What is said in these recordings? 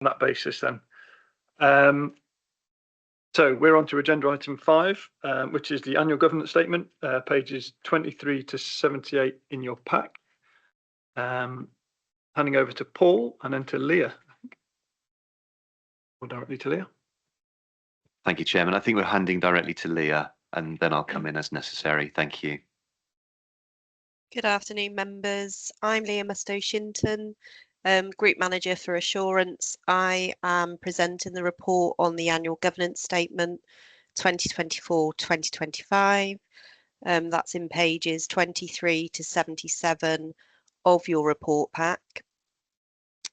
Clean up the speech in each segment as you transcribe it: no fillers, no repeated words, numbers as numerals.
that basis then. So we're on to agenda item 5, which is the annual governance statement, pages 23 to 78 in your pack. Handing over to Paul and then to Leah. Or directly to Leah. Thank you, Chairman. I think we're handing directly to Leah, and then I'll come in as necessary. Thank you. Good afternoon, members. I'm Leah Mustoe-Shinton, Group Manager for Assurance. I am presenting the report on the annual governance statement 2024-2025. That's in pages 23 to 77 of your report pack.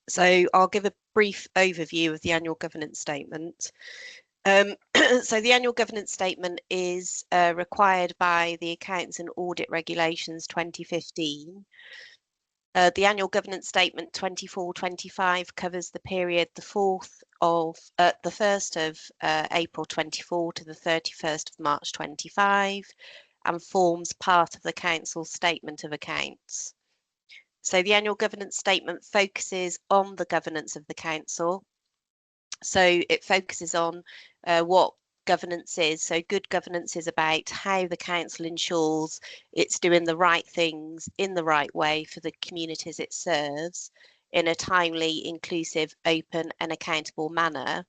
So I'll give a brief overview of the annual governance statement. So the annual governance statement is required by the Accounts and Audit Regulations 2015. The annual governance statement 24-25 covers the period the 1st of April 24 to the 31st of March 25 and forms part of the Council's Statement of Accounts. So the annual governance statement focuses on the governance of the Council. So it focuses on what governance is. So good governance is about how the council ensures it's doing the right things in the right way for the communities it serves in a timely, inclusive, open and accountable manner.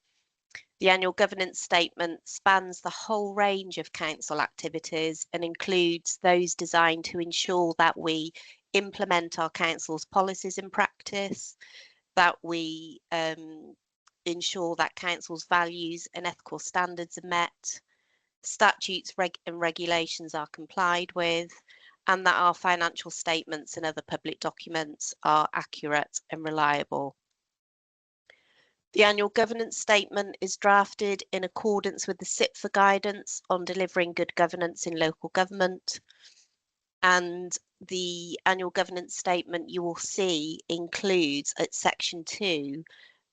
The annual governance statement spans the whole range of council activities and includes those designed to ensure that we implement our council's policies in practice, that we ensure that council's values and ethical standards are met, statutes and regulations are complied with, and that our financial statements and other public documents are accurate and reliable. The annual governance statement is drafted in accordance with the SIPFA guidance on delivering good governance in local government. And the annual governance statement you will see includes at section 2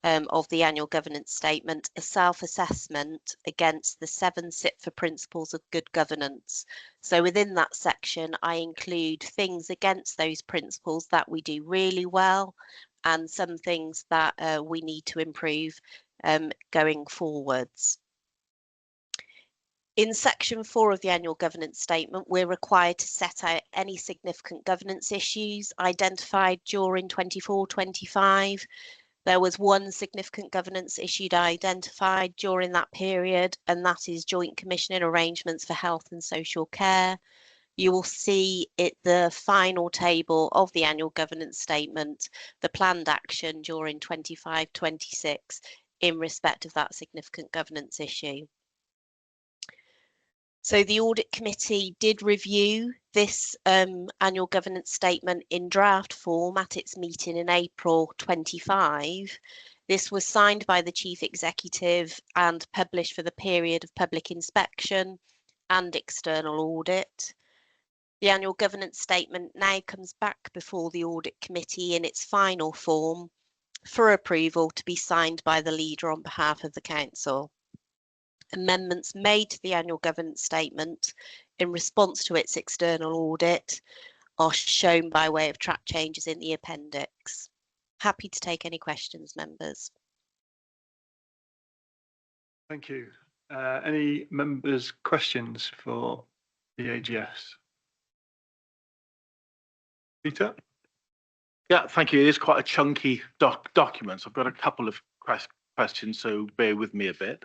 of the annual governance statement, a self-assessment against the 7 SIPFA principles of good governance. So within that section, I include things against those principles that we do really well and some things that we need to improve going forwards. In section 4 of the annual governance statement, we're required to set out any significant governance issues identified during 24-25. There was one significant governance issue identified during that period, and that is joint commissioning arrangements for health and social care. You will see at the final table of the annual governance statement, the planned action during 25-26 in respect of that significant governance issue. So the Audit Committee did review this annual governance statement in draft form at its meeting in April 25. This was signed by the Chief Executive and published for the period of public inspection and external audit. The annual governance statement now comes back before the Audit Committee in its final form for approval to be signed by the leader on behalf of the Council. Amendments made to the annual governance statement in response to its external audit are shown by way of track changes in the appendix. Happy to take any questions, members. Thank you. Any members' questions for the AGS? Peter? Yeah, thank you. It is quite a chunky document. So I've got a couple of questions, so bear with me a bit.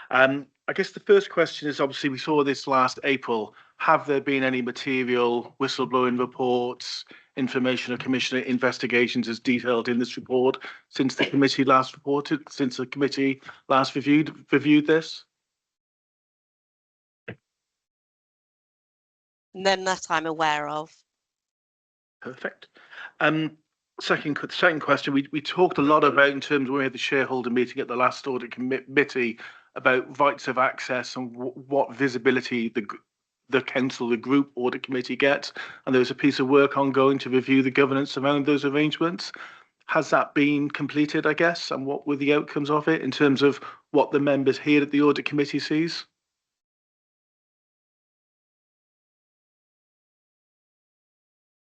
I guess the first question is, obviously we saw this last April. Have there been any material whistleblowing reports, information of commissioner investigations as detailed in this report since the committee last reviewed this? None that I'm aware of. Perfect. Second question, we talked a lot about, in terms of when we had the shareholder meeting at the last audit committee, about rights of access and what visibility the council, the group audit committee gets. And there was a piece of work ongoing to review the governance around those arrangements. Has that been completed, I guess? And what were the outcomes of it in terms of what the members here at the audit committee sees?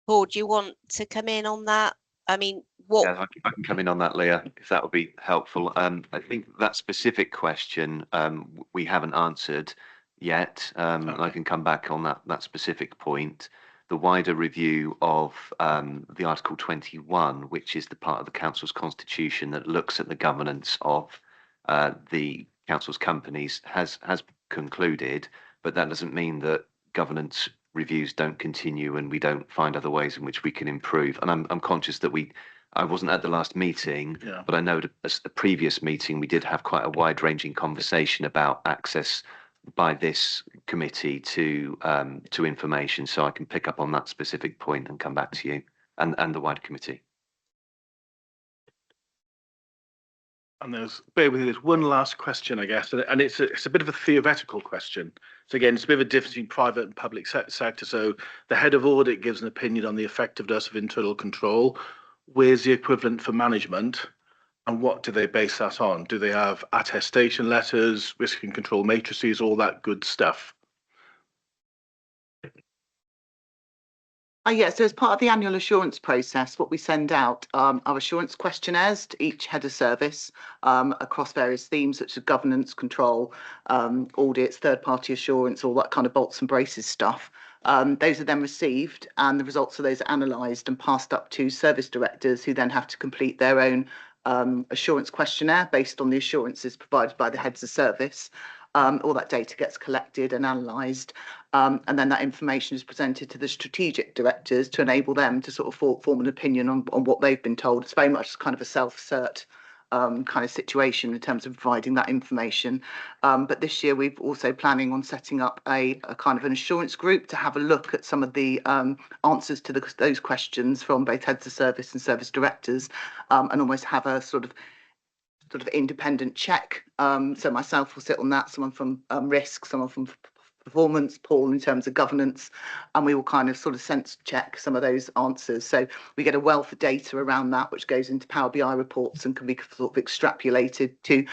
Paul, do you want to come in on that? I mean, what Yeah, I can come in on that, Leah, if that would be helpful. I think that specific question we haven't answered yet. And I Okay. can come back on that specific point. The wider review of the Article 21, which is the part of the council's constitution that looks at the governance of the council's companies, has concluded, but that doesn't mean that governance reviews don't continue and we don't find other ways in which we can improve. And I'm conscious that I wasn't at the last meeting, Yeah. but I know at a previous meeting we did have quite a wide-ranging conversation about access by this committee to information. So I can pick up on that specific point and come back to you and the wider committee. And bear with me, there's one last question, I guess, and it's a bit of a theoretical question. So again, it's a bit of a difference between private and public sector. So the head of audit gives an opinion on the effectiveness of internal control. Where's the equivalent for management? And what do they base that on? Do they have attestation letters, risk and control matrices, all that good stuff? Yeah, so as part of the annual assurance process, what we send out are assurance questionnaires to each head of service across various themes such as governance, control, audits, third-party assurance, all that kind of bolts and braces stuff. Those are then received and the results of those are analysed and passed up to service directors who then have to complete their own assurance questionnaire based on the assurances provided by the heads of service. All that data gets collected and analysed, and then that information is presented to the strategic directors to enable them to sort of form an opinion on what they've been told. It's very much kind of a self-cert kind of situation in terms of providing that information. But this year we're also planning on setting up a kind of an assurance group to have a look at some of the answers to those questions from both heads of service and service directors, and almost have a sort of independent check. So myself will sit on that, someone from risk, someone from performance, Paul in terms of governance, and we will kind of sort of sense check some of those answers. So we get a wealth of data around that, which goes into Power BI reports and can be sort of extrapolated to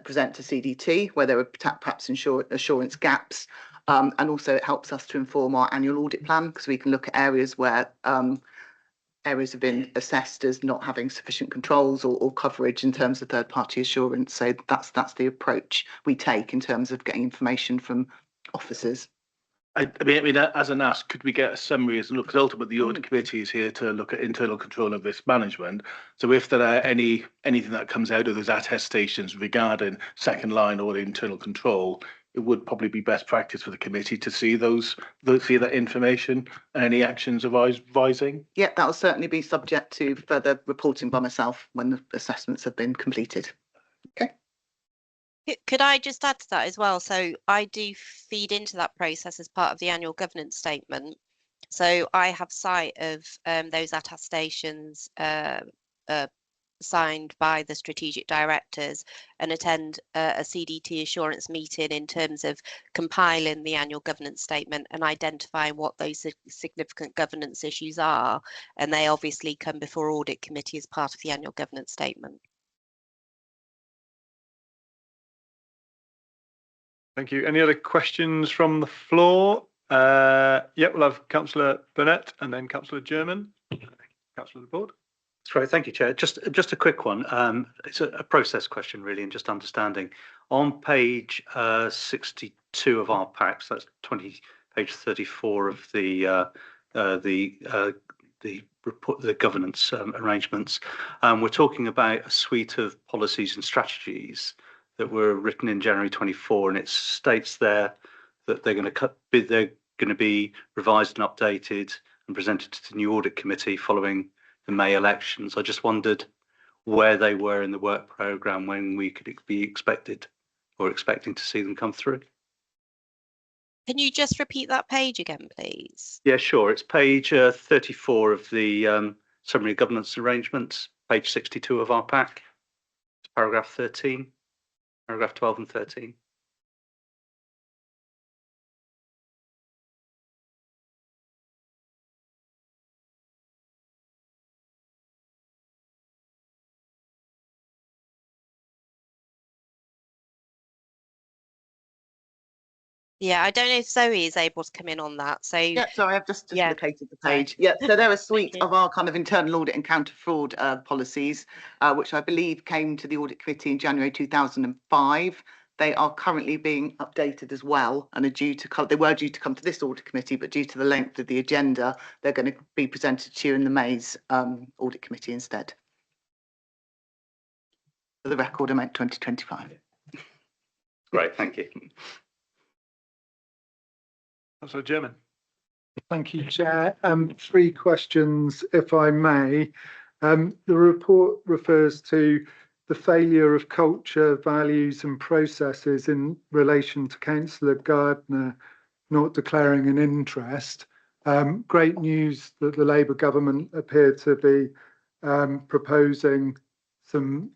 present to CDT, where there are perhaps assurance gaps. And also it helps us to inform our annual audit plan, because we can look at areas where areas have been assessed as not having sufficient controls or coverage in terms of third-party assurance. So that's the approach we take in terms of getting information from officers. I mean, as an ask, could we get a summary? As look, because ultimately the audit committee is here to look at internal control and risk management. So if there are anything that comes out of those attestations regarding second line or internal control, it would probably be best practice for the committee to see see that information and any actions advising. Yeah, that will certainly be subject to further reporting by myself when the assessments have been completed. Okay. Could I just add to that as well? So I do feed into that process as part of the annual governance statement. So I have sight of those attestations signed by the strategic directors and attend a CDT assurance meeting in terms of compiling the annual governance statement and identifying what those significant governance issues are. And they obviously come before audit committee as part of the annual governance statement. Thank you. Any other questions from the floor? Yeah, we'll have Councillor Burnett and then Councillor German. Councillor the board. That's great. Thank you, Chair. Just a quick one. It's a process question, really, and just understanding. On page 62 of our packs, that's page 34 of the report, the governance arrangements. We're talking about a suite of policies and strategies that were written in January 24, and it states there that they're going to be revised and updated and presented to the new audit committee following the May elections. I just wondered where they were in the work programme, when we could be expecting to see them come through. Can you just repeat that page again, please? Yeah, sure. It's page 34 of the summary of governance arrangements, page 62 of our pack, paragraph 13, paragraph 12 and 13. Yeah, I don't know if Zoe is able to come in on that. So Yeah, sorry, I've just Yeah. located the Sorry. page. Yeah, so they're a suite you. of our kind of internal audit and counter fraud policies, which I believe came to the audit committee in January 2005. They are currently being updated as well and are due to come. They were due to come to this audit committee, but due to the length of the agenda, they're going to be presented to you in the May's audit committee instead. For the record, I meant 2025. Great, thank you. Councillor German. Thank you, Chair. 3 questions, if I may. The report refers to the failure of culture, values and processes in relation to Councillor Gardner not declaring an interest. Great news that the Labour government appear to be proposing some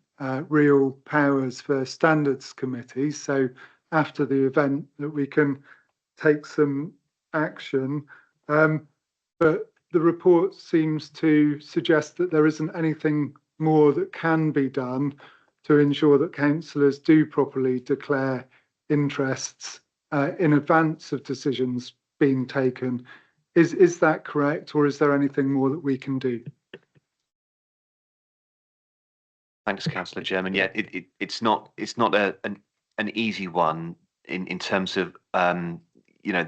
real powers for standards committees. So after the event that we can take some action. But the report seems to suggest that there isn't anything more that can be done to ensure that councillors do properly declare interests in advance of decisions being taken. Is that correct, or is there anything more that we can do? Thanks, Councillor German. Yeah, it's not an easy one in terms of you know,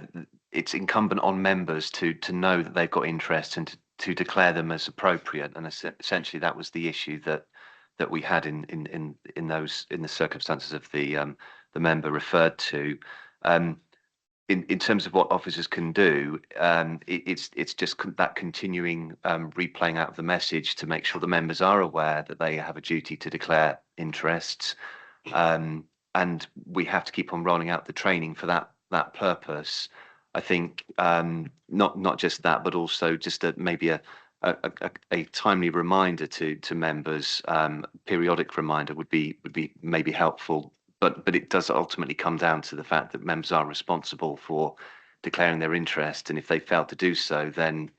it's incumbent on members to know that they've got interests and to declare them as appropriate. And essentially, that was the issue that we had in the circumstances of the member referred to. In terms of what officers can do, it's just that continuing replaying out of the message to make sure the members are aware that they have a duty to declare interests, and we have to keep on rolling out the training for that purpose. I think not just that, but also just maybe a timely reminder to members, periodic reminder would be maybe helpful. But it does ultimately come down to the fact that members are responsible for declaring their interest, and if they fail to do so, then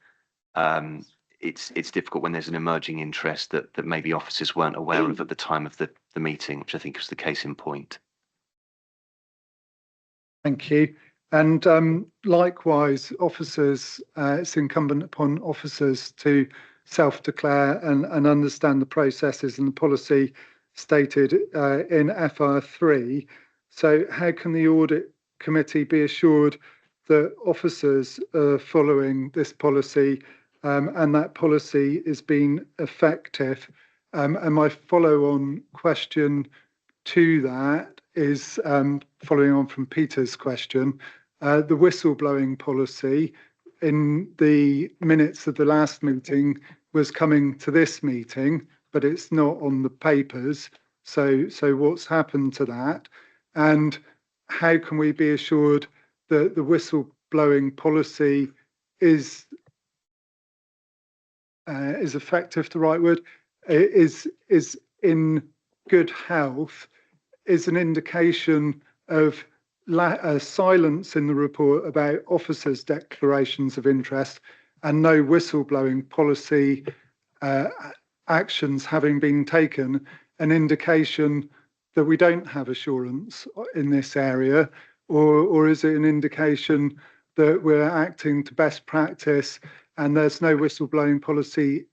it's difficult when there's an emerging interest that maybe officers weren't aware of at the time of the meeting, which I think was the case in point. Thank you. And likewise, officers, it's incumbent upon officers to self-declare and understand the processes and the policy stated in FR3. So how can the audit committee be assured that officers are following this policy and that policy is being effective? And my follow-on question to that is, following on from Peter's question, the whistleblowing policy in the minutes of the last meeting was coming to this meeting, but it's not on the papers. So what's happened to that? And how can we be assured that the whistleblowing policy is effective, the right word, is in good health, is an indication of silence in the report about officers' declarations of interest and no whistleblowing policy actions having been taken, an indication that we don't have assurance in this area, or is it an indication that we're acting to best practice and there's no whistleblowing policy,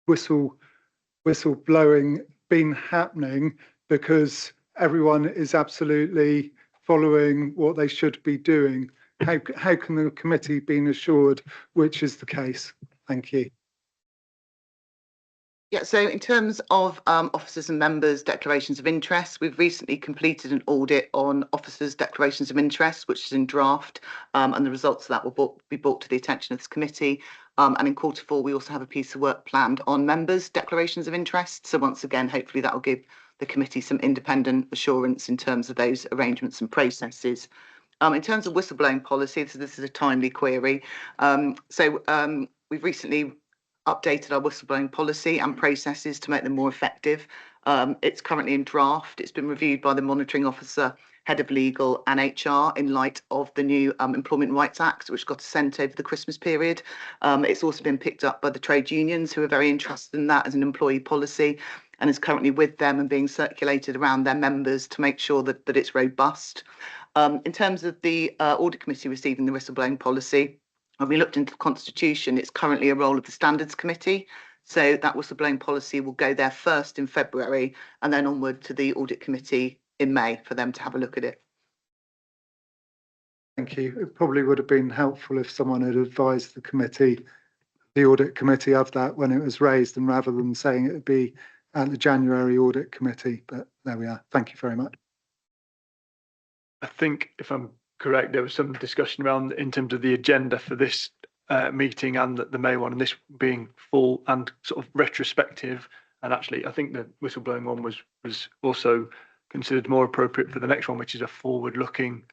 whistleblowing been happening because everyone is absolutely following what they should be doing? How can the committee be assured which is the case? Thank you. Yeah, so in terms of officers and members' declarations of interest, we've recently completed an audit on officers' declarations of interest, which is in draft, and the results of that will be brought to the attention of this committee. And in Q4, we also have a piece of work planned on members' declarations of interest. So once again, hopefully that will give the committee some independent assurance in terms of those arrangements and processes. In terms of whistleblowing policy, this is a timely query. We've recently updated our whistleblowing policy and processes to make them more effective. It's currently in draft. It's been reviewed by the monitoring officer, head of legal and HR in light of the new Employment Rights Act, which got sent over the Christmas period. It's also been picked up by the trade unions, who are very interested in that as an employee policy. and is currently with them and being circulated around their members to make sure that it's robust. In terms of the Audit Committee receiving the whistleblowing policy, when we looked into the Constitution, it's currently a role of the Standards Committee. So that whistleblowing policy will go there first in February and then onward to the Audit Committee in May for them to have a look at it. Thank you. It probably would have been helpful if someone had advised the Audit Committee of that when it was raised, and rather than saying it would be at the January Audit Committee. But there we are. Thank you very much. I think, if I'm correct, there was some discussion around in terms of the agenda for this meeting and the May one, and this being full and sort of retrospective. And actually, I think the whistleblowing one was also considered more appropriate for the next one, which is a forward-looking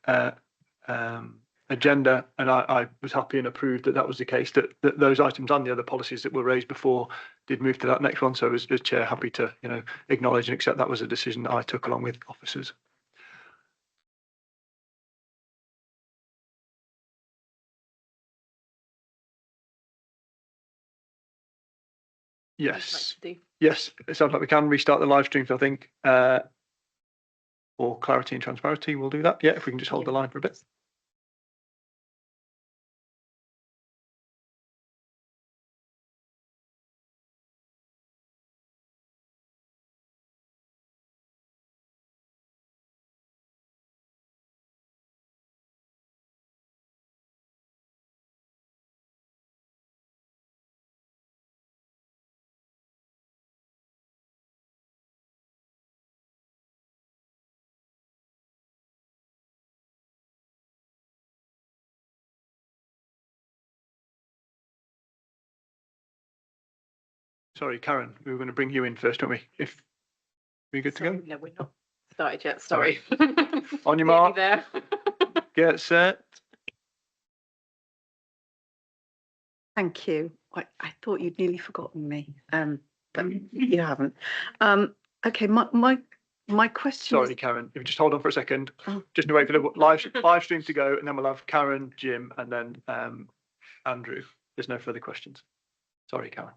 agenda. And I was happy and approved that was the case, that those items and the other policies that were raised before did move to that next one. So as chair, happy to acknowledge and accept that was a decision that I took along with officers. Yes. Yes, it sounds like we can restart the live streams, I think. For clarity and transparency, we'll do that. Yeah, if we can just hold the line for a bit. Sorry, Karen, we were going to bring you in first, weren't we? If we're good to go? No, we're not started yet. Sorry. On your mark. There. Get set. Thank you. I thought you'd nearly forgotten me, but you haven't. Okay, my question. Sorry, Karen. If you just hold on for a second, Oh. just wait for the live stream to go, and then we'll have Karen, Jim, and then Andrew. There's no further questions. Sorry, Karen.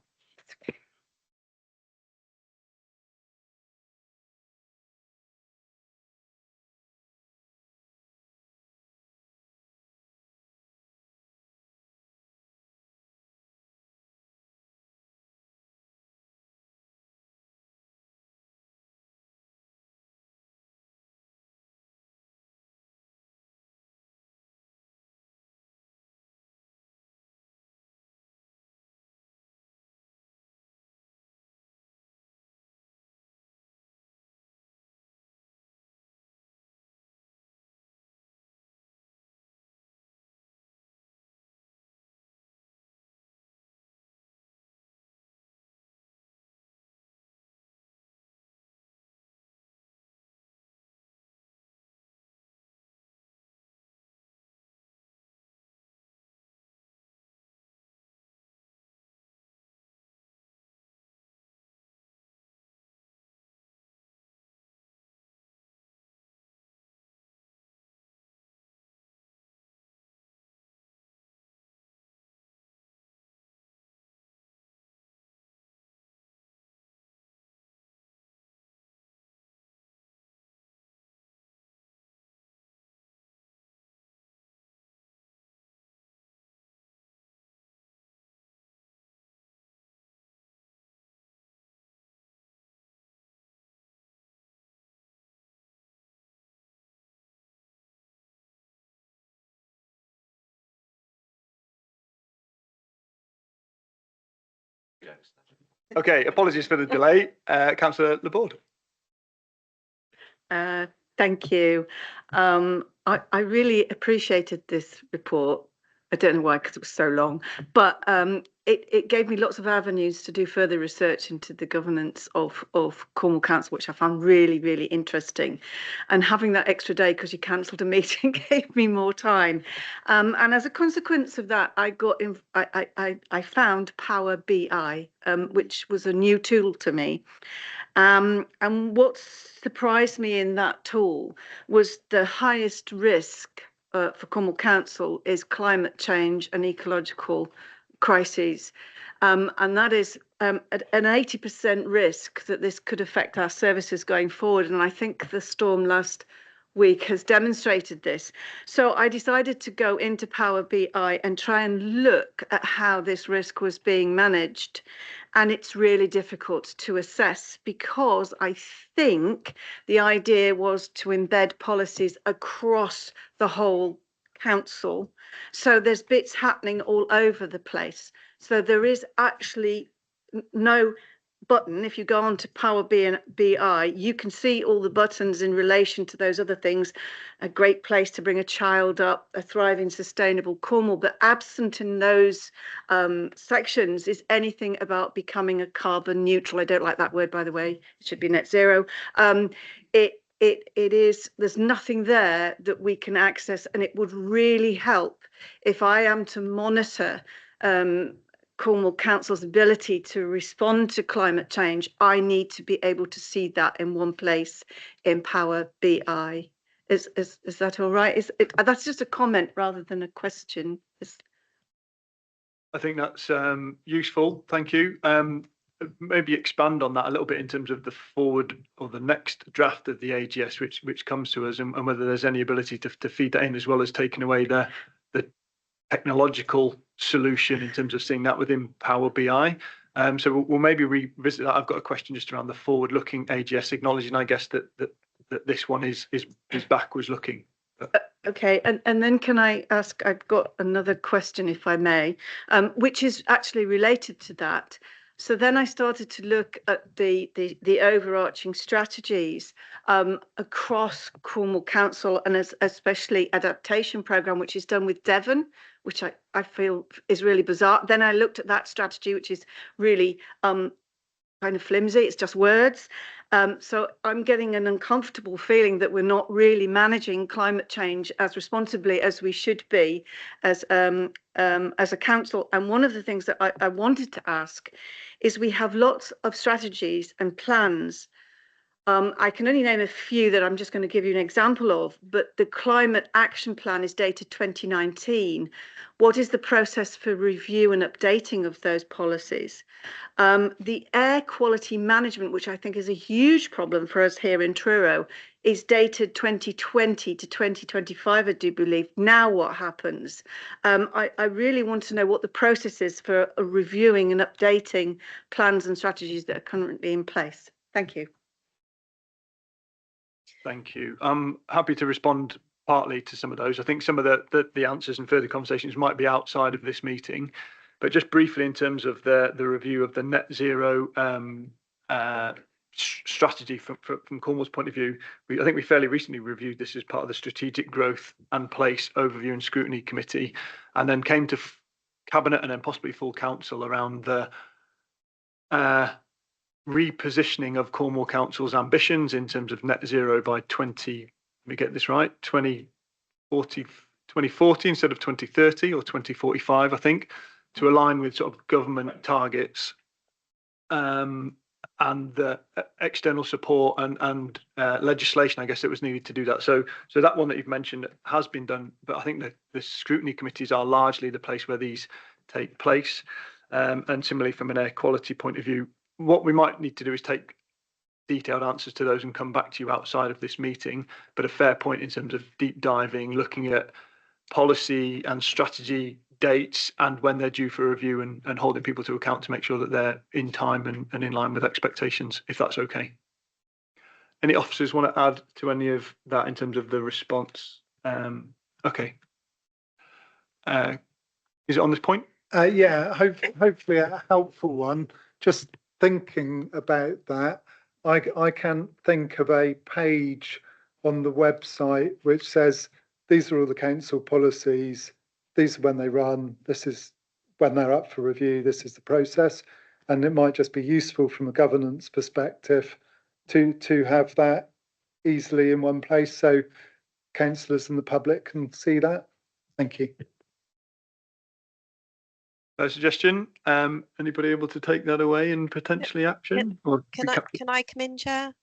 Okay, apologies for the delay. Councillor Laborde. Thank you. I really appreciated this report. I don't know why, because it was so long, but it gave me lots of avenues to do further research into the governance of Cornwall Council, which I found really, really interesting. And having that extra day because you cancelled a meeting gave me more time. And as a consequence of that, I found Power BI, which was a new tool to me. And what surprised me in that tool was the highest risk for Cornwall Council is climate change and ecological crises. And that is an 80% risk that this could affect our services going forward. And I think the storm last week has demonstrated this. So I decided to go into Power BI and try and look at how this risk was being managed. And it's really difficult to assess because I think the idea was to embed policies across the whole council. So there's bits happening all over the place. So there is actually no button. If you go on to Power BI, you can see all the buttons in relation to those other things. A great place to bring a child up, a thriving, sustainable Cornwall. But absent in those sections is anything about becoming a carbon neutral. I don't like that word, by the way. It should be net zero. It is, there's nothing there that we can access, and it would really help if I am to monitor Cornwall Council's ability to respond to climate change. I need to be able to see that in one place in Power BI. Is that all right? That's just a comment rather than a question. I think that's useful. Thank you. Maybe expand on that a little bit in terms of the forward or the next draft of the AGS, which comes to us, and whether there's any ability to feed that in, as well as taking away the technological solution in terms of seeing that within Power BI. So we'll maybe revisit that. I've got a question just around the forward-looking AGS, acknowledging, I guess, that this one is backwards looking. Okay, and then can I ask? I've got another question, if I may, which is actually related to that. So then I started to look at the overarching strategies across Cornwall Council, and especially adaptation programme, which is done with Devon, which I feel is really bizarre. Then I looked at that strategy, which is really kind of flimsy. It's just words. So I'm getting an uncomfortable feeling that we're not really managing climate change as responsibly as we should be as a council. And one of the things that I wanted to ask is, we have lots of strategies and plans. I can only name a few that I'm just going to give you an example of, but the Climate Action Plan is dated 2019. What is the process for review and updating of those policies? The air quality management, which I think is a huge problem for us here in Truro, is dated 2020 to 2025, I do believe. Now what happens? I really want to know what the process is for reviewing and updating plans and strategies that are currently in place. Thank you. Thank you. I'm happy to respond partly to some of those. I think some of the answers and further conversations might be outside of this meeting, but just briefly in terms of the review of the net zero strategy from Cornwall's point of view, I think we fairly recently reviewed this as part of the Strategic Growth and Place Overview and Scrutiny Committee, and then came to Cabinet and then possibly full council around the repositioning of Cornwall Council's ambitions in terms of net zero by 2040 instead of 2030 or 2045, I think, to align with sort of government targets and the external support and legislation, I guess, that was needed to do that. So that one that you've mentioned has been done, but I think that the scrutiny committees are largely the place where these take place. And similarly, from an air quality point of view, what we might need to do is take detailed answers to those and come back to you outside of this meeting, but a fair point in terms of deep diving, looking at policy and strategy dates and when they're due for review, and holding people to account to make sure that they're in time and in line with expectations, if that's okay. Any officers want to add to any of that in terms of the response? Okay. Is it on this point? Yeah, hopefully a helpful one. Just thinking about that, I can think of a page on the website which says these are all the council policies, these are when they run, this is when they're up for review, this is the process. And it might just be useful from a governance perspective to have that easily in one place so councillors and the public can see that. Thank you. A suggestion. Anybody able to take that away and potentially action? Can I come in, Chair?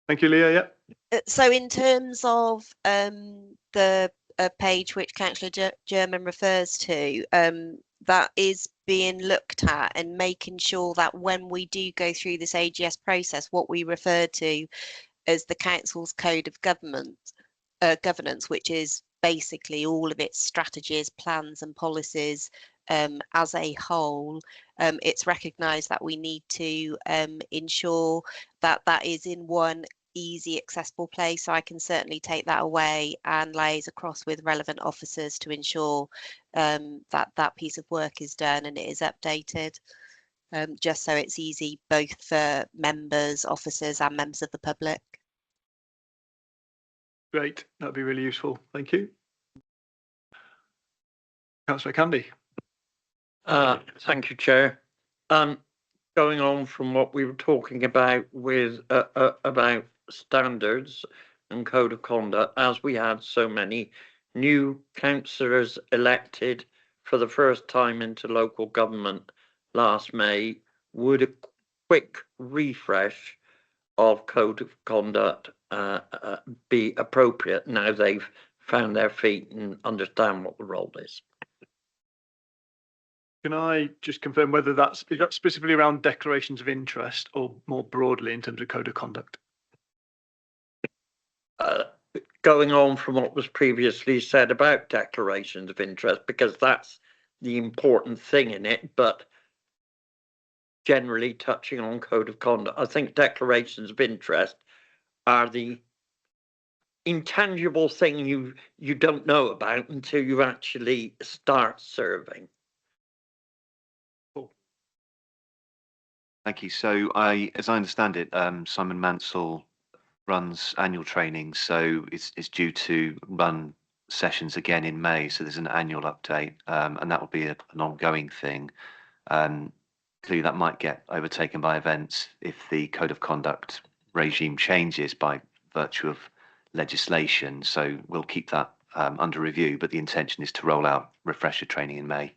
Thank you, Leah. Yeah. So in terms of the page which Councillor German refers to, that is being looked at and making sure that when we do go through this AGS process, what we refer to as the council's code of governance, which is basically all of its strategies, plans and policies as a whole, it's recognised that we need to ensure that that is in one easy accessible place. So I can certainly take that away and liaise across with relevant officers to ensure that that piece of work is done and it is updated, just so it's easy both for members, officers and members of the public. Great, that'd be really useful. Thank you. Councillor Candy. Thank you, Chair. Going on from what we were talking about with about standards and code of conduct, as we had so many new councillors elected for the first time into local government last May, would a quick refresh of code of conduct be appropriate now they've found their feet and understand what the role is? Can I just confirm whether is that specifically around declarations of interest or more broadly in terms of code of conduct? Going on from what was previously said about declarations of interest, because that's the important thing in it, but generally touching on code of conduct. I think declarations of interest are the intangible thing you don't know about until you actually start serving. Thank you. So as I understand it, Simon Mansell runs annual training, so it's due to run sessions again in May. So there's an annual update, and that will be an ongoing thing. Clearly, that might get overtaken by events if the code of conduct regime changes by virtue of legislation. So we'll keep that under review, but the intention is to roll out refresher training in May.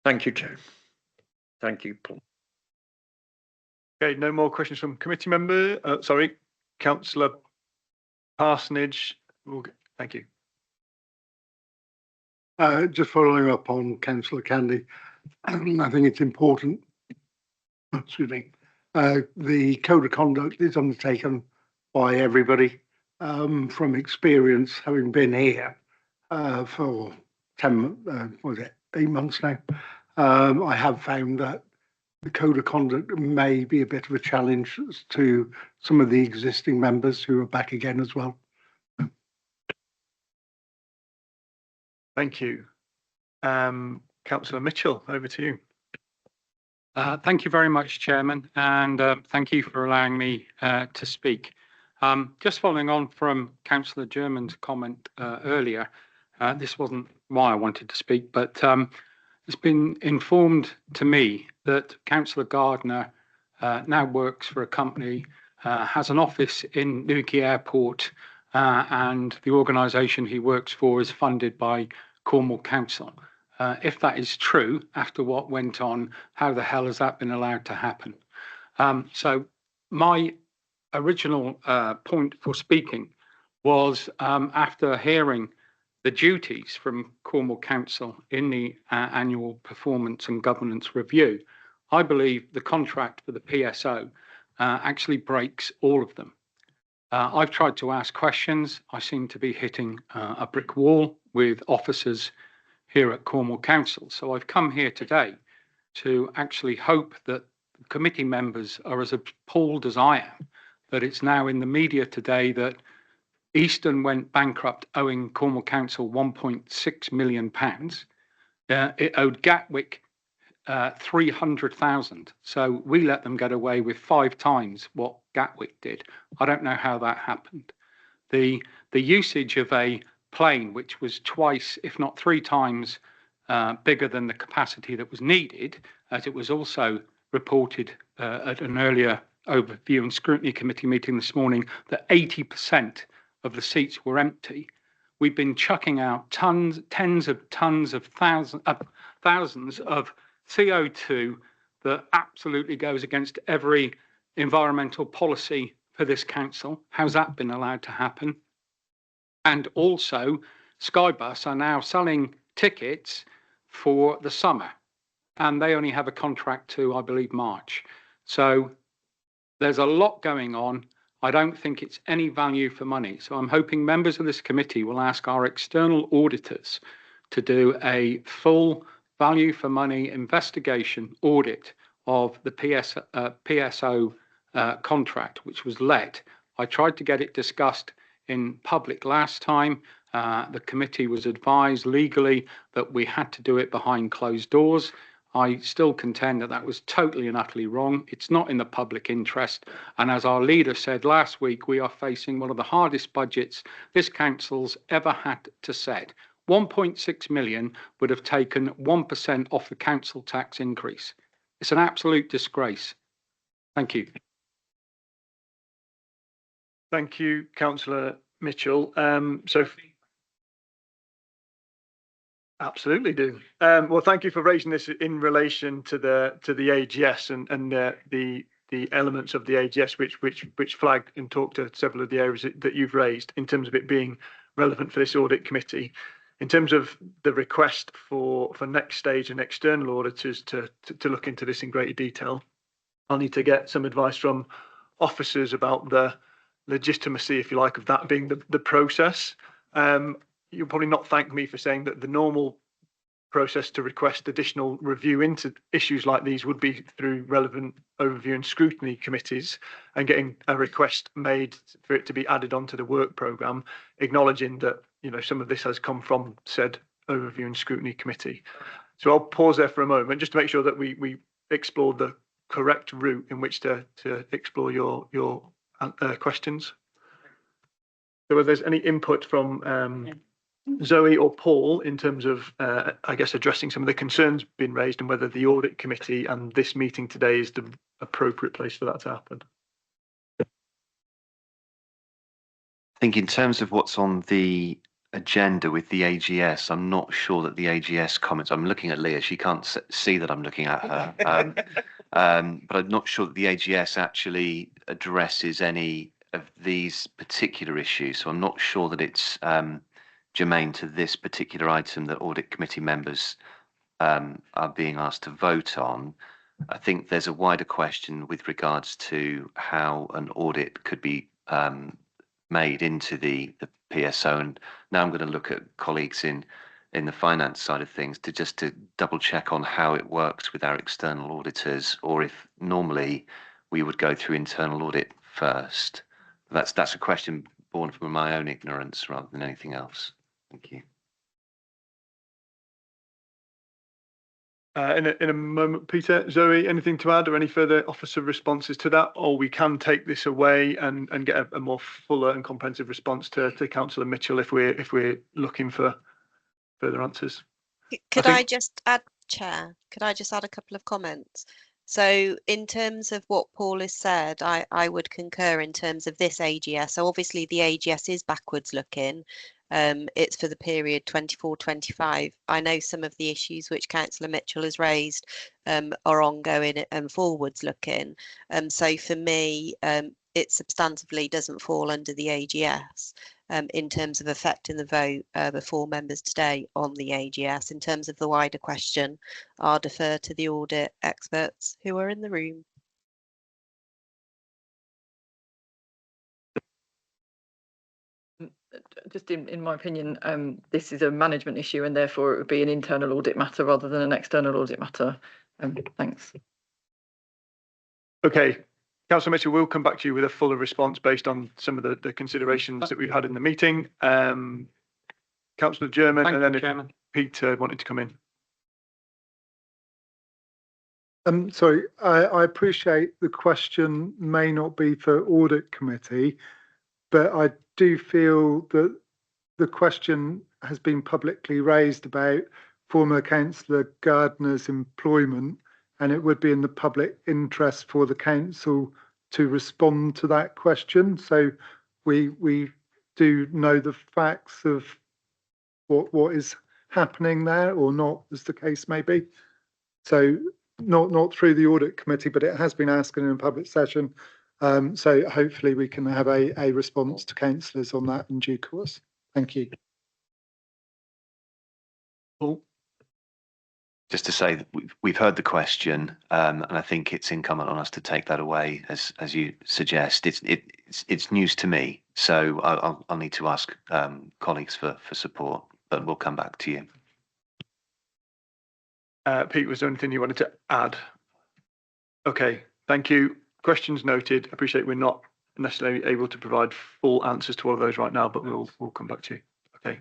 Thank you, Chair. Thank you, Paul. Okay, no more questions from committee member. Sorry, Councillor Parsonage. Thank you. Just following up on Councillor Candy, I think it's important, excuse me, the code of conduct is undertaken by everybody. From experience, having been here for 8 months now, I have found that the code of conduct may be a bit of a challenge to some of the existing members who are back again as well. Thank you. Councillor Mitchell, over to you. Thank you very much, Chairman, and thank you for allowing me to speak. Just following on from Councillor German's comment earlier, this wasn't why I wanted to speak, but it's been informed to me that Councillor Gardner now works for a company, has an office in Newquay Airport, and the organisation he works for is funded by Cornwall Council. If that is true, after what went on, how the hell has that been allowed to happen? So my original point for speaking was after hearing the duties from Cornwall Council in the annual performance and governance review, I believe the contract for the PSO actually breaks all of them. I've tried to ask questions. I seem to be hitting a brick wall with officers here at Cornwall Council. So I've come here today to actually hope that committee members are as appalled as I am, that it's now in the media today that Easton went bankrupt owing Cornwall Council £1.6 million. It owed Gatwick 300,000. So we let them get away with 5 times what Gatwick did. I don't know how that happened. The usage of a plane, which was twice, if not 3 times bigger than the capacity that was needed, as it was also reported at an earlier overview and scrutiny committee meeting this morning, that 80% of the seats were empty. We've been chucking out tens of tons of thousands of CO2 that absolutely goes against every environmental policy for this council. How's that been allowed to happen? And also, Skybus are now selling tickets for the summer, and they only have a contract to, I believe, March. So there's a lot going on. I don't think it's any value for money. So I'm hoping members of this committee will ask our external auditors to do a full value for money investigation audit of the PSO contract, which was let. I tried to get it discussed in public last time. The committee was advised legally that we had to do it behind closed doors. I still contend that that was totally and utterly wrong. It's not in the public interest. And as our leader said last week, we are facing one of the hardest budgets this council's ever had to set. 1.6 million would have taken 1% off the council tax increase. It's an absolute disgrace. Thank you. Thank you, Councillor Mitchell. Sophie? Absolutely do. Well, thank you for raising this in relation to the AGS and the elements of the AGS which flagged and talked to several of the areas that you've raised in terms of it being relevant for this audit committee. In terms of the request for next stage and external auditors to look into this in greater detail, I'll need to get some advice from officers about the legitimacy, if you like, of that being the process. You'll probably not thank me for saying that the normal process to request additional review into issues like these would be through relevant overview and scrutiny committees and getting a request made for it to be added onto the work programme, acknowledging that, you know, some of this has come from said overview and scrutiny committee. So I'll pause there for a moment just to make sure that we explore the correct route in which to explore your questions. So whether there's any input from Zoe or Paul in terms of, I guess, addressing some of the concerns being raised and whether the audit committee and this meeting today is the appropriate place for that to happen. I think in terms of what's on the agenda with the AGS, I'm not sure that the AGS comments, I'm looking at Leah, she can't see that I'm looking at her, but I'm not sure that the AGS actually addresses any of these particular issues. So I'm not sure that it's germane to this particular item that audit committee members are being asked to vote on. I think there's a wider question with regards to how an audit could be made into the PSO, and now I'm going to look at colleagues in the finance side of things to double check on how it works with our external auditors, or if normally we would go through internal audit first. That's a question born from my own ignorance rather than anything else. Thank you. In a moment, Peter, Zoe, anything to add or any further officer responses to that? Or we can take this away and get a more fuller and comprehensive response to Councillor Mitchell if we're looking for further answers. Could I just add, Chair? Could I just add a couple of comments? So in terms of what Paul has said, I would concur in terms of this AGS. So obviously the AGS is backwards looking. It's for the period 24-25. I know some of the issues which Councillor Mitchell has raised are ongoing and forwards looking. So for me, it substantively doesn't fall under the AGS in terms of affecting the vote before members today on the AGS. In terms of the wider question, I'll defer to the audit experts who are in the room. Just in my opinion, this is a management issue and therefore it would be an internal audit matter rather than an external audit matter. Thanks. Okay, Councillor Mitchell, we'll come back to you with a fuller response based on some of the considerations that we've had in the meeting. Councillor German, and then if Peter wanted to come in. Sorry, I appreciate the question may not be for audit committee, but I do feel that the question has been publicly raised about former Councillor Gardner's employment, and it would be in the public interest for the council to respond to that question. So we do know the facts of what is happening there, or not, as the case may be. So not through the audit committee, but it has been asked in a public session. So hopefully we can have a response to councillors on that in due course. Thank you. Paul? just to say that we've heard the question, and I think it's incumbent on us to take that away, as you suggest. It's news to me, so I'll need to ask colleagues for support, but we'll come back to you. Pete, was there anything you wanted to add? Okay, thank you. Questions noted. Appreciate we're not necessarily able to provide full answers to all of those right now, but we'll come back to you. Okay.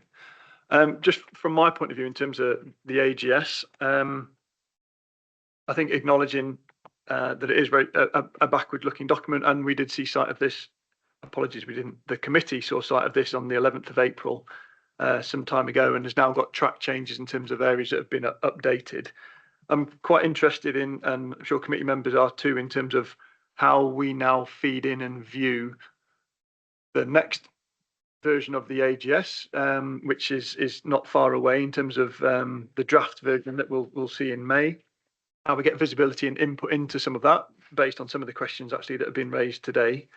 Just from my point of view, in terms of the AGS, I think acknowledging that it is very a backward-looking document, and we did see sight of this. Apologies, we didn't. The committee saw sight of this on the 11th of April, some time ago, and has now got track changes in terms of areas that have been updated. I'm quite interested in, and I'm sure committee members are too, in terms of how we now feed in and view the next version of the AGS, which is not far away in terms of the draft version that we'll see in May. How we get visibility and input into some of that based on some of the questions actually that have been raised today.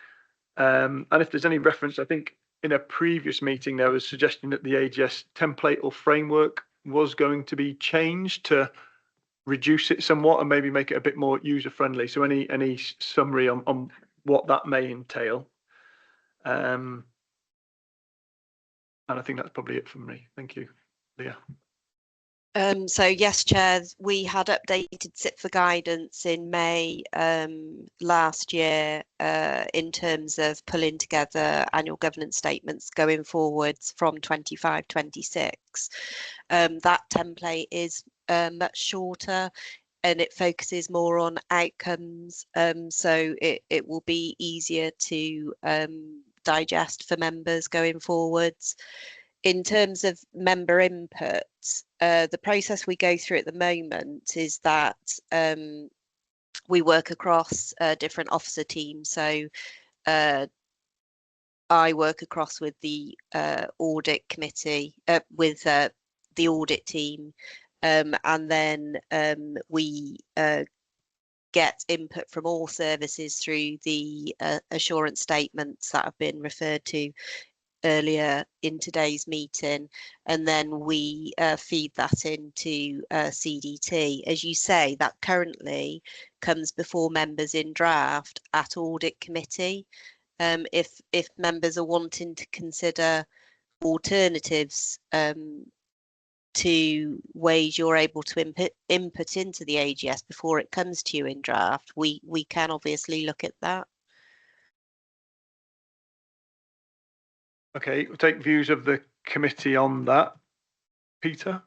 And if there's any reference, I think in a previous meeting there was suggestion that the AGS template or framework was going to be changed to reduce it somewhat and maybe make it a bit more user friendly. So any summary on what that may entail? And I think that's probably it from me. Thank you, Leah. So yes, Chair, we had updated SIPFA guidance in May last year in terms of pulling together annual governance statements going forwards from 25-26. That template is much shorter and it focuses more on outcomes, so it will be easier to digest for members going forwards. In terms of member input, the process we go through at the moment is that we work across different officer teams. So I work across with the audit committee, with the audit team, and then we get input from all services through the assurance statements that have been referred to earlier in today's meeting, and then we feed that into CDT. As you say, that currently comes before members in draft at audit committee. If members are wanting to consider alternatives to ways you're able to input into the AGS before it comes to you in draft, we can obviously look at that. Okay, we'll take views of the committee on that. Peter?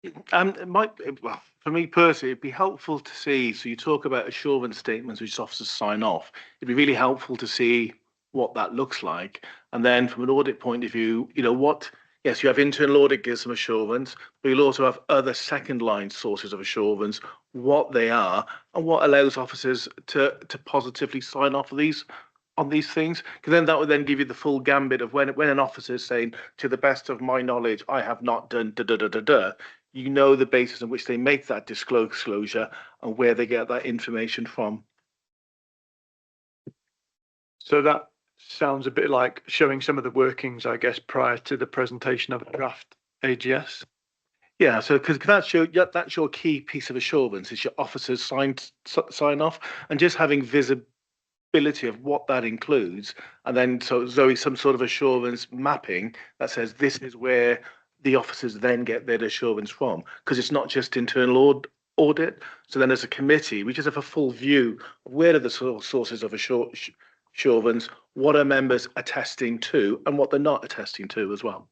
It might, well, for me personally, it'd be helpful to see, so you talk about assurance statements which officers sign off. It'd be really helpful to see what that looks like. And then from an audit point of view, you know, what, yes, you have internal audit gives some assurance, but you'll also have other second line sources of assurance, what they are, and what allows officers to positively sign off on these things, because then that would then give you the full gambit of when an officer is saying, to the best of my knowledge, I have not done da da da da da. You know the basis on which they make that disclosure and where they get that information from. So that sounds a bit like showing some of the workings, I guess, prior to the presentation of a draft AGS. Yeah, so because that's your key piece of assurance is your officers sign off, and just having visibility of what that includes, and then so Zoe, some sort of assurance mapping that says this is where the officers then get their assurance from, because it's not just internal audit. So then as a committee, we just have a full view of where are the sources of assurance, what are members attesting to, and what they're not attesting to as well.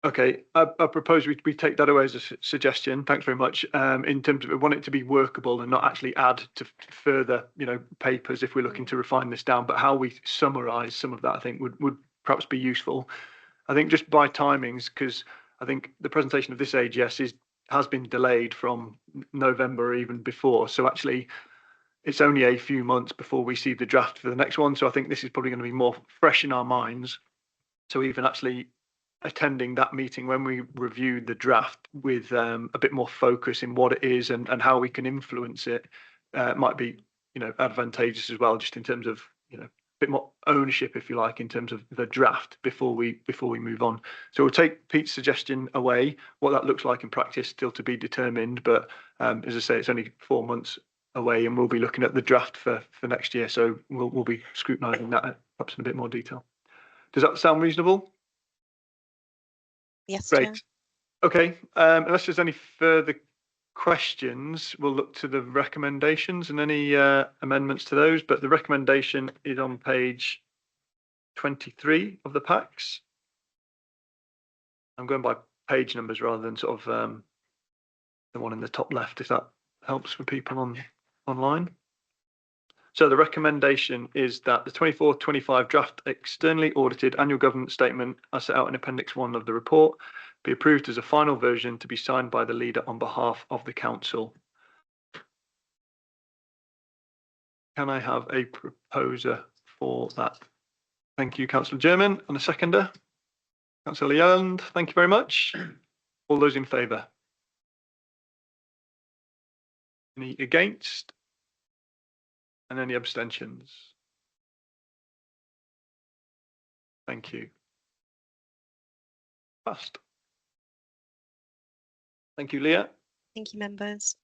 Okay, I propose we take that away as a suggestion. Thanks very much. In terms of, we want it to be workable and not actually add to further, papers if we're looking to refine this down. But how we summarise some of that, I think, would perhaps be useful. I think just by timings, because I think the presentation of this AGS has been delayed from November or even before. So actually, it's only a few months before we see the draft for the next one. So I think this is probably going to be more fresh in our minds. So even actually attending that meeting when we review the draft with a bit more focus in what it is and how we can influence it might be advantageous as well, just in terms of bit more ownership, if you like, in terms of the draft before we move on. So we'll take Pete's suggestion away. What that looks like in practice still to be determined, but as I say, it's only 4 months away, and we'll be looking at the draft for next year. So we'll be scrutinising that perhaps in a bit more detail. Does that sound reasonable? Yes, Great. Chair. Okay. Unless there's any further questions, we'll look to the recommendations and any amendments to those. But the recommendation is on page 23 of the packs. I'm going by page numbers rather than sort of the one in the top left, if that helps for people online. So the recommendation is that the 24-25 draft externally audited annual governance statement, as set out in Appendix 1 of the report, be approved as a final version to be signed by the leader on behalf of the council. Can I have a proposer for that? Thank you, Councillor German, and a seconder. Councillor Leland, thank you very much. All those in favour? Any against? And any abstentions? Thank you. Passed. Thank you, Leah. Thank you, members.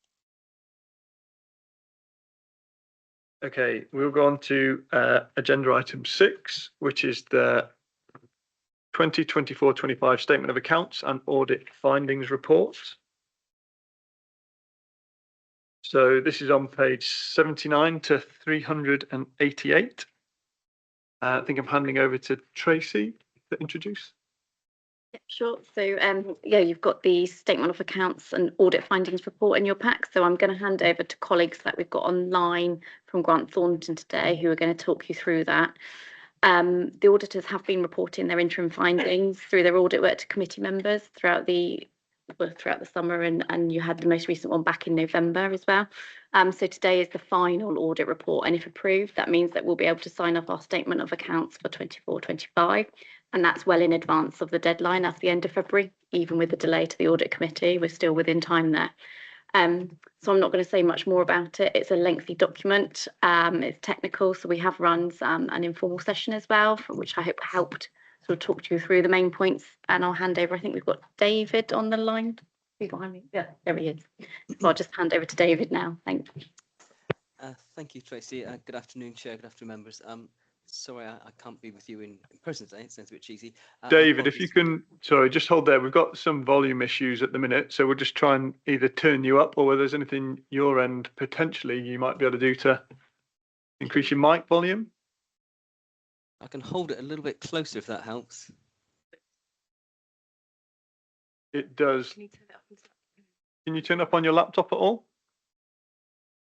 Okay, we'll go on to agenda item 6, which is the 2024-25 Statement of Accounts and Audit Findings Report. So this is on page 79 to 388. I think I'm handing over to Tracy to introduce. Yeah, sure. So yeah, you've got the Statement of Accounts and Audit Findings Report in your pack. So I'm going to hand over to colleagues that we've got online from Grant Thornton today, who are going to talk you through that. The auditors have been reporting their interim findings through their audit work to committee members throughout the summer, and you had the most recent one back in November as well. So today is the final audit report, and if approved, that means that we'll be able to sign off our Statement of Accounts for 24-25, and that's well in advance of the deadline at the end of February. Even with the delay to the audit committee, we're still within time there. So I'm not going to say much more about it. It's a lengthy document. It's technical, so we have run an informal session as well, for which I hope helped sort of talk you through the main points. And I'll hand over. I think we've got David on the line. Who's behind me? Yeah, there he is. So I'll just hand over to David now. Thank you. Thank you, Tracy. Good afternoon, Chair. Good afternoon, members. Sorry, I can't be with you in person today. It sounds a bit cheesy. David, if you can, sorry, just hold there. We've got some volume issues at the minute, so we'll just try and either turn you up or whether there's anything your end potentially you might be able to do to increase your mic volume. I can hold it a little bit closer if that helps. It does. Can you turn up on your laptop at all?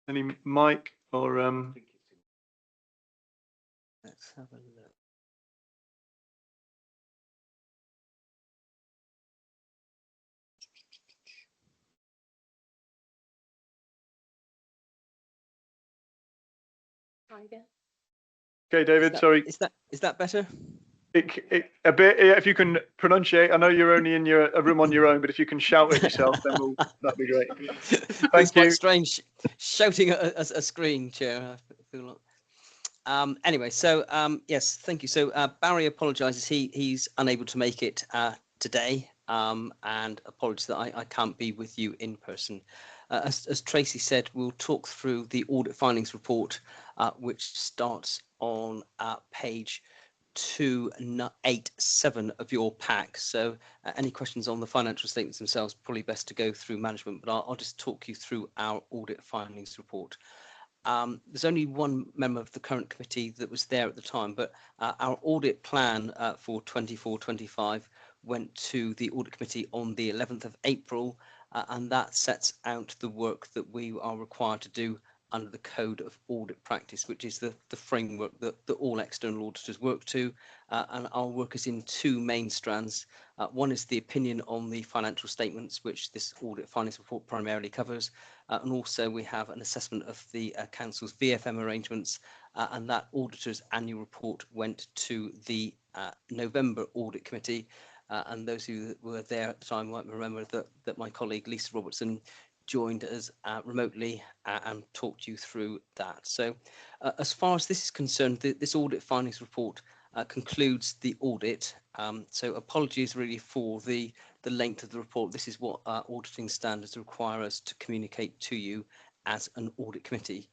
Any mic or Let's have a look. Try again. Okay, David, sorry. Is that better? A bit. If you can pronunciate, I know you're only in a room on your own, but if you can shout at yourself, then that'd be great. Thank It's you. quite strange shouting at a screen, Chair. I feel like. Anyway, so yes, thank you. So Barry apologises. He's unable to make it today, and apologies that I can't be with you in person. As Tracy said, we'll talk through the audit findings report, which starts on page 287 of your pack. So any questions on the financial statements themselves, probably best to go through management, but I'll just talk you through our audit findings report. There's only one member of the current committee that was there at the time, but our audit plan for 24-25 went to the audit committee on the 11th of April, and that sets out the work that we are required to do under the Code of Audit Practice, which is the framework that all external auditors work to. And our work is in two main strands. One is the opinion on the financial statements, which this audit findings report primarily covers. And also we have an assessment of the Council's VFM arrangements, and that auditor's annual report went to the November Audit Committee. And those who were there at the time might remember that my colleague Lisa Robertson joined us remotely and talked you through that. So as far as this is concerned, this audit findings report concludes the audit. So apologies really for the length of the report. This is what auditing standards require us to communicate to you as an audit committee.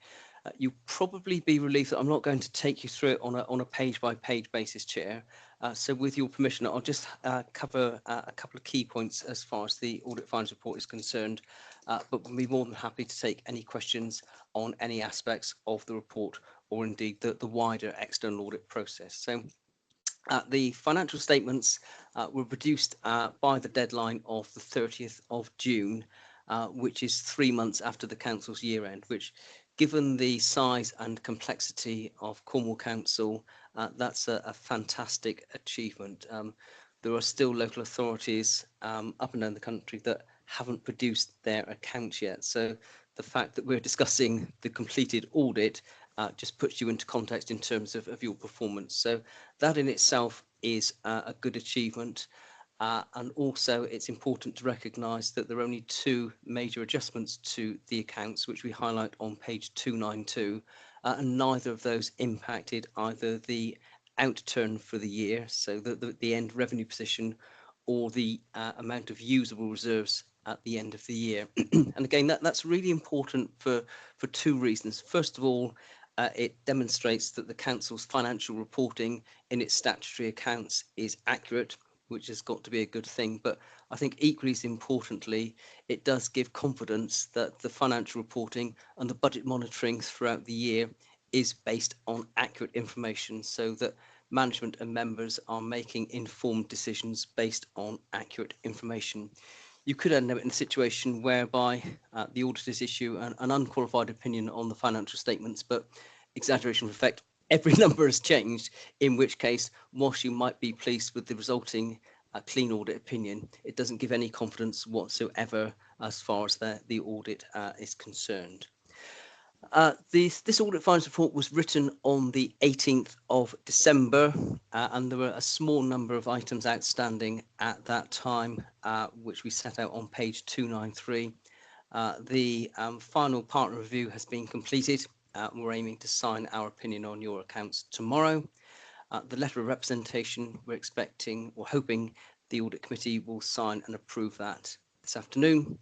You'll probably be relieved that I'm not going to take you through it on a page by page basis, Chair. So with your permission, I'll just cover a couple of key points as far as the audit findings report is concerned, but we'll be more than happy to take any questions on any aspects of the report or indeed the wider external audit process. So the financial statements were produced by the deadline of the 30th of June, which is 3 months after the Council's year end, which, given the size and complexity of Cornwall Council, that's a fantastic achievement. There are still local authorities up and down the country that haven't produced their accounts yet. So the fact that we're discussing the completed audit just puts you into context in terms of your performance. So that in itself is a good achievement. And also it's important to recognise that there are only 2 major adjustments to the accounts, which we highlight on page 292, and neither of those impacted either the outturn for the year, so the end revenue position, or the amount of usable reserves at the end of the year. And again, that's really important for 2 reasons. First of all, it demonstrates that the Council's financial reporting in its statutory accounts is accurate, which has got to be a good thing. But I think equally as importantly, it does give confidence that the financial reporting and the budget monitoring throughout the year is based on accurate information, so that management and members are making informed decisions based on accurate information. You could end up in a situation whereby the auditors issue an unqualified opinion on the financial statements, but exaggeration of effect, every number has changed, in which case, whilst you might be pleased with the resulting clean audit opinion, it doesn't give any confidence whatsoever as far as the audit is concerned. This audit findings report was written on the 18th of December, and there were a small number of items outstanding at that time, which we set out on page 293. The final partner review has been completed. We're aiming to sign our opinion on your accounts tomorrow. The letter of representation, we're expecting or hoping the audit committee will sign and approve that this afternoon.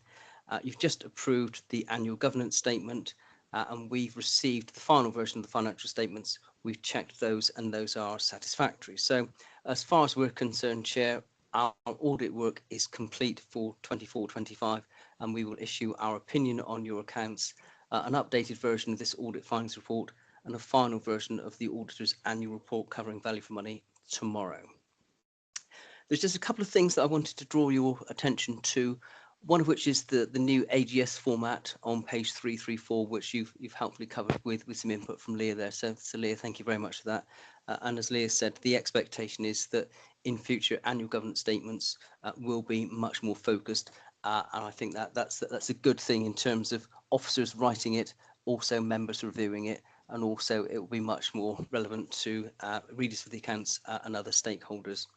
You've just approved the annual governance statement, and we've received the final version of the financial statements. We've checked those and those are satisfactory. So as far as we're concerned, Chair, our audit work is complete for 24-25, and we will issue our opinion on your accounts, an updated version of this audit findings report, and a final version of the auditor's annual report covering value for money tomorrow. There's just a couple of things that I wanted to draw your attention to, one of which is the new AGS format on page 334, which you've helpfully covered with some input from Leah there. So Leah, thank you very much for that. And as Leah said, the expectation is that in future annual governance statements will be much more focused. And I think that's a good thing in terms of officers writing it, also members reviewing it, and also it will be much more relevant to readers of the accounts and other stakeholders.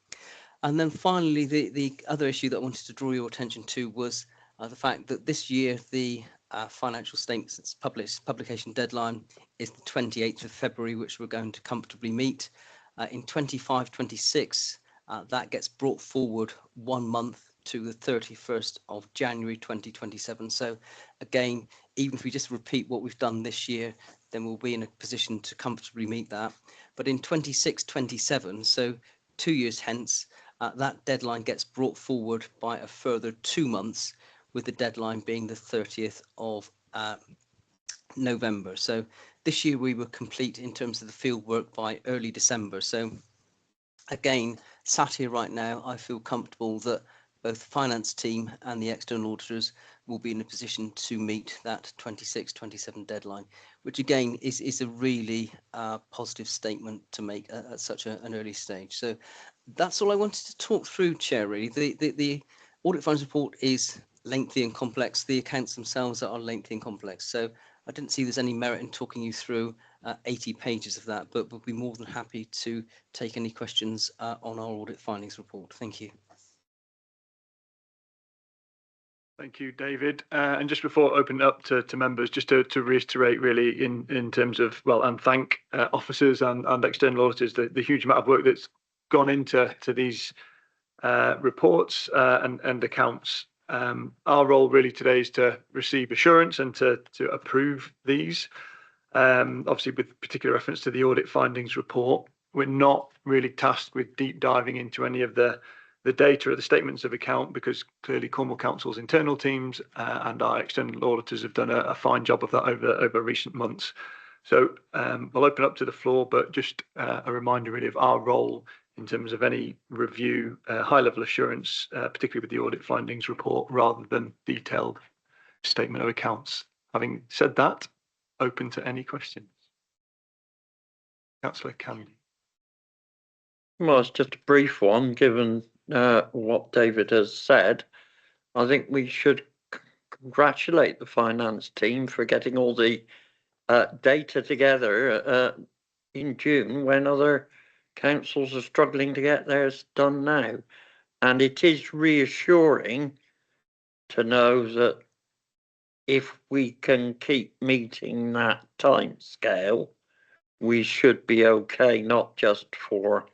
And then finally, the other issue that I wanted to draw your attention to was the fact that this year the financial statements publication deadline is the 28th of February, which we're going to comfortably meet. In 25-26, that gets brought forward 1 month to the 31st of January 2027. So again, even if we just repeat what we've done this year, then we'll be in a position to comfortably meet that. But in 26-27, so 2 years hence, that deadline gets brought forward by a further 2 months, with the deadline being the 30th of November. So this year we were complete in terms of the field work by early December. So again, sat here right now, I feel comfortable that both the finance team and the external auditors will be in a position to meet that 26-27 deadline, which again is a really positive statement to make at such an early stage. So that's all I wanted to talk through, Chair, really. The audit findings report is lengthy and complex. The accounts themselves are lengthy and complex. So I didn't see there's any merit in talking you through 80 pages of that, but we'll be more than happy to take any questions on our audit findings report. Thank you. Thank you, David. And just before opening up to members, just to reiterate really in terms of, well, and thank officers and external auditors, the huge amount of work that's gone into these reports and accounts. Our role really today is to receive assurance and to approve these. Obviously, with particular reference to the audit findings report, we're not really tasked with deep diving into any of the data or the statements of account, because clearly Cornwall Council's internal teams and our external auditors have done a fine job of that over recent months. So I'll open up to the floor, but just a reminder really of our role in terms of any review, high-level assurance, particularly with the audit findings report, rather than detailed statement of accounts. Having said that, open to any questions. Councillor Candy. Well, it's just a brief one, given what David has said. I think we should congratulate the finance team for getting all the data together in June, when other councils are struggling to get theirs done now. And it is reassuring to know that if we can keep meeting that time scale, we should be okay, not just for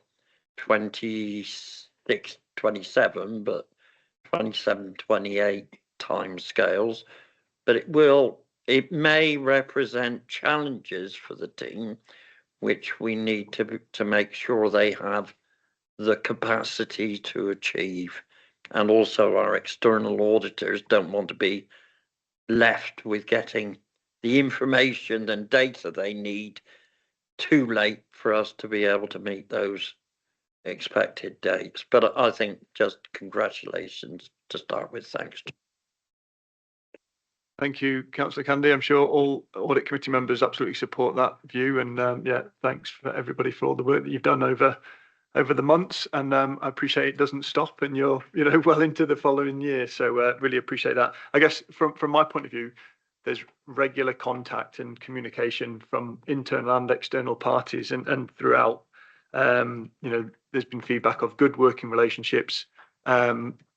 26, 27, but 27, 28 time scales. But it may represent challenges for the team, which we need to make sure they have the capacity to achieve. And also our external auditors don't want to be left with getting the information and data they need too late for us to be able to meet those expected dates. But I think just congratulations to start with. Thanks. Thank you, Councillor Candy. I'm sure all audit committee members absolutely support that view, and yeah, thanks for everybody for all the work that you've done over the months, and I appreciate it doesn't stop, and you're well into the following year, so really appreciate that. I guess from my point of view, there's regular contact and communication from internal and external parties, and throughout, there's been feedback of good working relationships.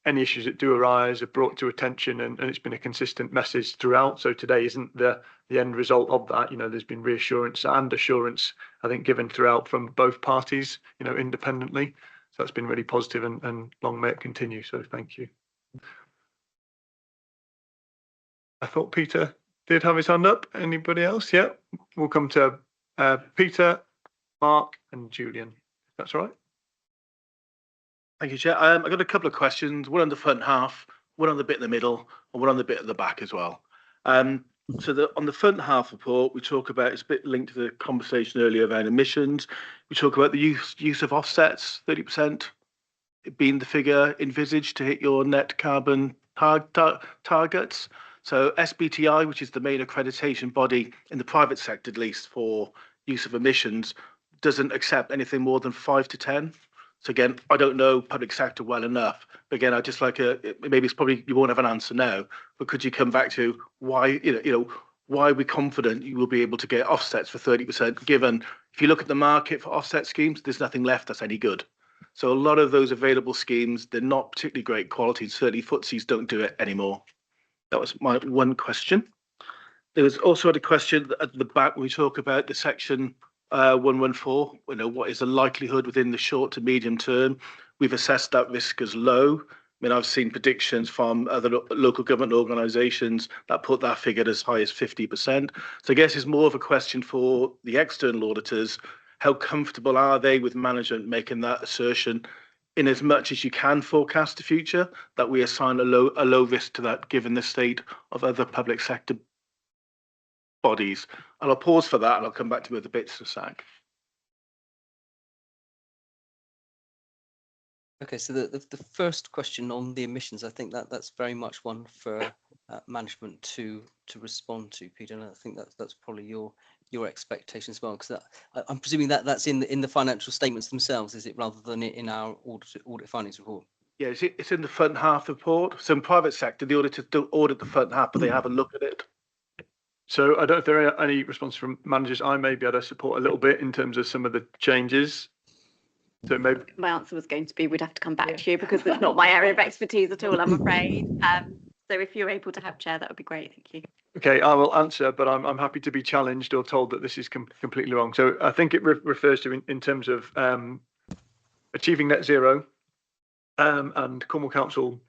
Any issues that do arise are brought to attention, and it's been a consistent message throughout. So today isn't the end result of that. There's been reassurance and assurance, I think, given throughout from both parties, independently. So that's been really positive, and long may it continue. So thank you. I thought Peter did have his hand up. Anybody else? Yeah, we'll come to Peter, Mark, and Julian. If that's all right. Thank you, Chair. I've got a couple of questions, one on the front half, one on the bit in the middle, and one on the bit at the back as well. On the front half report, we talk about, it's a bit linked to the conversation earlier about emissions. We talk about the use of offsets, 30% being the figure envisaged to hit your net carbon targets. So SBTi, which is the main accreditation body in the private sector, at least for use of emissions, doesn't accept anything more than 5 to 10. So again, I don't know public sector well enough, but again, I just like maybe it's probably you won't have an answer now, but could you come back to why why are we confident you will be able to get offsets for 30%? Given if you look at the market for offset schemes, there's nothing left that's any good. So a lot of those available schemes, they're not particularly great quality. Certainly, FTSEs don't do it anymore. That was my one question. There was also a question at the back when we talk about the section 114, what is the likelihood within the short to medium term? We've assessed that risk as low. I mean, I've seen predictions from other local government organisations that put that figure as high as 50%. So I guess it's more of a question for the external auditors. How comfortable are they with management making that assertion, in as much as you can forecast the future, that we assign a low risk to that, given the state of other public sector bodies? And I'll pause for that, and I'll come back to the other bits of SAG. Okay, so the first question on the emissions, I think that's very much one for management to respond to, Peter, and I think that's probably your expectation as well, because I'm presuming that's in the financial statements themselves, is it, rather than in our audit findings report? Yeah, it's in the front half report. So in private sector, the auditors don't audit the front half, but they have a look at it. So I don't know if there are any responses from managers. I may be able to support a little bit in terms of some of the changes. So maybe my answer was going to be we'd have to come back to you, because it's not my area of expertise at all, I'm afraid. So if you're able to have chair, that would be great. Thank you. Okay, I will answer, but I'm happy to be challenged or told that this is completely wrong. So I think it refers to in terms of achieving net zero, and Cornwall Council,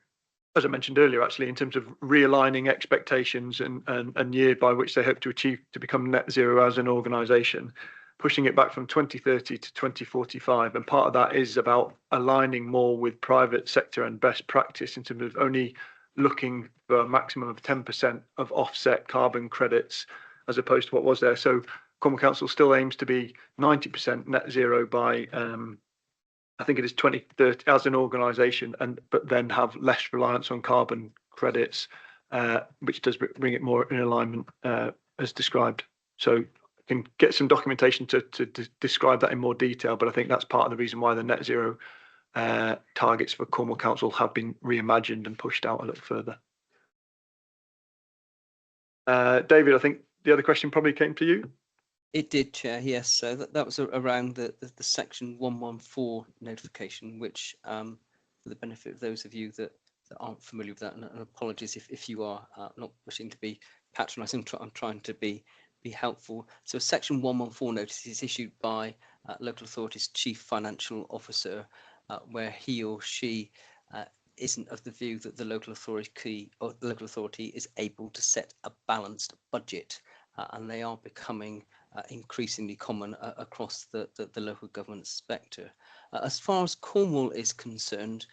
as I mentioned earlier, actually, in terms of realigning expectations and year by which they hope to achieve to become net zero as an organisation, pushing it back from 2030 to 2045. And part of that is about aligning more with private sector and best practice in terms of only looking for a maximum of 10% of offset carbon credits as opposed to what was there. So Cornwall Council still aims to be 90% net zero by I think it is 2030 as an organisation, but then have less reliance on carbon credits, which does bring it more in alignment as described. So I can get some documentation to describe that in more detail, but I think that's part of the reason why the net zero targets for Cornwall Council have been reimagined and pushed out a little further. David, I think the other question probably came to you. It did, Chair, yes. So that was around the section 114 notification, which, for the benefit of those of you that aren't familiar with that, and apologies if you are not wishing to be patronising, I'm trying to be helpful. So section 114 notice is issued by local authority's chief financial officer, where he or she isn't of the view that the local authority is able to set a balanced budget, and they are becoming increasingly common across the local government sector. As far as Cornwall is concerned,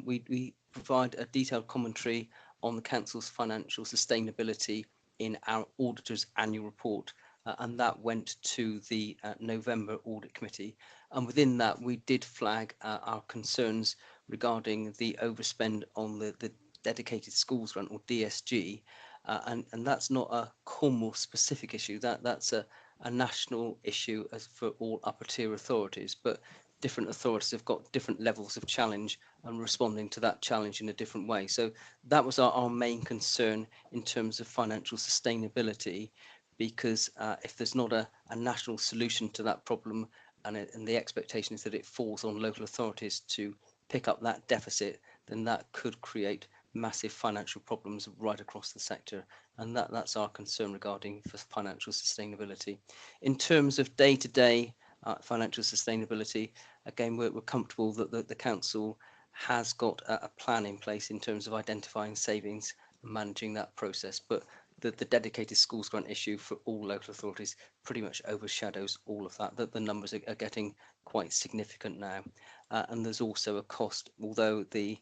we provide a detailed commentary on the council's financial sustainability in our auditor's annual report, and that went to the November audit committee. And within that, we did flag our concerns regarding the overspend on the dedicated schools grant, or DSG, and that's not a Cornwall specific issue. That's a national issue as for all upper tier authorities, but different authorities have got different levels of challenge and responding to that challenge in a different way. So that was our main concern in terms of financial sustainability, because if there's not a national solution to that problem, and the expectation is that it falls on local authorities to pick up that deficit, then that could create massive financial problems right across the sector, and that's our concern regarding financial sustainability. In terms of day-to-day financial sustainability, again, we're comfortable that the council has got a plan in place in terms of identifying savings and managing that process, but the dedicated schools grant issue for all local authorities pretty much overshadows all of that. The numbers are getting quite significant now, and there's also a cost, although the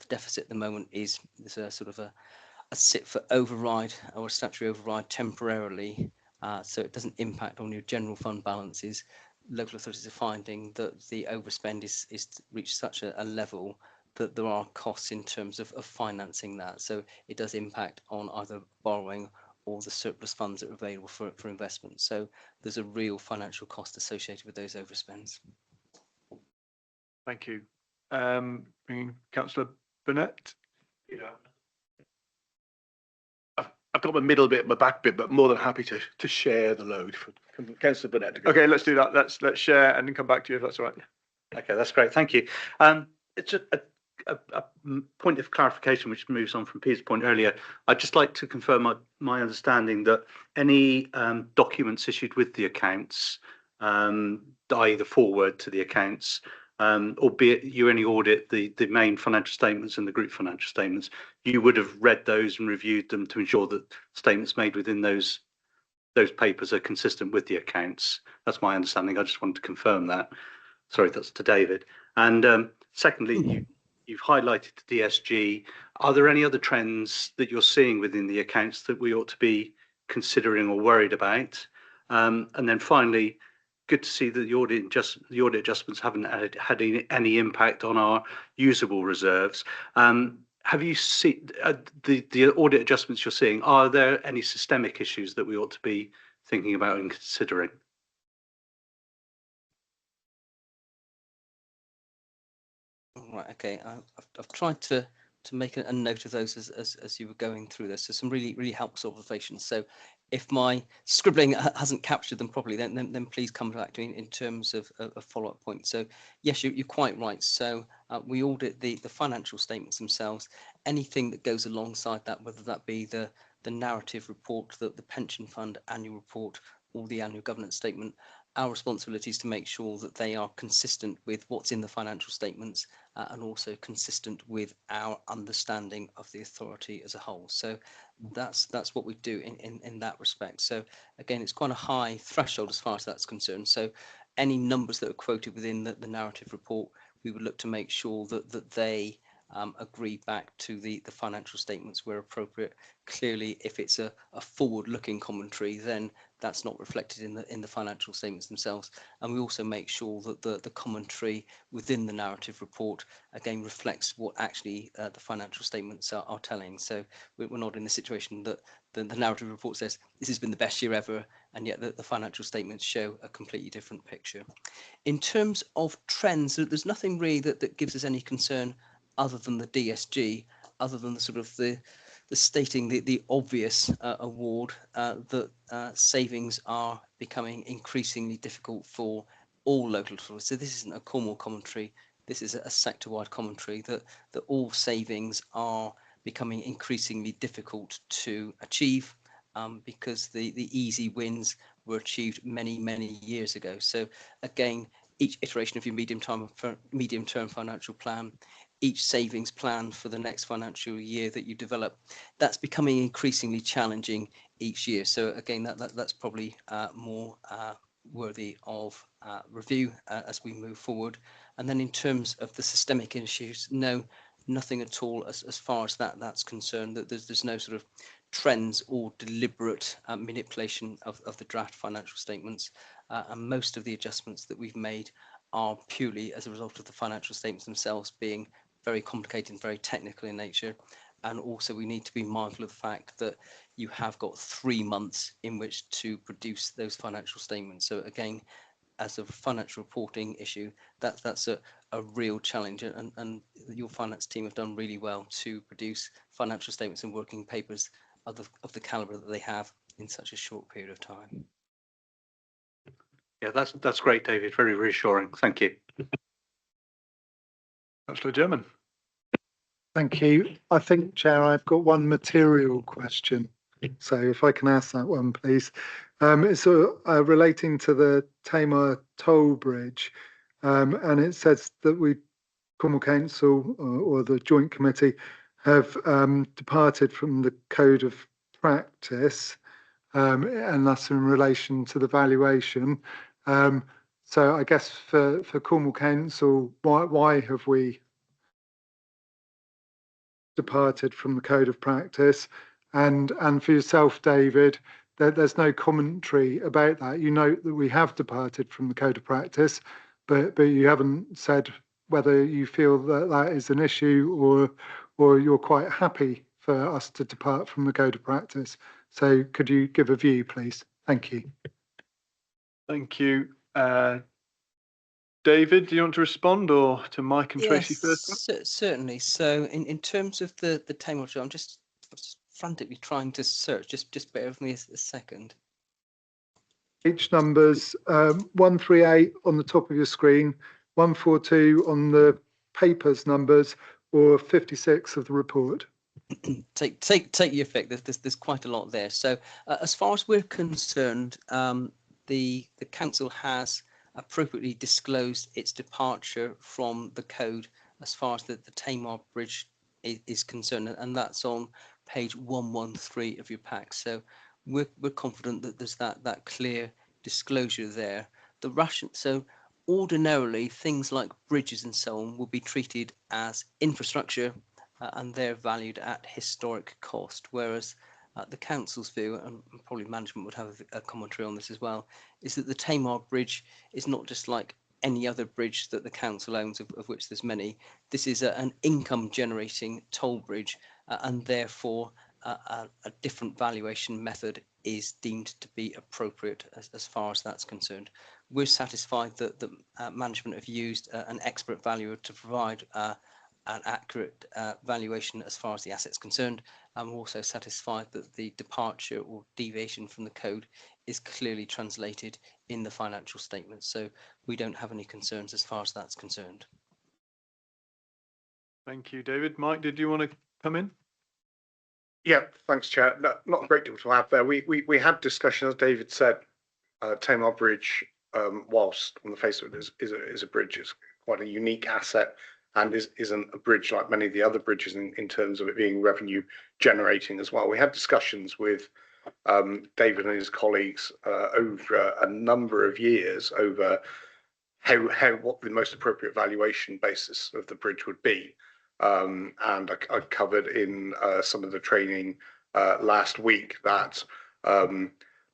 deficit at the moment is a sort of a sit for override or a statutory override temporarily, so it doesn't impact on your general fund balances. Local authorities are finding that the overspend is reached such a level that there are costs in terms of financing that. So it does impact on either borrowing or the surplus funds that are available for investment. So there's a real financial cost associated with those overspends. Thank you. Bringing Councillor Burnett. Yeah. I've got my middle bit, my back bit, but more than happy to share the load for Councillor Burnett. Okay, let's do that. Let's share and then come back to you if that's all right. Okay, that's great. Thank you. It's a point of clarification which moves on from Peter's point earlier. I'd just like to confirm my understanding that any documents issued with the accounts, i.e. the forward to the accounts, albeit you only audit the main financial statements and the group financial statements, you would have read those and reviewed them to ensure that statements made within those papers are consistent with the accounts. That's my understanding. I just wanted to confirm that. Sorry, that's to David. And secondly, you've highlighted the DSG. Are there any other trends that you're seeing within the accounts that we ought to be considering or worried about? And then finally, good to see that the audit adjustments haven't had any impact on our usable reserves. Have you seen the audit adjustments you're seeing? Are there any systemic issues that we ought to be thinking about and considering? Right, okay. I've tried to make a note of those as you were going through this. So some really helpful observations. So if my scribbling hasn't captured them properly, then please come back to me in terms of a follow-up point. So yes, you're quite right. So we audit the financial statements themselves. Anything that goes alongside that, whether that be the narrative report, the pension fund annual report, or the annual governance statement, our responsibility is to make sure that they are consistent with what's in the financial statements and also consistent with our understanding of the authority as a whole. So that's what we do in that respect. So again, it's quite a high threshold as far as that's concerned. So any numbers that are quoted within the narrative report, we would look to make sure that they agree back to the financial statements where appropriate. Clearly, if it's a forward-looking commentary, then that's not reflected in the financial statements themselves. And we also make sure that the commentary within the narrative report again reflects what actually the financial statements are telling. So we're not in the situation that the narrative report says this has been the best year ever, and yet the financial statements show a completely different picture. In terms of trends, there's nothing really that gives us any concern other than the DSG, other than the sort of the stating the obvious award that savings are becoming increasingly difficult for all local authorities. So this isn't a Cornwall commentary. This is a sector-wide commentary that all savings are becoming increasingly difficult to achieve because the easy wins were achieved many years ago. So again, each iteration of your medium-term financial plan, each savings plan for the next financial year that you develop, that's becoming increasingly challenging each year. So again, that's probably more worthy of review as we move forward. And then in terms of the systemic issues, no, nothing at all as far as that's concerned. That there's no sort of trends or deliberate manipulation of the draft financial statements. And most of the adjustments that we've made are purely as a result of the financial statements themselves being very complicated and very technical in nature. And also we need to be mindful of the fact that you have got 3 months in which to produce those financial statements. So again, as a financial reporting issue, that's a real challenge, and your finance team have done really well to produce financial statements and working papers of the caliber that they have in such a short period of time. Yeah, that's great, David. Very reassuring. Thank you. Councillor German. Thank you. I think, Chair, I've got one material question. So if I can ask that one, please. It's relating to the Tamar toll bridge. And it says that we, Cornwall Council or the Joint Committee, have departed from the code of practice, and that's in relation to the valuation. So I guess for Cornwall Council, why have we departed from the code of practice? And for yourself, David, there's no commentary about that. You note that we have departed from the code of practice, but you haven't said whether you feel that is an issue or you're quite happy for us to depart from the code of practice. So could you give a view, please? Thank you. Thank you. David, do you want to respond, or to Mike and Tracy first? Certainly. So in terms of the Tamar, I'm just frantically trying to search. Just bear with me a second. Each numbers 138 on the top of your screen, 142 on the papers numbers, or 56 of the report. Take your pick. There's quite a lot there. So as far as we're concerned, the council has appropriately disclosed its departure from the code as far as the Tamar Bridge is concerned, and that's on page 113 of your pack. So we're confident that there's that clear disclosure there. So ordinarily things like bridges and so on will be treated as infrastructure and they're valued at historic cost, whereas the council's view, and probably management would have a commentary on this as well, is that the Tamar Bridge is not just like any other bridge that the council owns, of which there's many. This is an income generating toll bridge, and therefore a different valuation method is deemed to be appropriate as far as that's concerned. We're satisfied that the management have used an expert valuer to provide an accurate valuation as far as the asset's concerned. I'm also satisfied that the departure or deviation from the code is clearly translated in the financial statements. So we don't have any concerns as far as that's concerned. Thank you, David. Mike, did you want to come in? Yeah, thanks, Chair. No, not a great deal to add there. We had discussion, as David said, Tamar Bridge, whilst on the face of it is a bridge, it's quite a unique asset and isn't a bridge like many of the other bridges in terms of it being revenue generating as well. We had discussions with David and his colleagues over a number of years over what the most appropriate valuation basis of the bridge would be. And I covered in some of the training last week that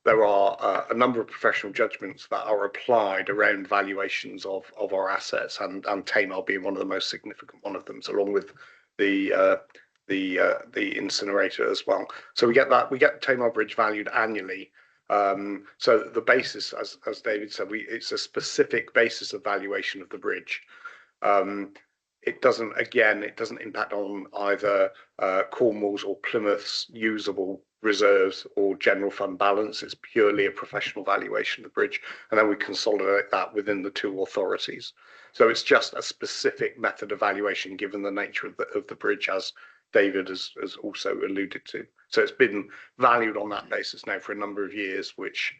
there are a number of professional judgments that are applied around valuations of our assets, and Tamar being one of the most significant one of them, so along with the incinerator as well. So we get Tamar Bridge valued annually. So the basis, as David said, it's a specific basis of valuation of the bridge. It doesn't impact on either Cornwall's or Plymouth's usable reserves or general fund balance. It's purely a professional valuation of the bridge, and then we consolidate that within the two authorities. So it's just a specific method of valuation given the nature of the bridge, as David has also alluded to. So it's been valued on that basis now for a number of years, which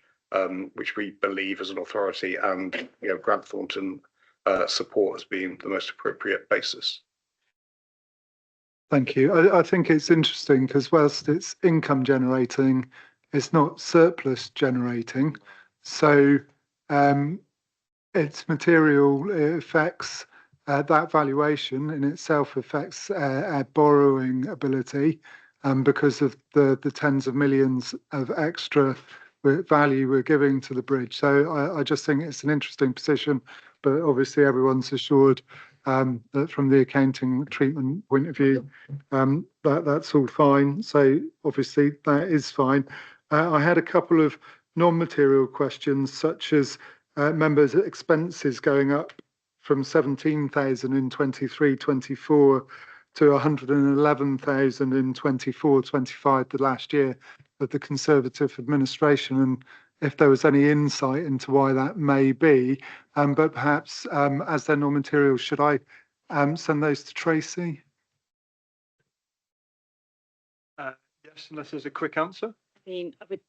we believe as an authority and Grant Thornton support as being the most appropriate basis. Thank you. I think it's interesting because whilst it's income generating, it's not surplus generating. So its material effects, that valuation in itself affects our borrowing ability because of the tens of millions of extra value we're giving to the bridge. So I just think it's an interesting position, but obviously everyone's assured that from the accounting treatment point of view, that's all fine. So obviously that is fine. I had a couple of non-material questions, such as members' expenses going up from 17,000 in 23-24 to 111,000 in 24-25, the last year of the Conservative administration, and if there was any insight into why that may be. But perhaps as they're non-material, should I send those to Tracy? Yes, unless there's a quick answer. I mean, I would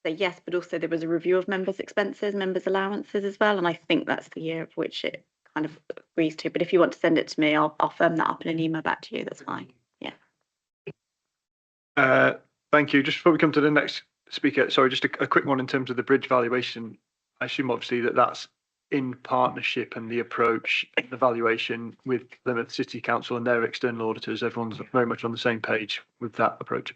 say yes, but also there was a review of members' expenses, members' allowances as well, and I think that's the year of which it kind of agrees to. But if you want to send it to me, I'll firm that up in an email back to you. That's fine. Yeah. Thank you. Just before we come to the next speaker, sorry, just a quick one in terms of the bridge valuation. I assume obviously that's in partnership, and the approach, the valuation with Plymouth City Council and their external auditors, everyone's very much on the same page with that approach.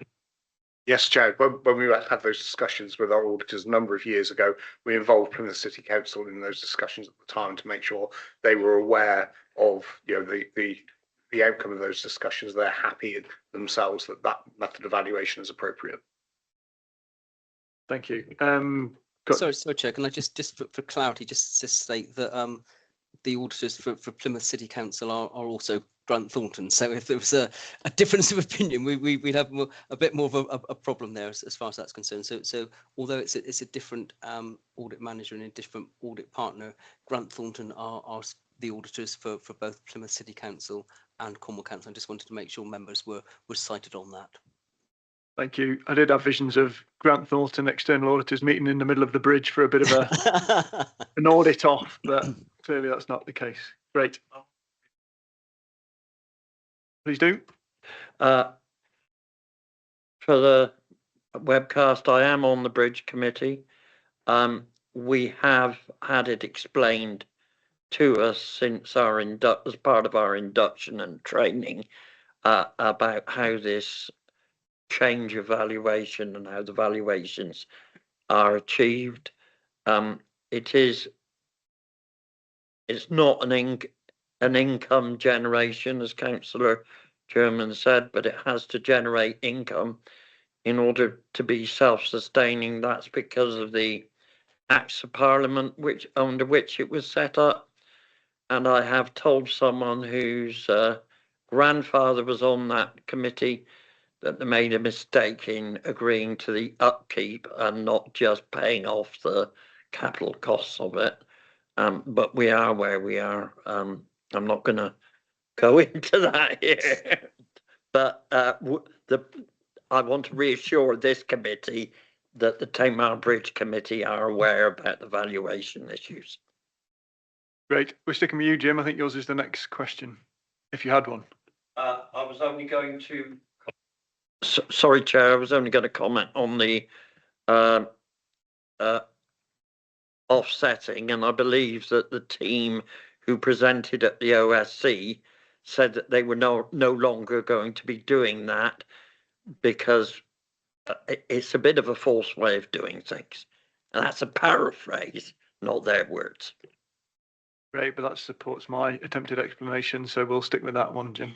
Yes, Chair. When we had those discussions with our auditors a number of years ago, we involved Plymouth City Council in those discussions at the time to make sure they were aware of the outcome of those discussions. They're happy themselves that method of valuation is appropriate. Thank you. Sorry, Chair. Can I just for clarity, just state that the auditors for Plymouth City Council are also Grant Thornton. So if there was a difference of opinion, we'd have a bit more of a problem there as far as that's concerned. So although it's a different audit manager and a different audit partner, Grant Thornton are the auditors for both Plymouth City Council and Cornwall Council. I just wanted to make sure members were cited on that. Thank you. I did have visions of Grant Thornton external auditors meeting in the middle of the bridge for a bit of an audit off, but clearly that's not the case. Great. Please do. For the webcast, I am on the bridge committee. We have had it explained to us since as part of our induction and training about how this change of valuation and how the valuations are achieved. It's not an income generation, as Councillor German said, but it has to generate income in order to be self-sustaining. That's because of the Acts of Parliament under which it was set up. And I have told someone whose grandfather was on that committee, that they made a mistake in agreeing to the upkeep and not just paying off the capital costs of it. But we are where we are. I'm not going to go into that here. But I want to reassure this committee that the Tamar Bridge Committee are aware about the valuation issues. Great. We're sticking with you, Jim. I think yours is the next question, if you had one. I was only going to. Sorry, Chair. I was only going to comment on the offsetting, and I believe that the team who presented at the OSC said that they were no longer going to be doing that because it's a bit of a false way of doing things. And that's a paraphrase, not their words. Great, but that supports my attempted explanation, so we'll stick with that one, Jim.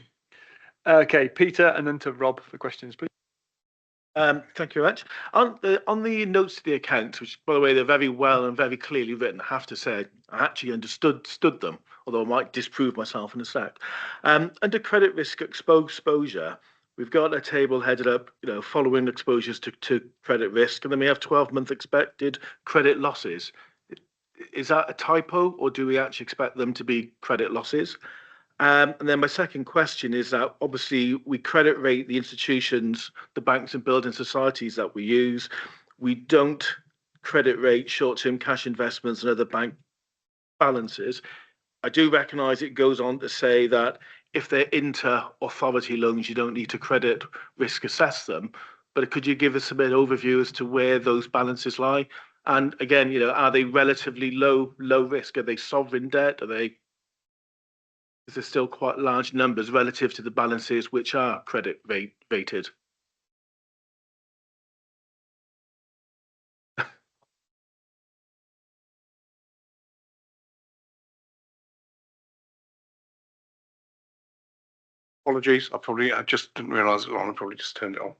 Okay, Peter, and then to Rob for questions, please. Thank you very much. On the notes to the accounts, which, by the way, they're very well and very clearly written, I have to say, I actually understood them, although I might disprove myself in a sec. Under credit risk exposure, we've got a table headed up, following exposures to credit risk, and then we have 12-month expected credit losses. Is that a typo, or do we actually expect them to be credit losses? And then my second question is that obviously we credit rate the institutions, the banks and building societies that we use. We don't credit rate short-term cash investments and other bank balances. I do recognise it goes on to say that if they're inter-authority loans, you don't need to credit risk assess them. But could you give us a bit of overview as to where those balances lie? And again, are they relatively low risk? Are they sovereign debt? Is there still quite large numbers relative to the balances which are credit rated? Apologies, I just didn't realise it was on. I probably just turned it on.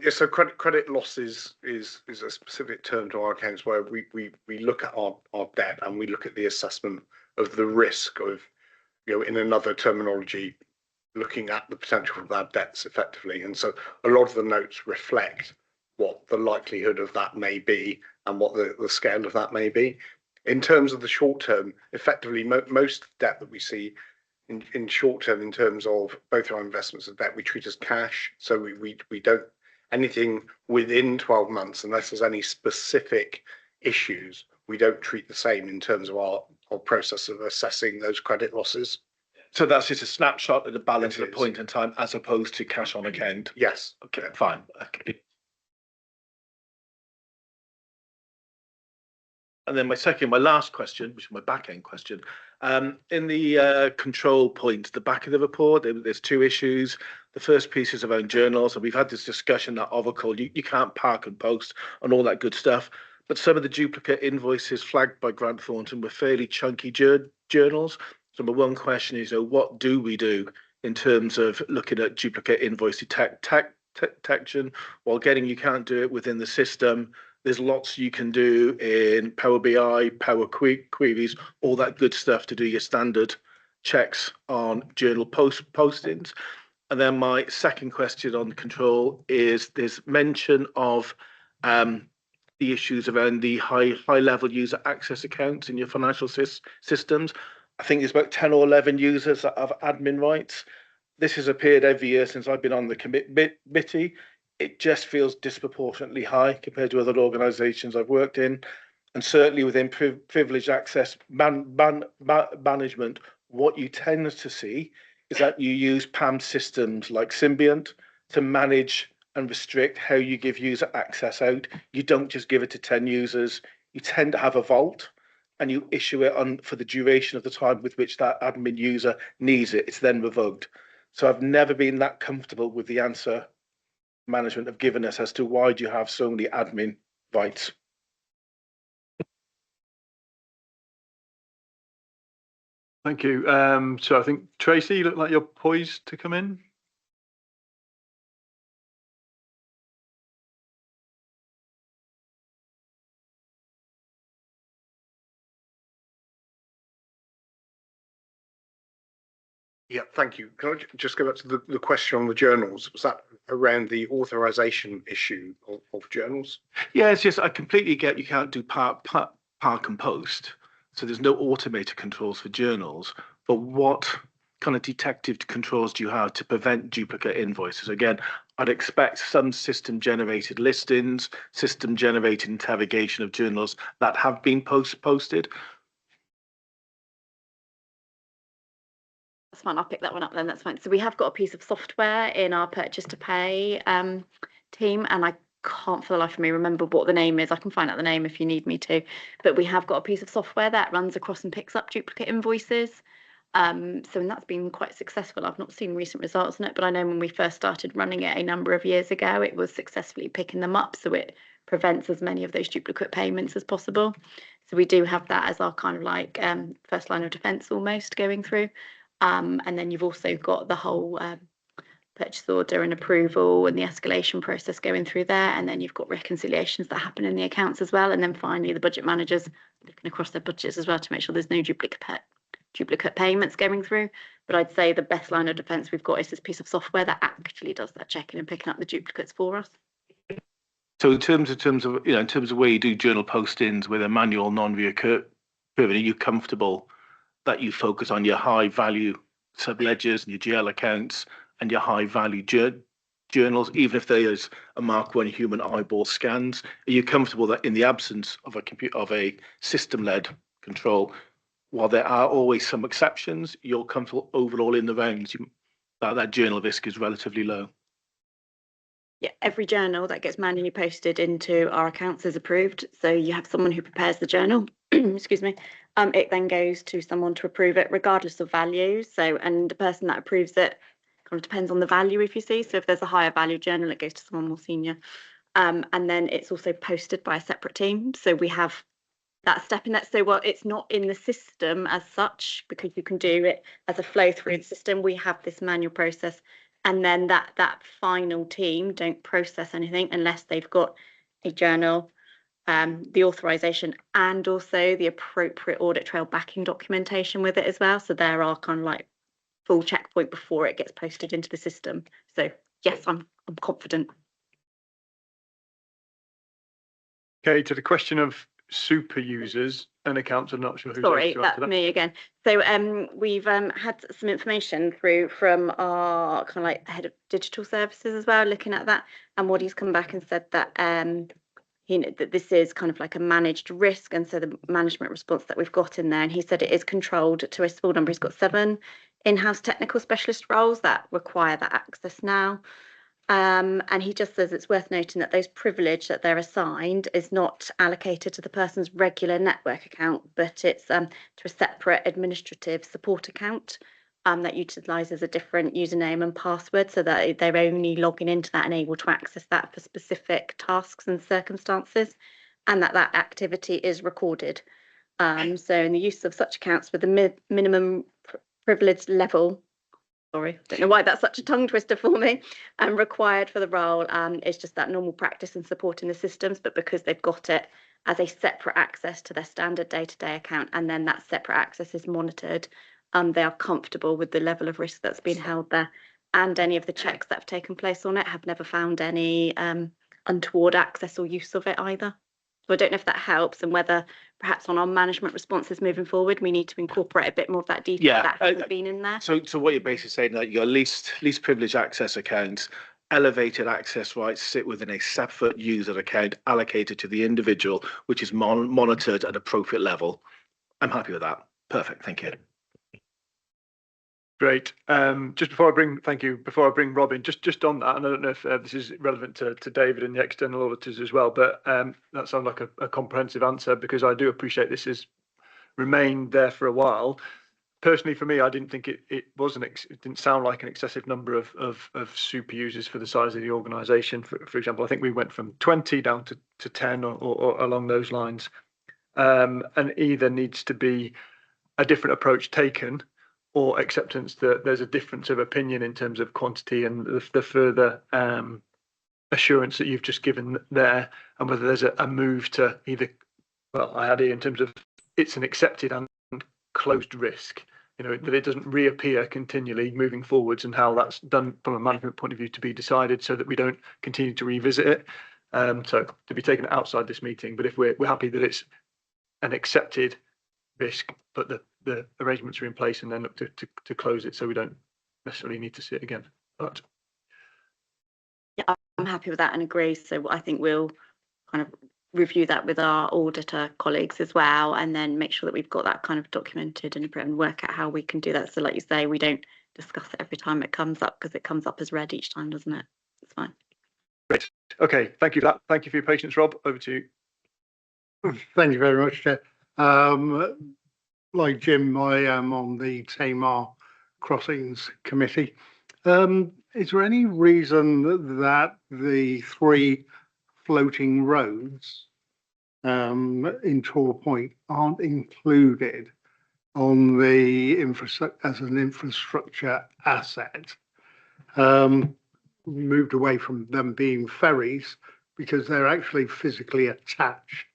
Yeah, so credit losses is a specific term to our accounts where we look at our debt and we look at the assessment of the risk of, in another terminology, looking at the potential for bad debts effectively. And so a lot of the notes reflect what the likelihood of that may be and what the scale of that may be. In terms of the short term, effectively, most debt that we see in short term, in terms of both our investments and debt, we treat as cash. So we don't, anything within 12 months, unless there's any specific issues, we don't treat the same in terms of our process of assessing those credit losses. So that's just a snapshot of the balance at a point in time, as opposed to cash on account? Yes. Okay, fine. Okay. And then my last question, which is my back end question, in the control point, the back of the report, there's two issues. The first piece is around journals, and we've had this discussion that Oracle, you can't park and post and all that good stuff. But some of the duplicate invoices flagged by Grant Thornton were fairly chunky journals. So my one question is, what do we do in terms of looking at duplicate invoice detection while getting you can't do it within the system? There's lots you can do in Power BI, Power Queries, all that good stuff to do your standard checks on journal postings. And then my second question on control is there's mention of the issues around the high level user access accounts in your financial systems. I think there's about 10 or 11 users that have admin rights. This has appeared every year since I've been on the committee. It just feels disproportionately high compared to other organisations I've worked in. And certainly within privileged access management, what you tend to see is that you use PAM systems like Symbiont to manage and restrict how you give user access out. You don't just give it to 10 users. You tend to have a vault and you issue it for the duration of the time with which that admin user needs it. It's then revoked. So I've never been that comfortable with the answer management have given us as to why do you have so many admin rights. Thank you. So I think Tracy, you look like you're poised to come in. Yeah, thank you. Can I just go back to the question on the journals? Was that around the authorization issue of journals? Yeah, it's just I completely get you can't do park and post, so there's no automated controls for journals. But what kind of detective controls do you have to prevent duplicate invoices? Again, I'd expect some system generated listings, system generated interrogation of journals that have been posted. That's fine. I'll pick that one up then. That's fine. So we have got a piece of software in our purchase to pay team, and I can't for the life of me remember what the name is. I can find out the name if you need me to. But we have got a piece of software that runs across and picks up duplicate invoices. And that's been quite successful. I've not seen recent results on it, but I know when we first started running it a number of years ago, it was successfully picking them up, so it prevents as many of those duplicate payments as possible. So we do have that as our kind of like first line of defence almost going through. And then you've also got the whole purchase order and approval and the escalation process going through there. And then you've got reconciliations that happen in the accounts as well. And then finally, the budget managers looking across their budgets as well to make sure there's no duplicate payments going through. But I'd say the best line of defence we've got is this piece of software that actually does that checking and picking up the duplicates for us. So in terms of where you do journal postings with a manual non-reoccurring, are you comfortable that you focus on your high value subledgers and your GL accounts and your high value journals, even if there is a Mark 1 human eyeball scans? Are you comfortable that in the absence of a system-led control, while there are always some exceptions, you're comfortable overall in the rounds that journal risk is relatively low? Yeah, every journal that gets manually posted into our accounts is approved. So you have someone who prepares the journal, excuse me. It then goes to someone to approve it, regardless of value. So, and the person that approves it kind of depends on the value, if you see. So if there's a higher value journal, it goes to someone more senior. And then it's also posted by a separate team. So we have that step in that. So while it's not in the system as such, because you can do it as a flow through the system, we have this manual process. And then that final team don't process anything unless they've got a journal, the authorization, and also the appropriate audit trail backing documentation with it as well. So there are kind of like full checkpoint before it gets posted into the system. So yes, I'm confident. Okay, to the question of super users and accounts, I'm not sure who's Sorry, that's me again. So we've had some information through from our kind of like head of digital services as well, looking at that, and what he's come back and said that that this is kind of like a managed risk, and so the management response that we've got in there, and he said it is controlled to a small number. He's got 7 in-house technical specialist roles that require that access now. And he just says it's worth noting that those privilege that they're assigned is not allocated to the person's regular network account, but it's to a separate administrative support account that utilises a different username and password, so that they're only logging into that and able to access that for specific tasks and circumstances, and that activity is recorded. So in the use of such accounts with the minimum privilege level, sorry, don't know why that's such a tongue twister for me, required for the role, it's just that normal practice in supporting the systems, but because they've got it as a separate access to their standard day-to-day account, and then that separate access is monitored, they are comfortable with the level of risk that's been held there, and any of the checks that have taken place on it have never found any untoward access or use of it either. So I don't know if that helps, and whether perhaps on our management responses moving forward, we need to incorporate a bit more of that detail that hasn't been in there. So what you're basically saying that your least privileged access accounts, elevated access rights sit within a separate user account allocated to the individual, which is monitored at appropriate level. I'm happy with that. Perfect. Thank you. Great. Just before I bring Robin, just on that, and I don't know if this is relevant to David and the external auditors as well, but that sounds like a comprehensive answer, because I do appreciate this has remained there for a while. Personally, for me, I didn't think it didn't sound like an excessive number of super users for the size of the organisation. For example, I think we went from 20 down to 10 or along those lines, and either needs to be a different approach taken, or acceptance that there's a difference of opinion in terms of quantity and the further assurance that you've just given there, and whether there's a move to either, well, I had here in terms of it's an accepted and closed risk, that it doesn't reappear continually moving forwards, and how that's done from a management point of view to be decided, so that we don't continue to revisit it. So to be taken outside this meeting, but if we're happy that it's an accepted risk, but the arrangements are in place, and then look to close it, so we don't necessarily need to see it again. But yeah, I'm happy with that and agree. So I think we'll kind of review that with our auditor colleagues as well, and then make sure that we've got that kind of documented and work out how we can do that. So like you say, we don't discuss it every time it comes up, because it comes up as read each time, doesn't it? It's fine. great. Okay, thank you for that. Thank you for your patience, Rob. Over to you. Thank you very much, Chair. Like Jim, I am on the Tamar Crossings Committee. Is there any reason that the 3 floating roads in Tor Point aren't included on the infrastructure as an infrastructure asset? Moved away from them being ferries because they're actually physically attached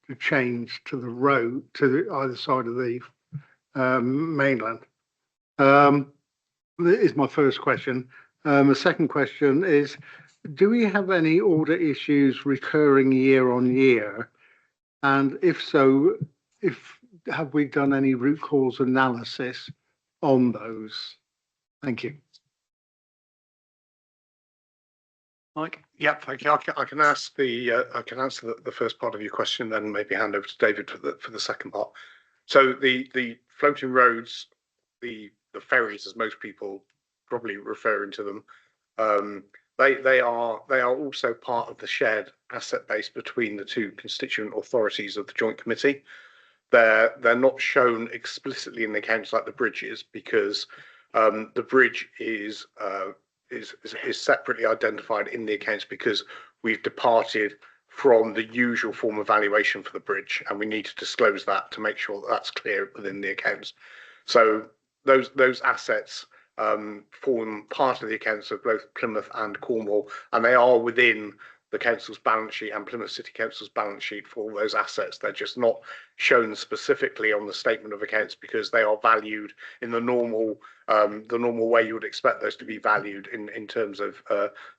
to chains to the road to either side of the mainland. Is my first question. The second question is, do we have any audit issues recurring year on year? And if so, have we done any root cause analysis on those? Thank you. Mike? Yeah, thank you. I can answer the first part of your question, then maybe hand over to David for the second part. So the floating roads, the ferries, as most people probably referring to them, they are also part of the shared asset base between the 2 constituent authorities of the Joint Committee. They're not shown explicitly in the accounts like the bridge is, because the bridge is separately identified in the accounts, because we've departed from the usual form of valuation for the bridge, and we need to disclose that to make sure that that's clear within the accounts. So those assets form part of the accounts of both Plymouth and Cornwall, and they are within the council's balance sheet and Plymouth City Council's balance sheet for all those assets. They're just not shown specifically on the statement of accounts because they are valued in the normal way you would expect those to be valued in terms of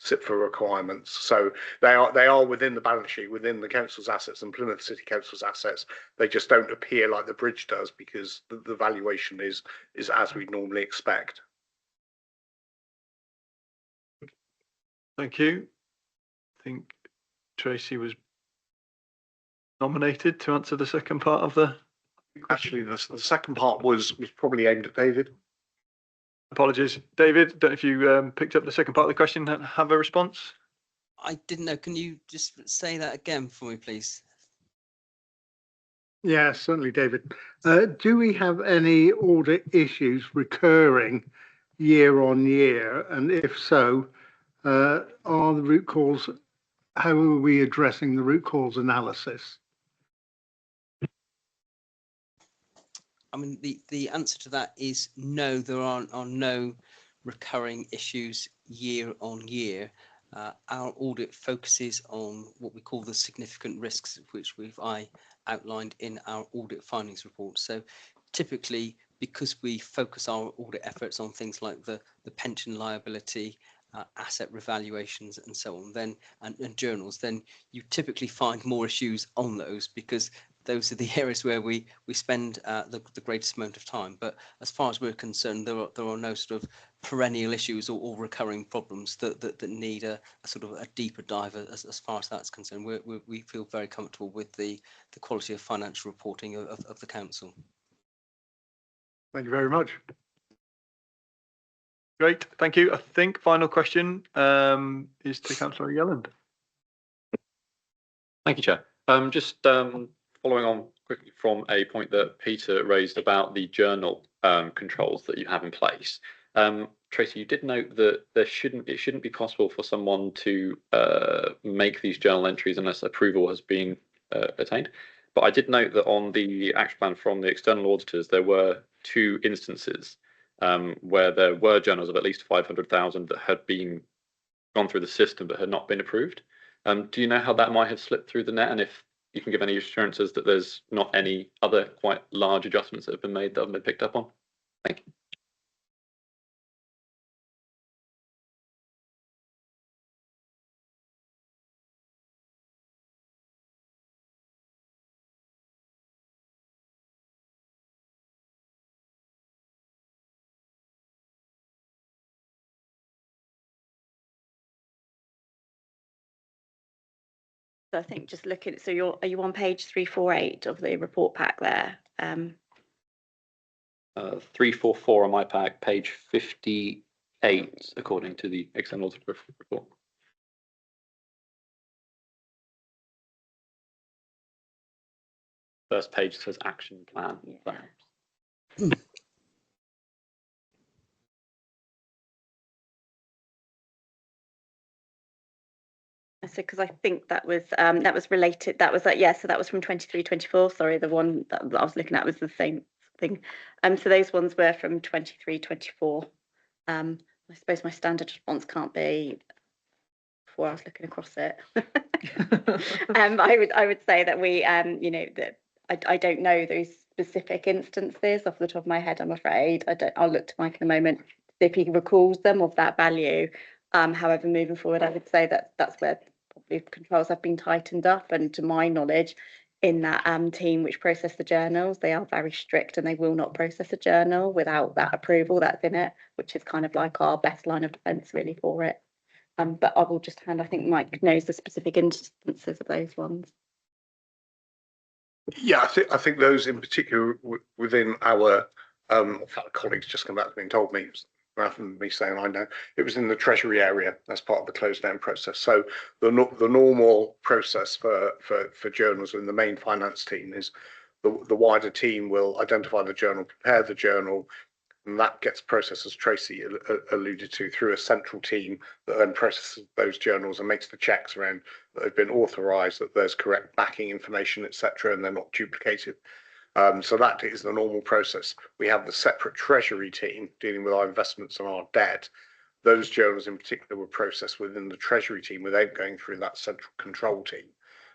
SIPFA requirements. So they are within the balance sheet, within the council's assets and Plymouth City Council's assets. They just don't appear like the bridge does because the valuation is as we'd normally expect. Thank you. I think Tracy was nominated to answer the second part of the Actually, the second part was probably aimed at David. Apologies, David. Don't know if you picked up the second part of the question and have a response. I didn't know. Can you just say that again for me, please? Yeah, certainly, David. Do we have any audit issues recurring year on year? And if so, are the root cause, how are we addressing the root cause analysis? I mean, the answer to that is no, there are no recurring issues year on year. Our audit focuses on what we call the significant risks, which I outlined in our audit findings report. So typically, because we focus our audit efforts on things like the pension liability, asset revaluations and so on, then and journals, then you typically find more issues on those, because those are the areas where we spend the greatest amount of time. But as far as we're concerned, there are no sort of perennial issues or recurring problems that need a sort of a deeper dive as far as that's concerned. We feel very comfortable with the quality of financial reporting of the council. Thank you very much. Great, thank you. I think final question is to Councillor Yelland. Thank you, Chair. Just following on quickly from a point that Peter raised about the journal controls that you have in place. Tracy, you did note that it shouldn't be possible for someone to make these journal entries unless approval has been attained. But I did note that on the action plan from the external auditors, there were 2 instances where there were journals of at least 500,000 that had been gone through the system but had not been approved. Do you know how that might have slipped through the net, and if you can give any assurances that there's not any other quite large adjustments that have been made that have been picked up on? Thank you. So I think just look at, so are you on page 348 of the report pack there? 344 on my pack, page 58, according to the external audit report. First page says action plan. Yeah. So because I think that was related, that was like, yeah, so that was from 23-24. Sorry, the one that I was looking at was the same thing. So those ones were from 23-24. I suppose my standard response can't be before I was looking across it. I would say that we you know, that I don't know those specific instances off the top of my head, I'm afraid. I'll look to Mike in a moment to see if he recalls them of that value. However, moving forward, I would say that that's where probably controls have been tightened up, and to my knowledge, in that team which process the journals, they are very strict and they will not process a journal without that approval that's in it, which is kind of like our best line of defence really for it. But I will just hand, I think Mike knows the specific instances of those ones. Yeah, I think those in particular within our colleagues just come back to me and told me, rather than me saying I know, it was in the Treasury area as part of the close down process. So the normal process for journals in the main finance team is the wider team will identify the journal, prepare the journal, and that gets processed, as Tracy alluded to, through a central team that then processes those journals and makes the checks around that they've been authorised, that there's correct backing information, etc., and they're not duplicated. So that is the normal process. We have the separate Treasury team dealing with our investments and our debt. Those journals in particular were processed within the Treasury team without going through that central control team.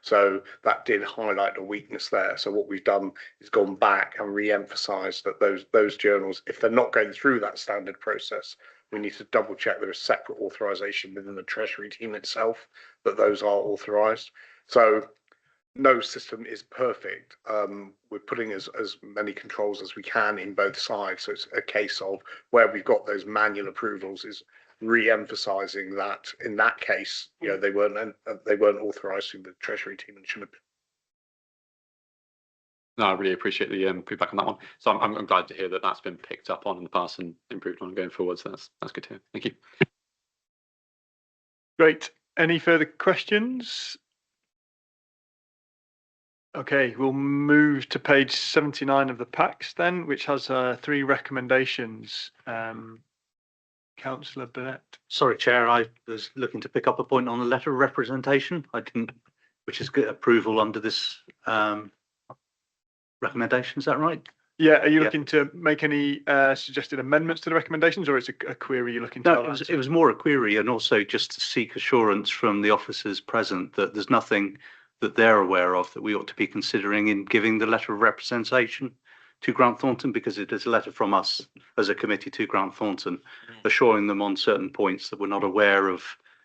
So that did highlight a weakness there. So what we've done is gone back and re-emphasised that those journals, if they're not going through that standard process, we need to double check there is separate authorisation within the Treasury team itself that those are authorised. So no system is perfect. We're putting as many controls as we can in both sides. So it's a case of where we've got those manual approvals is re-emphasising that in that case, you know, they weren't authorised through the Treasury team and should have been. No, I really appreciate the feedback on that one. So I'm glad to hear that that's been picked up on in the past and improved on going forward. So that's good to hear. Thank you. Great. Any further questions? Okay, we'll move to page 79 of the packs then, which has 3 recommendations. Councillor Burnett. Sorry, Chair, I was looking to pick up a point on the letter of representation. I didn't, which is good approval under this recommendation. Is that right? Yeah. Are you looking to make any suggested amendments to the recommendations, or is it a query you're looking to? No, it was more a query, and also just to seek assurance from the officers present that there's nothing that they're aware of that we ought to be considering in giving the letter of representation to Grant Thornton, because it is a letter from us as a committee to Grant Thornton, assuring them on certain points that we're not aware of,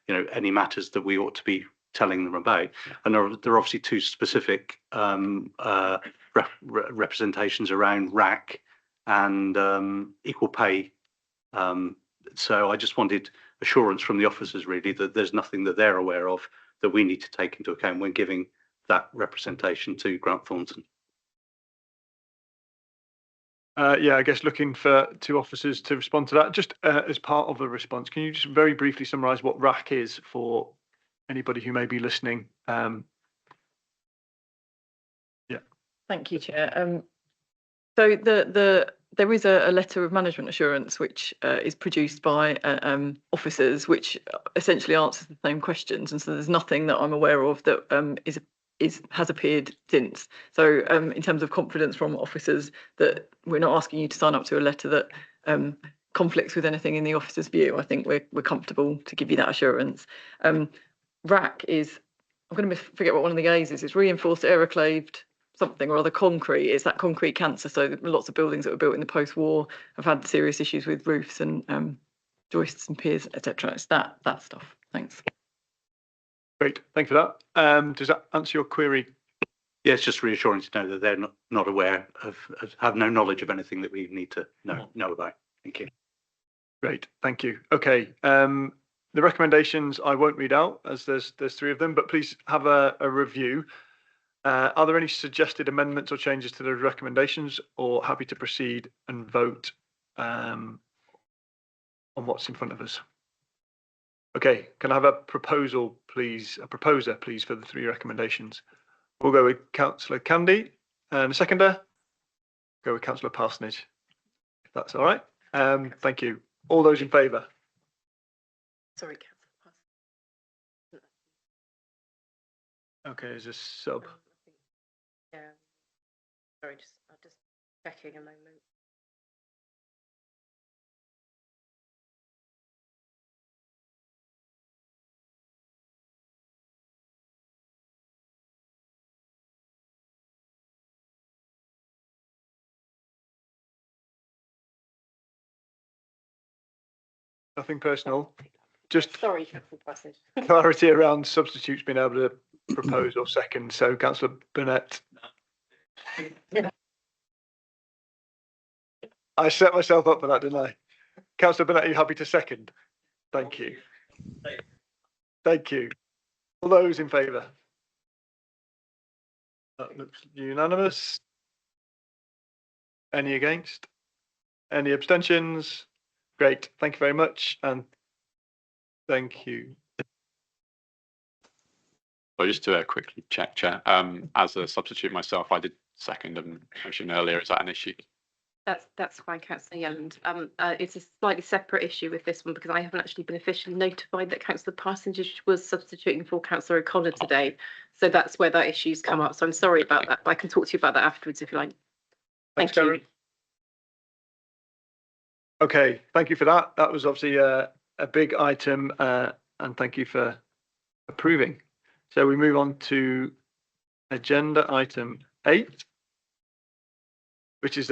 you know, any matters that we ought to be telling them about. And there are obviously 2 specific representations around RAC and equal pay. So I just wanted assurance from the officers really that there's nothing that they're aware of that we need to take into account when giving that representation to Grant Thornton. Yeah, I guess looking for 2 officers to respond to that. Just as part of the response, can you just very briefly summarise what RAC is for anybody who may be listening? Yeah. Thank you, Chair. So there is a letter of management assurance which is produced by officers, which essentially answers the same questions, and so there's nothing that I'm aware of that has appeared since. So in terms of confidence from officers, that we're not asking you to sign up to a letter that conflicts with anything in the officer's view. I think we're comfortable to give you that assurance. RAC is, I'm going to forget what one of the A's is. It's reinforced aeroclaved something or other concrete, it's that concrete cancer. So lots of buildings that were built in the post-war have had serious issues with roofs and joists and piers, etc. It's that stuff. Thanks. Great, thank you for that. Does that answer your query? Yeah, it's just reassuring to know that they're not aware of, have no knowledge of anything that we need to know about. Thank you. Great, thank you. Okay, the recommendations I won't read out as there's 3 of them, but please have a review. Are there any suggested amendments or changes to the recommendations, or happy to proceed and vote on what's in front of us? Okay, can I have a proposal, please? A proposer, please, for the 3 recommendations. We'll go with Councillor Candy, and a seconder. Go with Councillor Parsonage, if that's all right. Thank you. All those in favour? Sorry, Councillor. Okay, as a sub. Yeah. Sorry, I'm just checking a moment. Nothing personal. Just Sorry, Councillor Parsonage. clarity around substitutes being able to propose or second. So, Councillor Burnett. I set myself up for that, didn't I? Councillor Burnett, are you happy to second? Thank you. Thank you. All those in favour? That looks unanimous. Any against? Any abstentions? Great. Thank you very much. And thank you. So just to quickly check, Chair, as a substitute myself, I did second and motion earlier. Is that an issue? That's fine, Councillor Yelland. It's a slightly separate issue with this one because I haven't actually been officially notified that Councillor Parsonage was substituting for Councillor O'Connor today. So that's where that issue's come up. So I'm sorry about that, but I can talk to you about that afterwards if you like. Thank you. Okay, thank you for that. That was obviously a big item, and thank you for approving. So we move on to agenda item 8, which is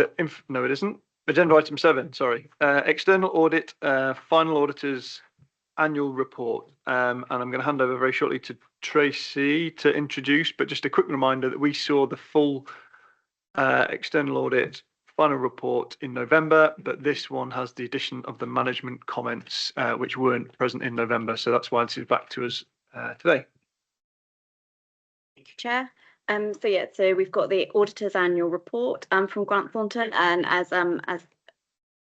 no, it isn't. Agenda item 7, sorry. External audit, final auditor's annual report. And I'm going to hand over very shortly to Tracy to introduce, but just a quick reminder that we saw the full external audit final report in November, but this one has the addition of the management comments, which weren't present in November. So that's why this is back to us today. Thank you, Chair. So we've got the auditor's annual report from Grant Thornton, and as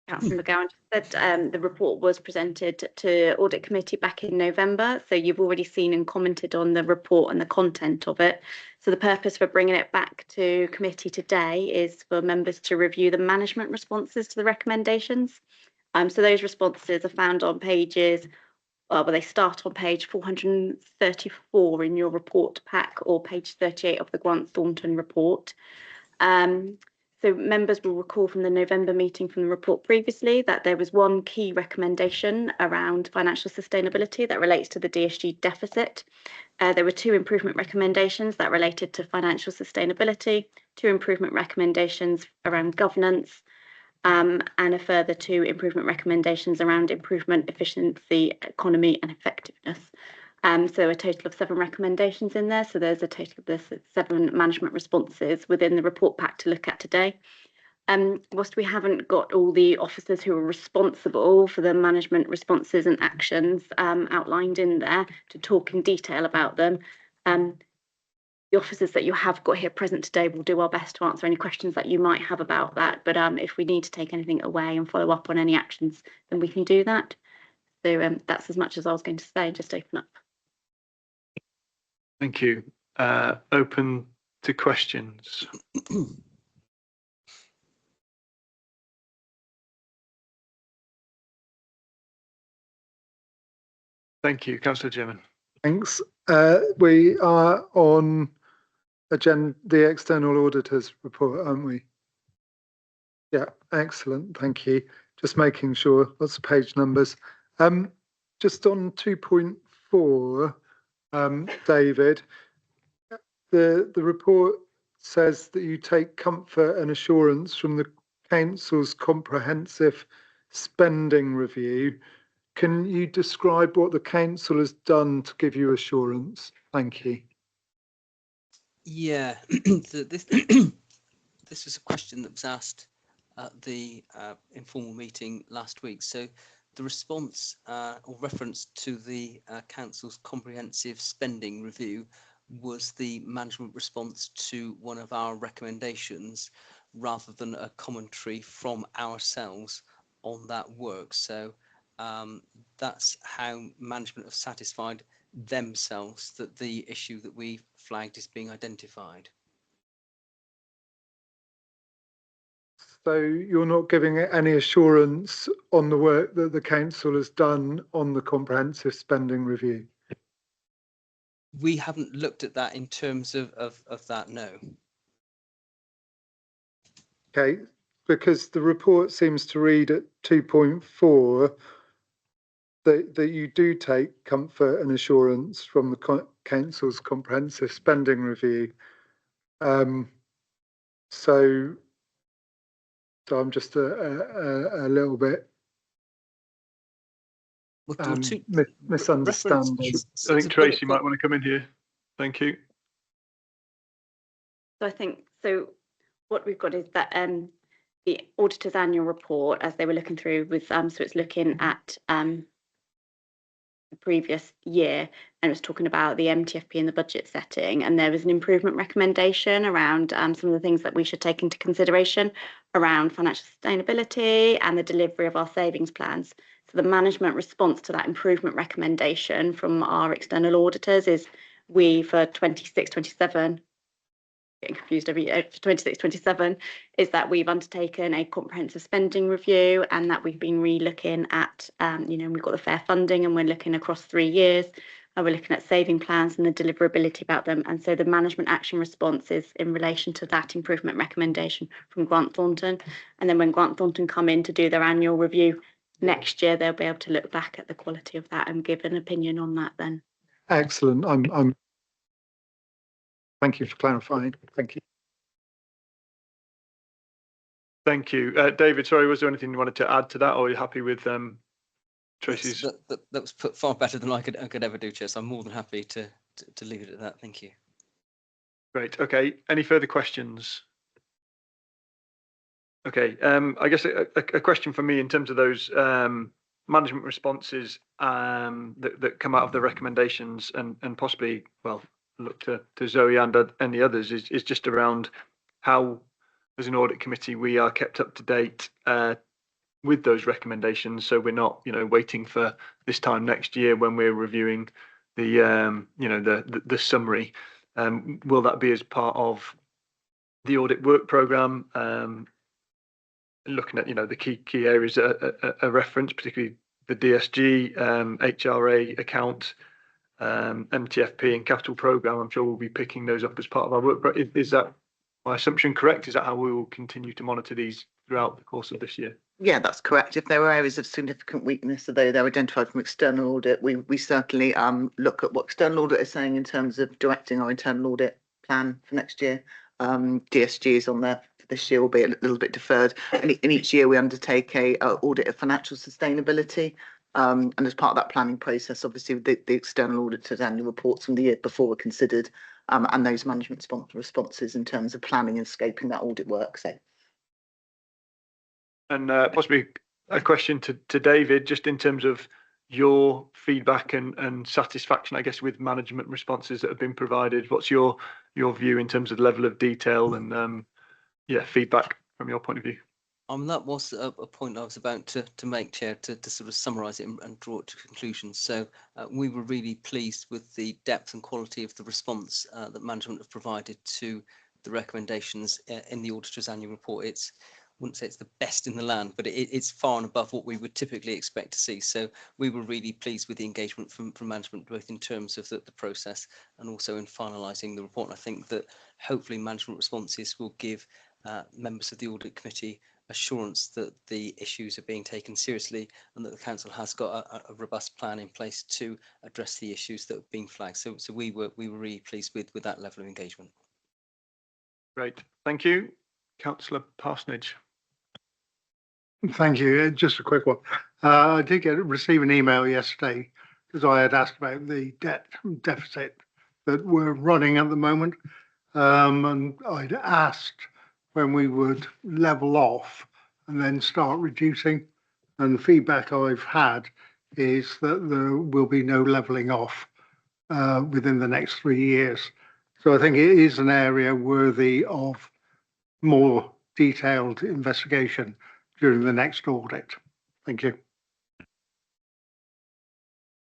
Councillor McGowan said, the report was presented to Audit Committee back in November. So you've already seen and commented on the report and the content of it. So the purpose for bringing it back to committee today is for members to review the management responses to the recommendations. So those responses are found on pages. Well, they start on page 434 in your report pack, or page 38 of the Grant Thornton report. So members will recall from the November meeting from the report previously that there was one key recommendation around financial sustainability that relates to the DSG deficit. There were 2 improvement recommendations that related to financial sustainability, 2 improvement recommendations around governance, and a further 2 improvement recommendations around improvement, efficiency, economy and effectiveness. So a total of 7 recommendations in there. So there's a total of 7 management responses within the report pack to look at today. Whilst we haven't got all the officers who are responsible for the management responses and actions outlined in there to talk in detail about them, the officers that you have got here present today will do our best to answer any questions that you might have about that. But if we need to take anything away and follow up on any actions, then we can do that. So that's as much as I was going to say. Just open up. Thank you. Open to questions. Thank you, Councillor German. Thanks. We are on the external auditor's report, aren't we? Yeah, excellent. Thank you. Just making sure, lots of page numbers. Just on 2.4, David, the report says that you take comfort and assurance from the Council's comprehensive spending review. Can you describe what the Council has done to give you assurance? Thank you. Yeah, so this this was a question that was asked at the informal meeting last week. So the response or reference to the Council's comprehensive spending review was the management response to one of our recommendations rather than a commentary from ourselves on that work. So that's how management have satisfied themselves that the issue that we flagged is being identified. So you're not giving any assurance on the work that the Council has done on the comprehensive spending review? We haven't looked at that in terms of that, no. Okay, because the report seems to read at 2.4 that you do take comfort and assurance from the Council's comprehensive spending review. So I'm just a little bit misunderstanding. I think Tracy might want to come in here. Thank you. So I think, so what we've got is that the auditor's annual report, as they were looking through, was so it's looking at the previous year, and it was talking about the MTFP and the budget setting, and there was an improvement recommendation around some of the things that we should take into consideration around financial sustainability and the delivery of our savings plans. So the management response to that improvement recommendation from our external auditors is we, for 26-27, getting confused every year, for 26-27, is that we've undertaken a comprehensive spending review, and that we've been re-looking at, we've got the fair funding, and we're looking across 3 years, and we're looking at saving plans and the deliverability about them. And so the management action response is in relation to that improvement recommendation from Grant Thornton. And then when Grant Thornton come in to do their annual review next year, they'll be able to look back at the quality of that and give an opinion on that then. Excellent. Thank you for clarifying. Thank you. Thank you. David, sorry, was there anything you wanted to add to that, or are you happy with Tracy's? That was put far better than I could ever do, Chair, so I'm more than happy to leave it at that. Thank you. Great. Okay. Any further questions? Okay. I guess a question for me in terms of those management responses that come out of the recommendations, and possibly, well, look to Zoe and the others, is just around how, as an audit committee, we are kept up to date with those recommendations, so we're not, waiting for this time next year when we're reviewing the, the summary. Will that be as part of the audit work programme? Looking at, the key areas a reference, particularly the DSG, HRA account, MTFP and capital programme. I'm sure we'll be picking those up as part of our work. But is that my assumption correct? Is that how we will continue to monitor these throughout the course of this year? Yeah, that's correct. If there are areas of significant weakness, although they're identified from external audit, we certainly look at what external audit is saying in terms of directing our internal audit plan for next year. DSG is on there for this year, albeit a little bit deferred. And in each year we undertake a audit of financial sustainability. And as part of that planning process, obviously the external auditor's annual reports from the year before were considered, and those management responses in terms of planning and scoping that audit work. So. And possibly a question to David, just in terms of your feedback and satisfaction, I guess, with management responses that have been provided. What's your view in terms of level of detail and feedback from your point of view? That was a point I was about to make, Chair, to sort of summarise it and draw it to conclusions. So we were really pleased with the depth and quality of the response that management have provided to the recommendations in the auditor's annual report. I wouldn't say it's the best in the land, but it's far and above what we would typically expect to see. So we were really pleased with the engagement from management, both in terms of the process and also in finalising the report. And I think that hopefully management responses will give members of the audit committee assurance that the issues are being taken seriously and that the council has got a robust plan in place to address the issues that have been flagged. So we were really pleased with that level of engagement. Great, thank you. Councillor Parsonage. Thank you. Just a quick one. I did receive an email yesterday because I had asked about the debt deficit that we're running at the moment. And I'd asked when we would level off and then start reducing. And the feedback I've had is that there will be no levelling off within the next 3 years. So I think it is an area worthy of more detailed investigation during the next audit. Thank you.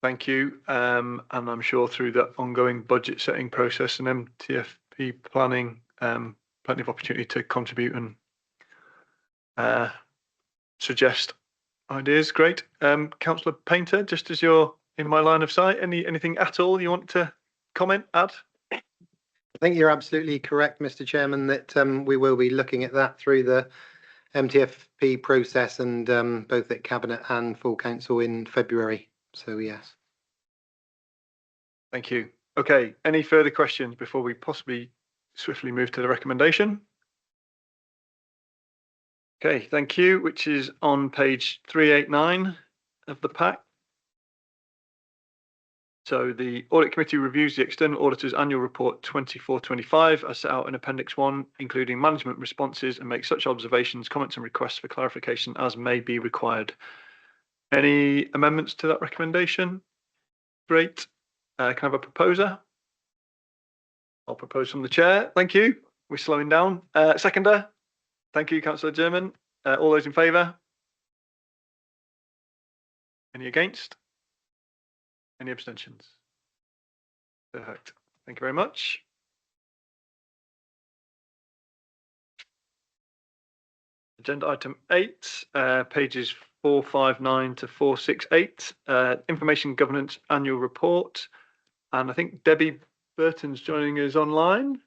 Thank you. And I'm sure through the ongoing budget setting process and MTFP planning, plenty of opportunity to contribute and suggest ideas. Great. Councillor Painter, just as you're in my line of sight, anything at all you want to comment, add? I think you're absolutely correct, Mr. Chairman, that we will be looking at that through the MTFP process and both at Cabinet and full council in February. So yes. Thank you. Okay, any further questions before we possibly swiftly move to the recommendation? Okay, thank you, which is on page 389 of the pack. So the Audit Committee reviews the External Auditor's Annual Report 24/25 as set out in Appendix 1, including management responses, and makes such observations, comments and requests for clarification as may be required. Any amendments to that recommendation? Great. Can I have a proposer? I'll propose from the chair. Thank you. We're slowing down. Seconder? Thank you, Councillor German. All those in favour? Any against? Any abstentions? Perfect. Thank you very much. Agenda item 8, pages 459 to 468, Information Governance Annual Report. And I think Debbie Burton's joining us online.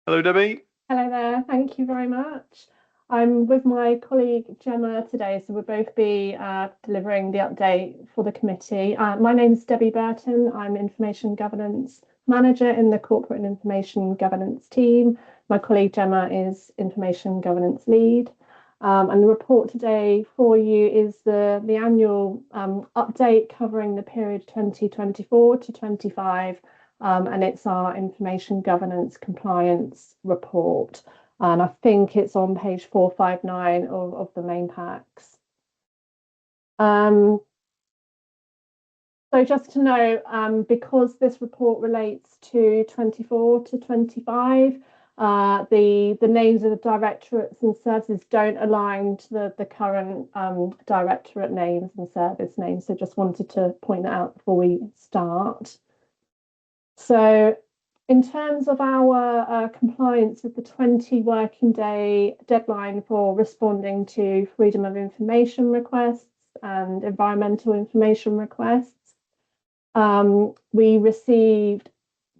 Hello, Debbie. Hello there. Thank you very much. I'm with my colleague Gemma today, so we'll both be delivering the update for the committee. My name's Debbie Burton. I'm Information Governance Manager in the Corporate and Information Governance team. My colleague Gemma is Information Governance Lead. And the report today for you is the annual update covering the period 2024 to 25, and it's our Information Governance Compliance Report. And I think it's on page 459 of the main packs. So just to know, because this report relates to 24 to 25, the names of the directorates and services don't align to the current directorate names and service names. So just wanted to point that out before we start. So in terms of our compliance with the 20 working day deadline for responding to freedom of information requests and environmental information requests, we received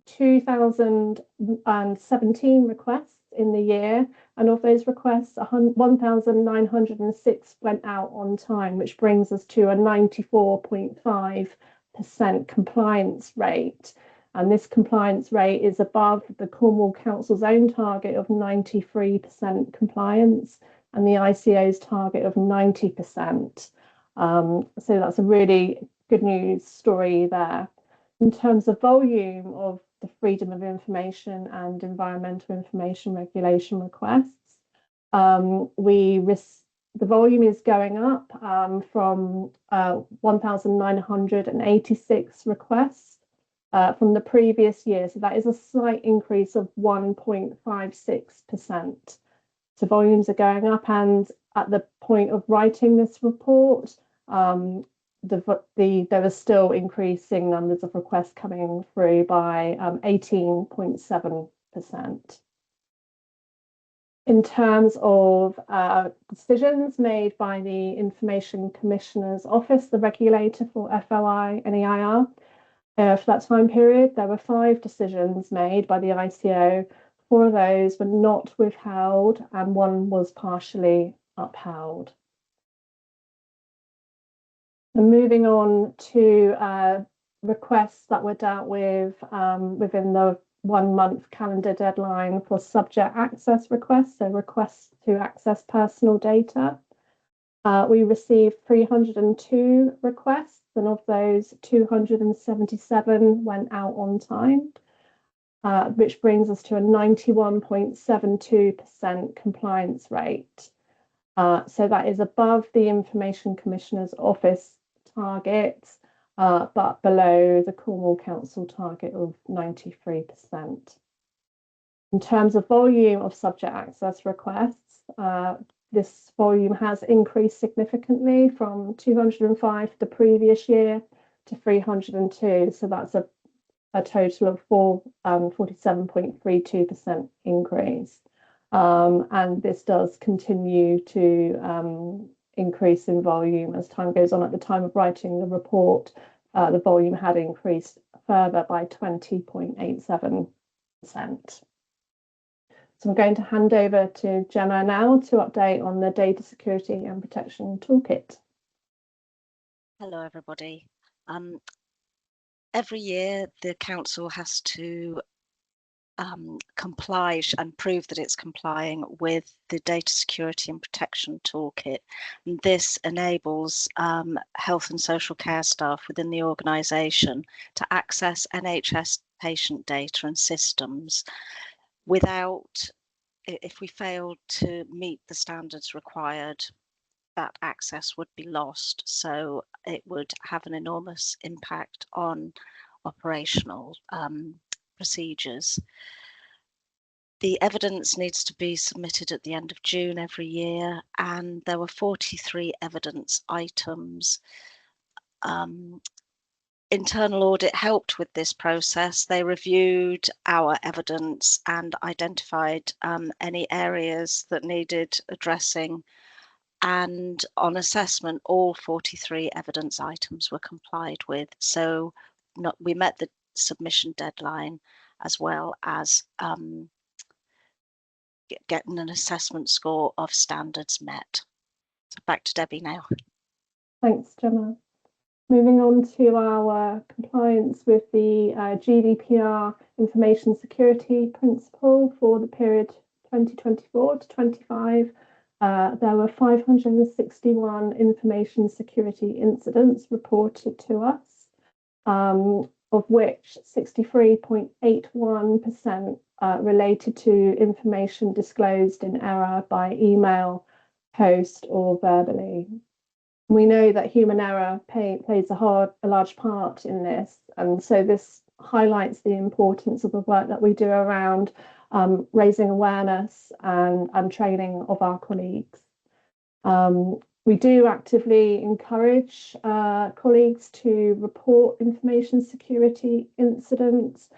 2,017 requests in the year, and of those requests, 1,906 went out on time, which brings us to a 94.5% compliance rate. And this compliance rate is above the Cornwall Council's own target of 93% compliance and the ICO's target of 90%. So that's a really good news story there. In terms of volume of the freedom of information and environmental information regulation requests, the volume is going up from 1,986 requests from the previous year. So that is a slight increase of 1.56%. So volumes are going up, and at the point of writing this report, there were still increasing numbers of requests coming through by 18.7%. In terms of decisions made by the Information Commissioner's Office, the regulator for FOI and EIR, for that time period, there were 5 decisions made by the ICO. 4 of those were not withheld and 1 was partially upheld. And moving on to requests that were dealt with within the 1-month calendar deadline for subject access requests, so requests to access personal data. We received 302 requests, and of those, 277 went out on time, which brings us to a 91.72% compliance rate. So that is above the Information Commissioner's Office target, but below the Cornwall Council target of 93%. In terms of volume of subject access requests, this volume has increased significantly from 205 the previous year to 302. So that's a total of 47.32% increase. And this does continue to increase in volume as time goes on. At the time of writing the report, the volume had increased further by 20.87%. So I'm going to hand over to Gemma now to update on the Data Security and Protection Toolkit. Hello, everybody. Every year, the Council has to comply and prove that it's complying with the Data Security and Protection Toolkit. And this enables health and social care staff within the organisation to access NHS patient data and systems without, if we failed to meet the standards required, that access would be lost. So it would have an enormous impact on operational procedures. The evidence needs to be submitted at the end of June every year, and there were 43 evidence items. Internal audit helped with this process. They reviewed our evidence and identified any areas that needed addressing. And on assessment, all 43 evidence items were complied with. So we met the submission deadline as well as getting an assessment score of standards met. So back to Debbie now. Thanks, Gemma. Moving on to our compliance with the GDPR information security principle for the period 2024 to 25. There were 561 information security incidents reported to us, of which 63.81% related to information disclosed in error by email, post, or verbally. We know that human error plays a large part in this, and so this highlights the importance of the work that we do around raising awareness and training of our colleagues. We do actively encourage colleagues to report information security incidents.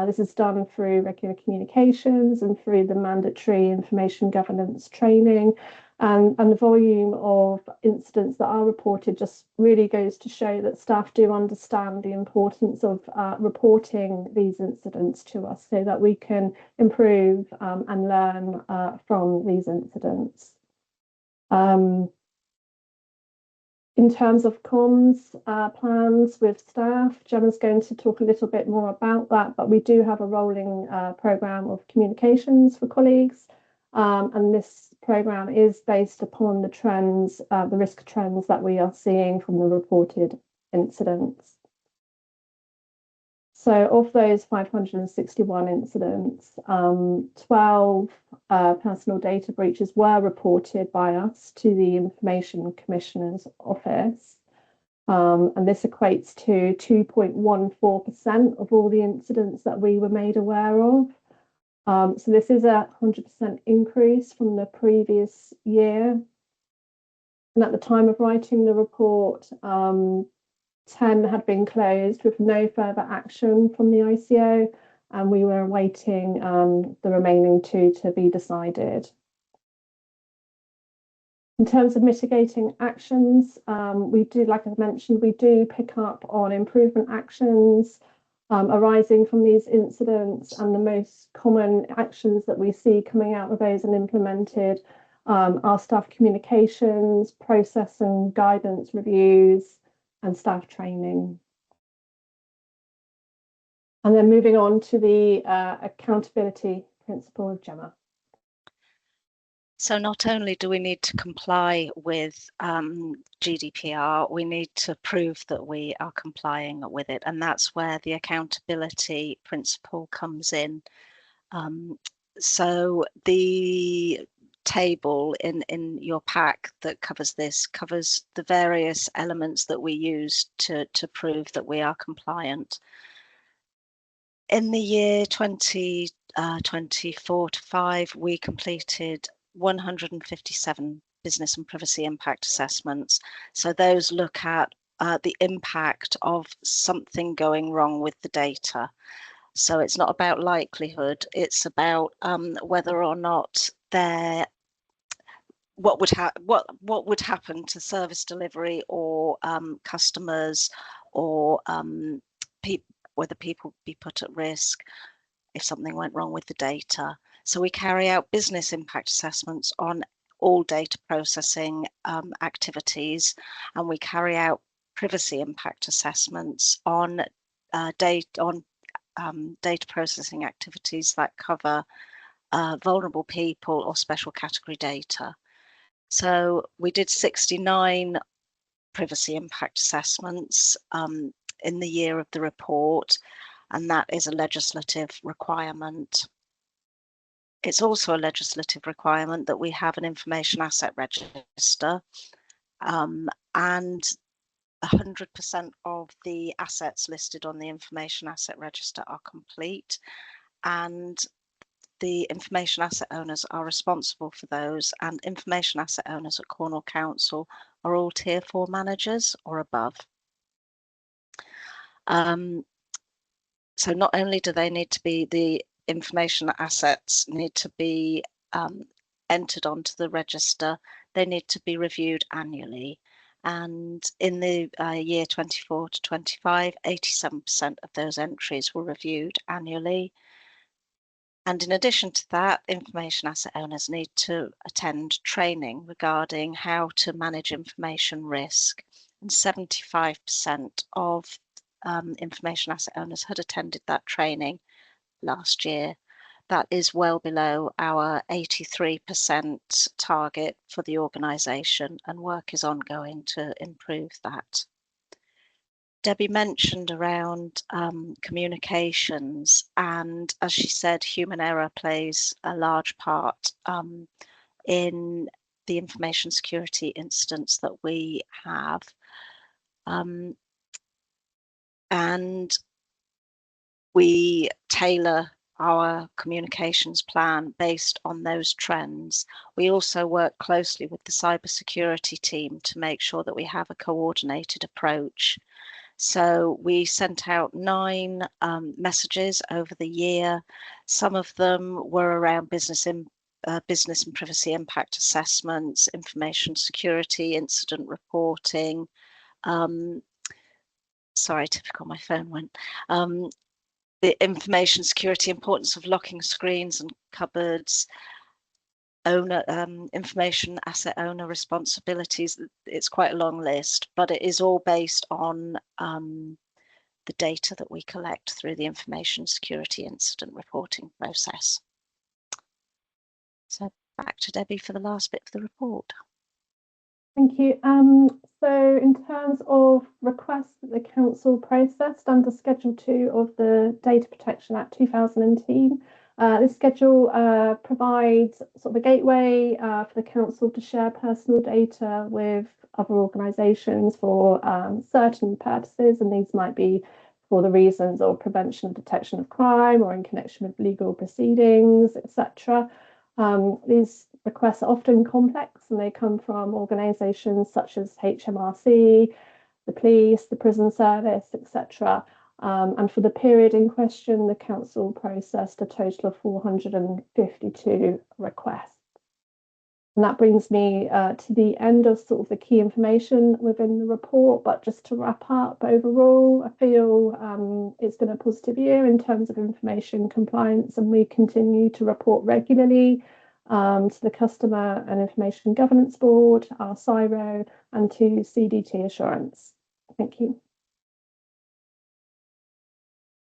This is done through regular communications and through the mandatory information governance training. And the volume of incidents that are reported just really goes to show that staff do understand the importance of reporting these incidents to us so that we can improve and learn from these incidents. In terms of comms plans with staff, Gemma's going to talk a little bit more about that, but we do have a rolling programme of communications for colleagues. And this programme is based upon the trends, the risk trends that we are seeing from the reported incidents. So of those 561 incidents, 12 personal data breaches were reported by us to the Information Commissioner's Office. And this equates to 2.14% of all the incidents that we were made aware of. So this is a 100% increase from the previous year. And at the time of writing the report, 10 had been closed with no further action from the ICO, and we were awaiting the remaining 2 to be decided. In terms of mitigating actions, we do, like I mentioned, we do pick up on improvement actions arising from these incidents, and the most common actions that we see coming out of those and implemented are staff communications, process and guidance reviews, and staff training. And then moving on to the accountability principle of Gemma. So not only do we need to comply with GDPR, we need to prove that we are complying with it. And that's where the accountability principle comes in. So the table in your pack that covers this covers the various elements that we use to prove that we are compliant. In the year 2024 to 5, we completed 157 business and privacy impact assessments. So those look at the impact of something going wrong with the data. So it's not about likelihood, it's about whether or not what would happen to service delivery or customers, or whether people would be put at risk if something went wrong with the data. So we carry out business impact assessments on all data processing activities, and we carry out privacy impact assessments on data processing activities that cover vulnerable people or special category data. So we did 69 privacy impact assessments in the year of the report, and that is a legislative requirement. It's also a legislative requirement that we have an information asset register, and 100% of the assets listed on the information asset register are complete, and the information asset owners are responsible for those, and information asset owners at Cornwall Council are all Tier 4 managers or above. So not only do they need to be, the information assets need to be entered onto the register, they need to be reviewed annually. And in the year 24 to 25, 87% of those entries were reviewed annually. And in addition to that, information asset owners need to attend training regarding how to manage information risk. And 75% of information asset owners had attended that training last year. That is well below our 83% target for the organisation, and work is ongoing to improve that. Debbie mentioned around communications, and as she said, human error plays a large part in the information security incidents that we have. And we tailor our communications plan based on those trends. We also work closely with the cybersecurity team to make sure that we have a coordinated approach. So we sent out 9 messages over the year. Some of them were around business and privacy impact assessments, information security, incident reporting. Sorry, typical, my phone went. The information security, importance of locking screens and cupboards, information asset owner responsibilities. It's quite a long list, but it is all based on the data that we collect through the information security incident reporting process. So back to Debbie for the last bit of the report. Thank you. So in terms of requests that the council processed under Schedule 2 of the Data Protection Act 2018, this schedule provides sort of a gateway for the council to share personal data with other organisations for certain purposes, and these might be for the reasons of prevention and detection of crime or in connection with legal proceedings, etc. These requests are often complex, and they come from organisations such as HMRC, the police, the prison service, etc. And for the period in question, the council processed a total of 452 requests. And that brings me to the end of sort of the key information within the report. But just to wrap up, overall, I feel it's been a positive year in terms of information compliance, and we continue to report regularly to the Customer and Information Governance Board, our CIRO, and to CDT Assurance. Thank you.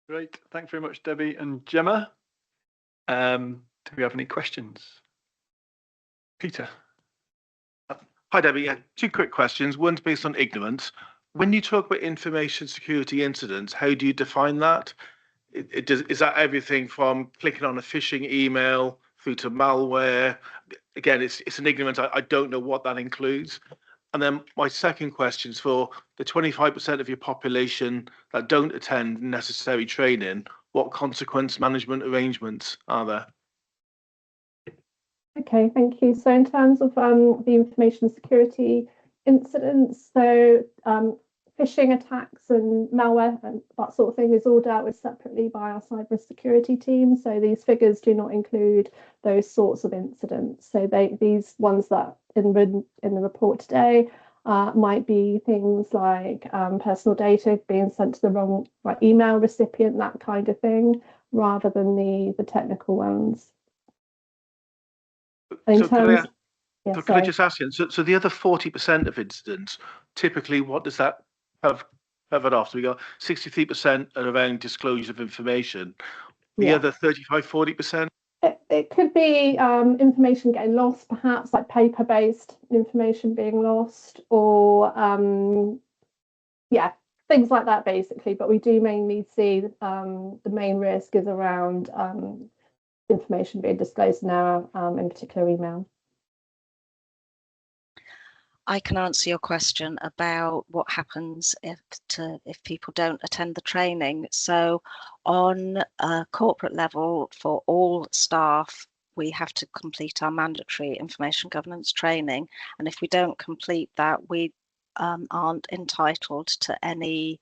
Great. Thanks very much, Debbie and Gemma. Do we have any questions? Peter. Hi, Debbie. Yeah, two quick questions. One's based on ignorance. When you talk about information security incidents, how do you define that? Is that everything from clicking on a phishing email through to malware? Again, it's an ignorance. I don't know what that includes. And then my second question is for the 25% of your population that don't attend necessary training, what consequence management arrangements are there? Okay, thank you. So in terms of the information security incidents, so phishing attacks and malware and that sort of thing is all dealt with separately by our cyber security team. So these figures do not include those sorts of incidents. So these ones that in the report today might be things like personal data being sent to the wrong email recipient, that kind of thing, rather than the technical ones. In terms, can I just ask you, so the other 40% of incidents, typically what does that have covered off? So we got 63% are around disclosure of information. The other 35, 40%? It could be information getting lost, perhaps like paper-based information being lost, or things like that basically. But we do mainly see the main risk is around information being disclosed in our in particular email. I can answer your question about what happens if people don't attend the training. So on a corporate level, for all staff, we have to complete our mandatory information governance training. And if we don't complete that, we aren't entitled to any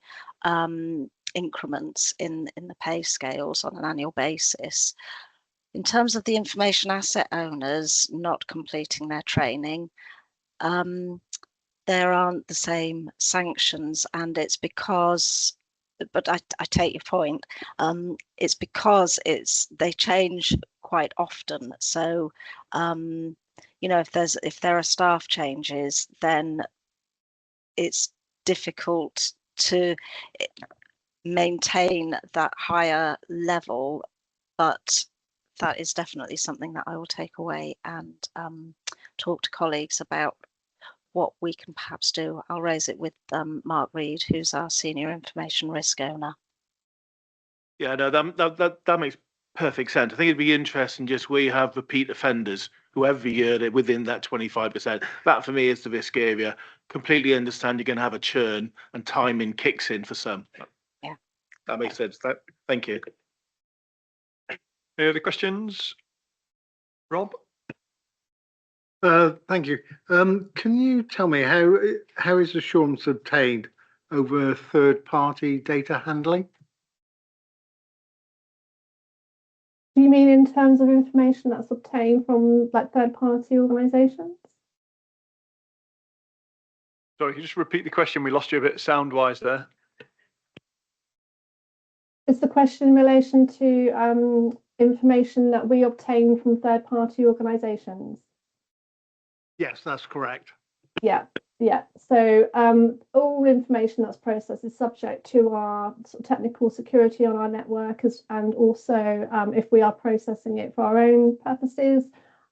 increments in the pay scales on an annual basis. In terms of the information asset owners not completing their training, there aren't the same sanctions, and it's because, but I take your point, it's because they change quite often. So you know, if there are staff changes, then it's difficult to maintain that higher level, but that is definitely something that I will take away and talk to colleagues about what we can perhaps do. I'll raise it with Mark Reed, who's our senior information risk owner. Yeah, no, that makes perfect sense. I think it'd be interesting just where you have repeat offenders who every year they're within that 25%. That for me is the risk area. Completely understand you're going to have a churn and timing kicks in for some. Yeah, that makes sense. Thank you. Any other questions? Rob? Thank you. Can you tell me how is assurance obtained over third-party data handling? Do you mean in terms of information that's obtained from like third-party organisations? Sorry, can you just repeat the question? We lost you a bit sound-wise there. Is the question in relation to information that we obtain from third-party organisations? Yes, that's correct. Yeah. So all information that's processed is subject to our sort of technical security on our network, and also if we are processing it for our own purposes,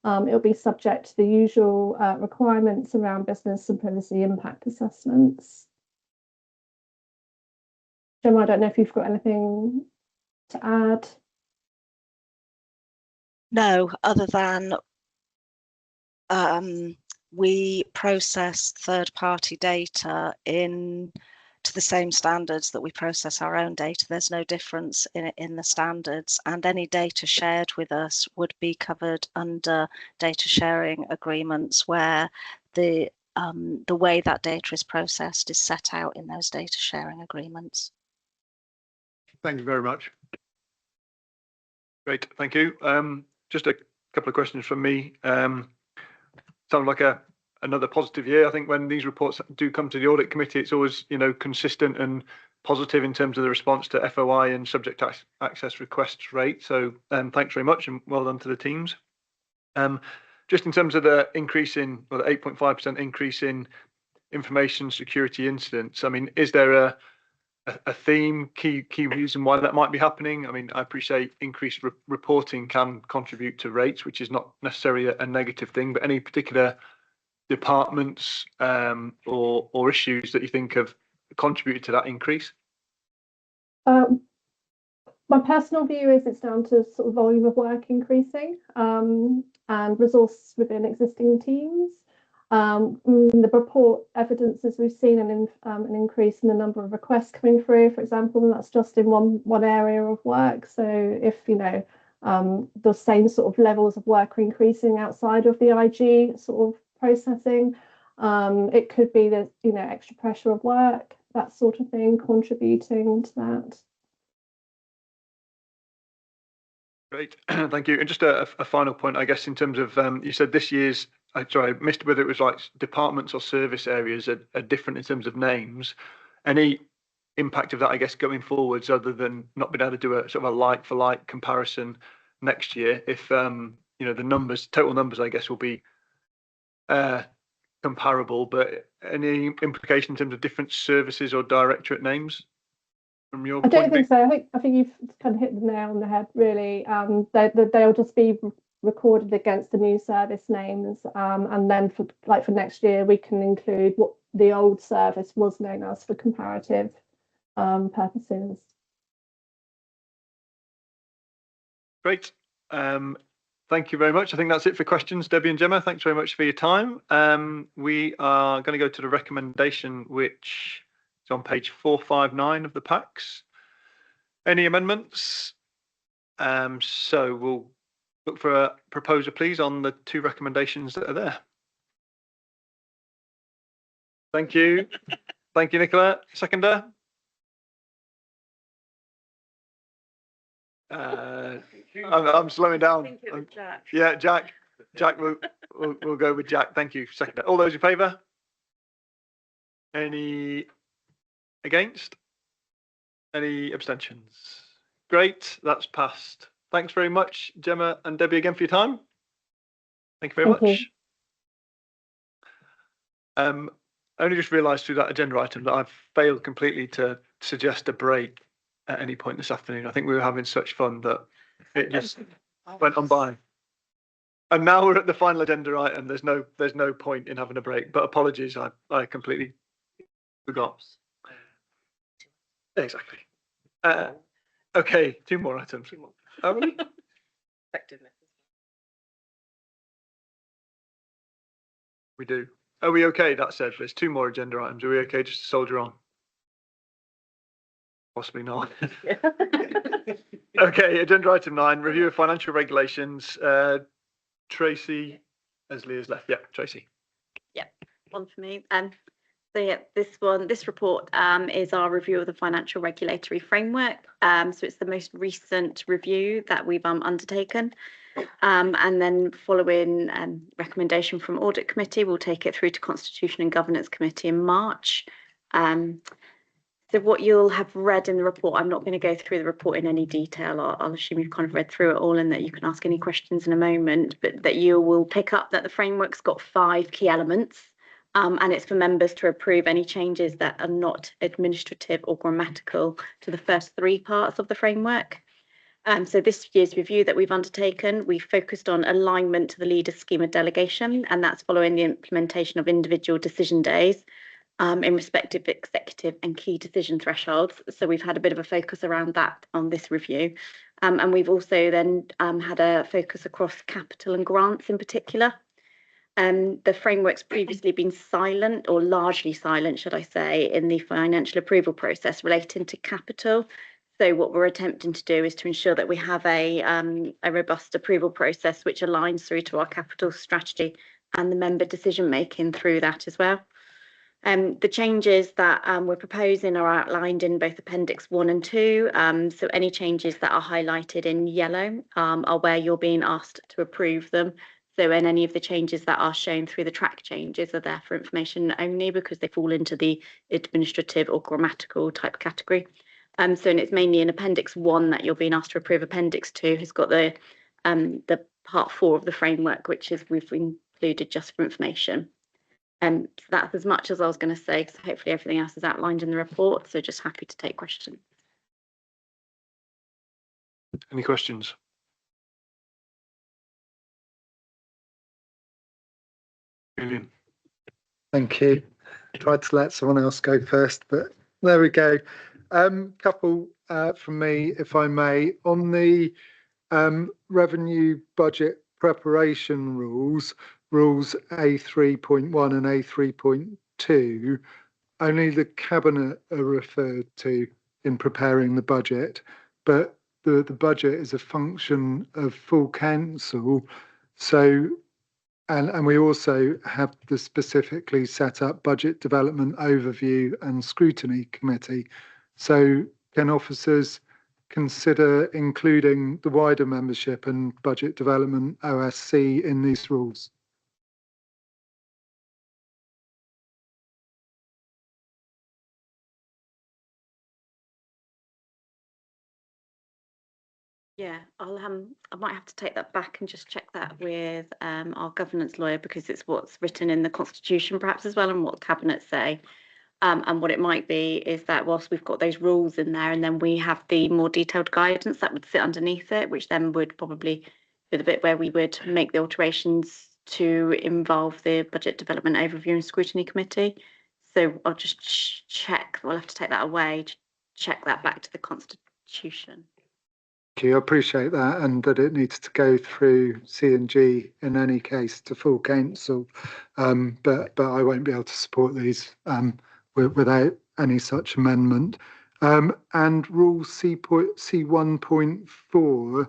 it'll be subject to the usual requirements around business and privacy impact assessments. Gemma, I don't know if you've got anything to add. No, other than we process third-party data to the same standards that we process our own data. There's no difference in the standards, and any data shared with us would be covered under data sharing agreements where the way that data is processed is set out in those data sharing agreements. Thank you very much. Great, thank you. Just a couple of questions from me. Sound like another positive year. I think when these reports do come to the audit committee, it's always, you know, consistent and positive in terms of the response to FOI and subject access requests rate. So thanks very much and well done to the teams. Just in terms of the increase in, well, the 8.5% increase in information security incidents, I mean, is there a a theme, key reason why that might be happening? I mean, I appreciate increased reporting can contribute to rates, which is not necessarily a negative thing, but any particular departments or issues that you think have contributed to that increase? My personal view is it's down to sort of volume of work increasing and resource within existing teams. The report evidences we've seen an increase in the number of requests coming through, for example, and that's just in one area of work. So if the same sort of levels of work are increasing outside of the IG sort of processing, it could be that extra pressure of work, that sort of thing, contributing to that. Great, thank you. And just a final point, I guess, in terms of you said this year's. Sorry, I missed whether it was like departments or service areas are different in terms of names. Any impact of that, I guess, going forwards, other than not being able to do a sort of a like for like comparison next year? If the total numbers, I guess, will be comparable, but any implication in terms of different services or directorate names from your point? I don't think so. I think you've kind of hit the nail on the head, really. They'll just be recorded against the new service names, and then for next year we can include what the old service was known as for comparative purposes. Great. Thank you very much. I think that's it for questions. Debbie and Gemma, thanks very much for your time. We are going to go to the recommendation, which is on page 459 of the packs. Any amendments? So we'll look for a proposer, please, on the two recommendations that are there. Thank you. Thank you, Nicola. Seconder? I'm slowing down. Jack. Yeah, Jack. Jack, we'll go with Jack. Thank you. Seconder. All those in favour? Any against? Any abstentions? Great, that's passed. Thanks very much, Gemma and Debbie, again for your time. Thank you very much. I only just realised through that agenda item that I've failed completely to suggest a break at any point this afternoon. I think we were having such fun that it just went on by. And now we're at the final agenda item. There's no point in having a break. But apologies, I completely forgot. Exactly. Okay, two more items. Effectiveness. We do. Are we okay? That said, there's two more agenda items. Are we okay just to soldier on? Possibly not. Okay, agenda item 9, review of financial regulations. Tracy, as Leah's left. Yeah, Tracy. Yeah, one for me. So yeah, this report is our review of the financial regulatory framework. So it's the most recent review that we've undertaken. And then following recommendation from Audit Committee, we'll take it through to Constitution and Governance Committee in March. So what you'll have read in the report, I'm not going to go through the report in any detail. I'll assume you've kind of read through it all and that you can ask any questions in a moment, but that you will pick up that the framework's got 5 key elements. And it's for members to approve any changes that are not administrative or grammatical to the first 3 parts of the framework. So this year's review that we've undertaken, we focused on alignment to the leader scheme of delegation, and that's following the implementation of individual decision days in respective executive and key decision thresholds. So we've had a bit of a focus around that on this review. And we've also then had a focus across capital and grants in particular. The framework's previously been silent, or largely silent, should I say, in the financial approval process relating to capital. So what we're attempting to do is to ensure that we have a robust approval process which aligns through to our capital strategy and the member decision making through that as well. The changes that we're proposing are outlined in both Appendix 1 and 2. So any changes that are highlighted in yellow are where you're being asked to approve them. So and any of the changes that are shown through the track changes are there for information only because they fall into the administrative or grammatical type category. So and it's mainly in Appendix 1 that you're being asked to approve. Appendix 2 has got the part 4 of the framework, which is we've included just for information. So that's as much as I was going to say, because hopefully everything else is outlined in the report. So just happy to take questions. Any questions? Julian. Thank you. Tried to let someone else go first, but there we go. Couple from me, if I may, on the revenue budget preparation rules A3.1 and A3.2, only the cabinet are referred to in preparing the budget, but the budget is a function of full council. So, and we also have the specifically set up budget development overview and scrutiny committee. So can officers consider including the wider membership and budget development OSC in these rules? Yeah, I might have to take that back and just check that with our governance lawyer, because it's what's written in the constitution perhaps as well, and what cabinet say. And what it might be is that whilst we've got those rules in there, and then we have the more detailed guidance that would sit underneath it, which then would probably be the bit where we would make the alterations to involve the budget development overview and scrutiny committee. So I'll just check. We'll have to take that away, check that back to the constitution. Thank you. I appreciate that, and that it needs to go through C&G in any case to full council, but I won't be able to support these without any such amendment. And rule C1.4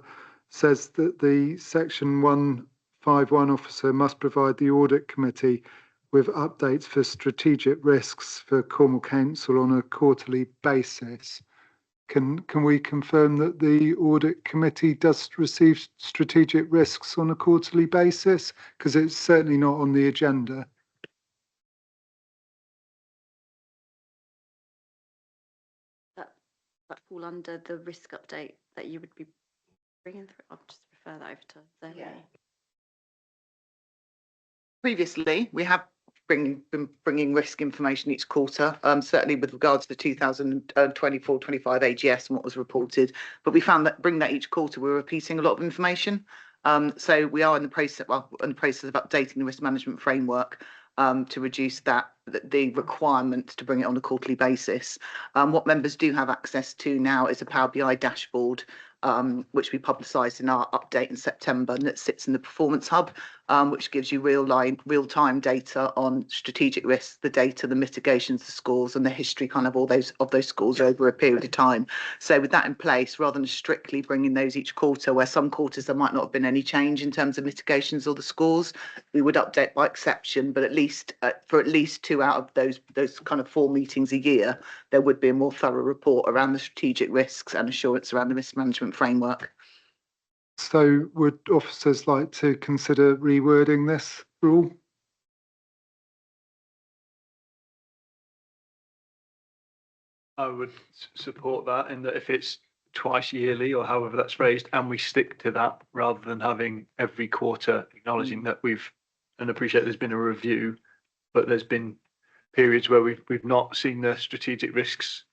says that the section 151 officer must provide the audit committee with updates for strategic risks for Cornwall Council on a quarterly basis. Can we confirm that the audit committee does receive strategic risks on a quarterly basis? Because it's certainly not on the agenda. That fall under the risk update that you would be bringing through. I'll just refer that over to Zoe. Yeah. Previously, we have been bringing risk information each quarter, certainly with regards to the 2024-25 AGS and what was reported. But we found that bring that each quarter, we're repeating a lot of information. So we are in the process of updating the risk management framework to reduce the requirement to bring it on a quarterly basis. What members do have access to now is a Power BI dashboard, which we publicised in our update in September, and that sits in the Performance Hub, which gives you real-time data on strategic risks, the data, the mitigations, the scores, and the history kind of all those scores over a period of time. So with that in place, rather than strictly bringing those each quarter, where some quarters there might not have been any change in terms of mitigations or the scores, we would update by exception, but at least for at least 2 out of those kind of 4 meetings a year, there would be a more thorough report around the strategic risks and assurance around the risk management framework. So would officers like to consider rewording this rule? I would support that, in that if it's twice yearly or however that's phrased, and we stick to that rather than having every quarter acknowledging that and appreciate there's been a review, but there's been periods where we've not seen the strategic risks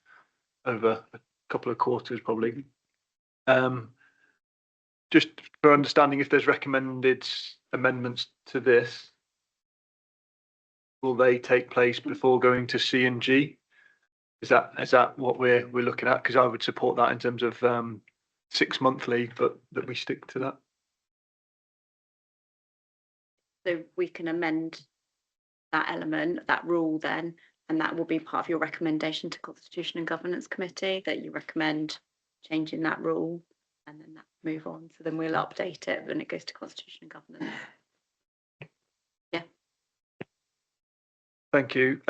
over a couple of quarters probably. Just for understanding, if there's recommended amendments to this, will they take place before going to C&G? Is that what we're looking at? Because I would support that in terms of 6 monthly, but that we stick to that. So we can amend that element, that rule then, and that will be part of your recommendation to Constitution and Governance Committee, that you recommend changing that rule, and then that move on. So then we'll update it when it goes to Constitution and Governance. Yeah. Thank you.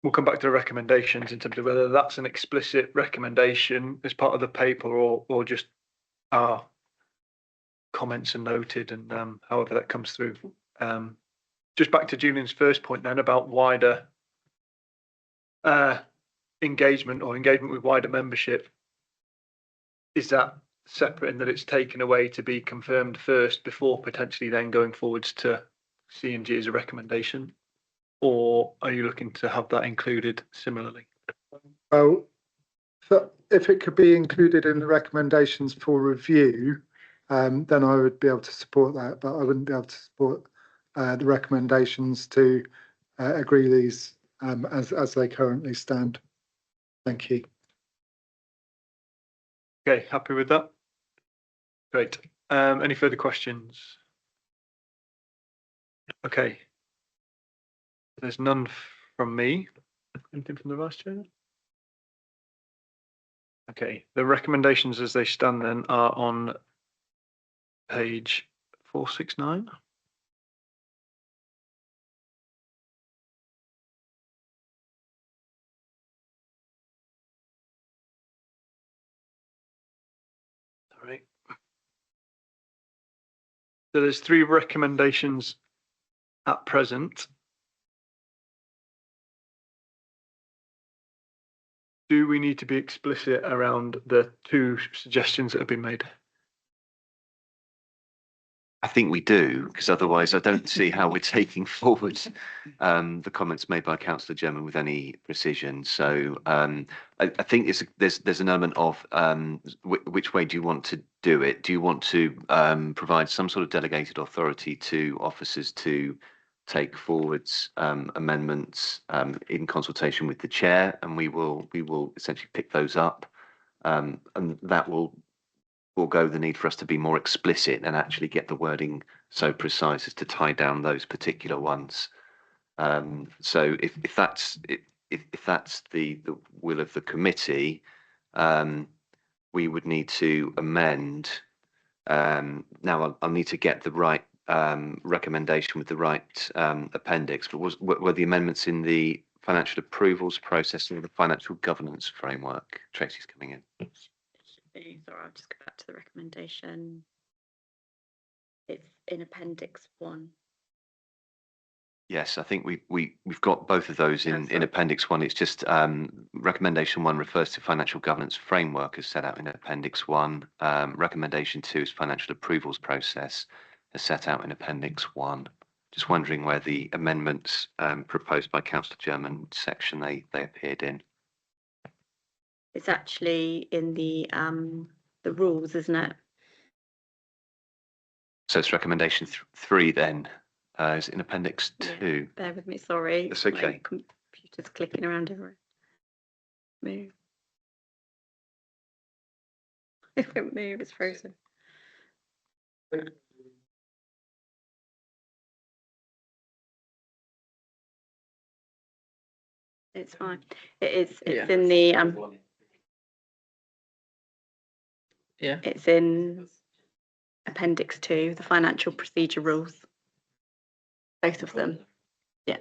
We'll come back to the recommendations in terms of whether that's an explicit recommendation as part of the paper or just our comments are noted, and however that comes through. Just back to Julian's first point then about wider engagement with wider membership. Is that separate in that it's taken away to be confirmed first before potentially then going forwards to C and G as a recommendation, or are you looking to have that included similarly? Well, if it could be included in the recommendations for review, then I would be able to support that, but I wouldn't be able to support the recommendations to agree these as they currently stand. Thank you. Okay, happy with that? Great. Any further questions? Okay. There's none from me. Anything from the Vice Chair? Okay, the recommendations as they stand then are on page 469. All right. So there's 3 recommendations at present. Do we need to be explicit around the 2 suggestions that have been made? I think we do, because otherwise I don't see how we're taking forward the comments made by Councillor German with any precision. So I think there's an element of which way do you want to do it? Do you want to provide some sort of delegated authority to officers to take forwards amendments in consultation with the chair, and we will essentially pick those up, and that will forego the need for us to be more explicit and actually get the wording so precise as to tie down those particular ones. So if that's the will of the committee, we would need to amend. Now I'll need to get the right recommendation with the right appendix. But were the amendments in the financial approvals process or the financial governance framework? Tracy's coming in. Sorry, I'll just go back to the recommendation. It's in Appendix 1. Yes, I think we've got both of those in Appendix 1. It's just Recommendation 1 refers to financial governance framework as set out in Appendix 1. Recommendation 2 is financial approvals process as set out in Appendix 1. Just wondering where the amendments proposed by Councillor German section they appeared in. It's actually in the rules, isn't it? So it's recommendation 3 then, is in Appendix 2. Bear with me, sorry. That's okay. My computer's clicking around everywhere. Move. If it moves, it's frozen. It's fine. It's in the it's in Appendix 2, the financial procedure rules. Both of them. Yeah.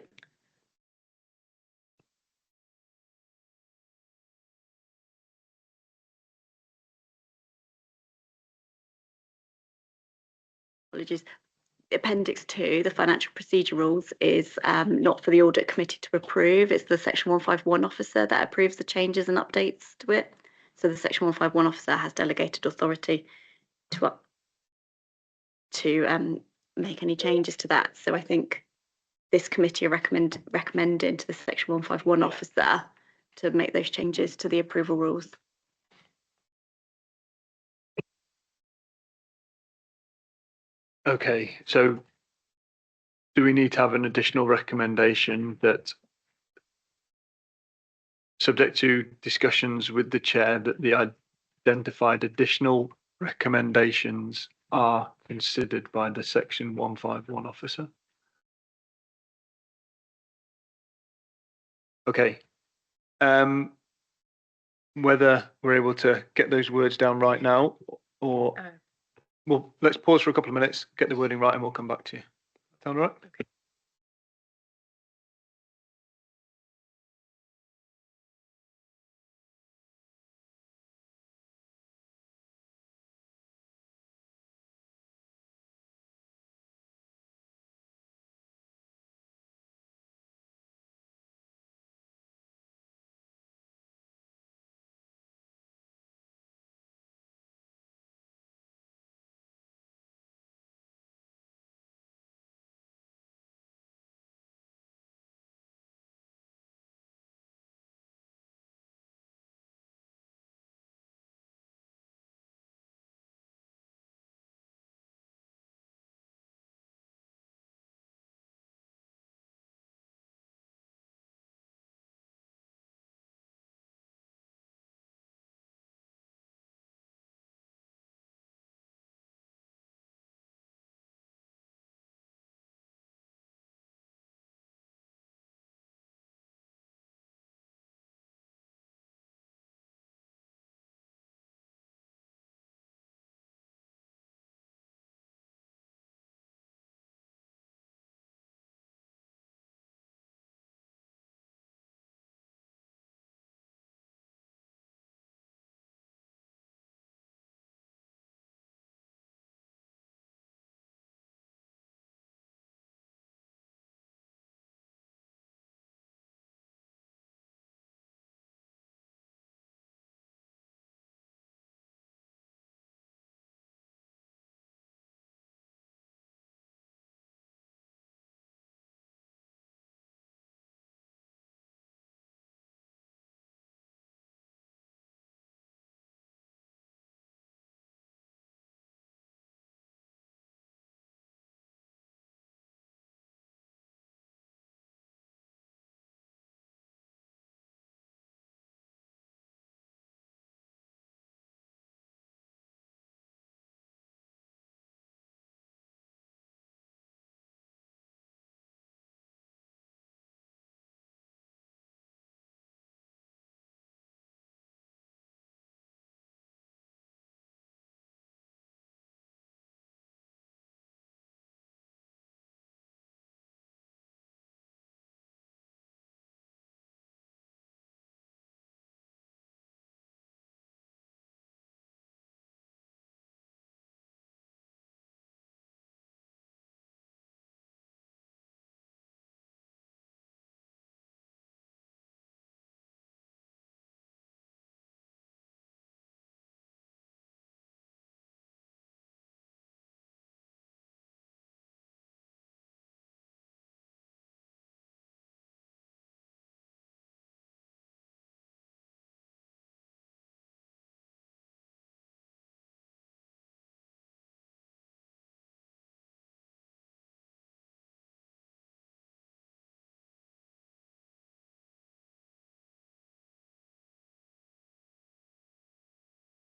Apologies. Appendix 2, the financial procedure rules, is not for the audit committee to approve. It's the Section 151 officer that approves the changes and updates to it. So the Section 151 officer has delegated authority to make any changes to that. So I think this committee are recommending to the Section 151 officer to make those changes to the approval rules. Okay, so do we need to have an additional recommendation that, subject to discussions with the chair, that the identified additional recommendations are considered by the Section 151 officer? Okay. Whether we're able to get those words down right now, or well, let's pause for a couple of minutes, get the wording right, and we'll come back to you. Sound all right? Okay.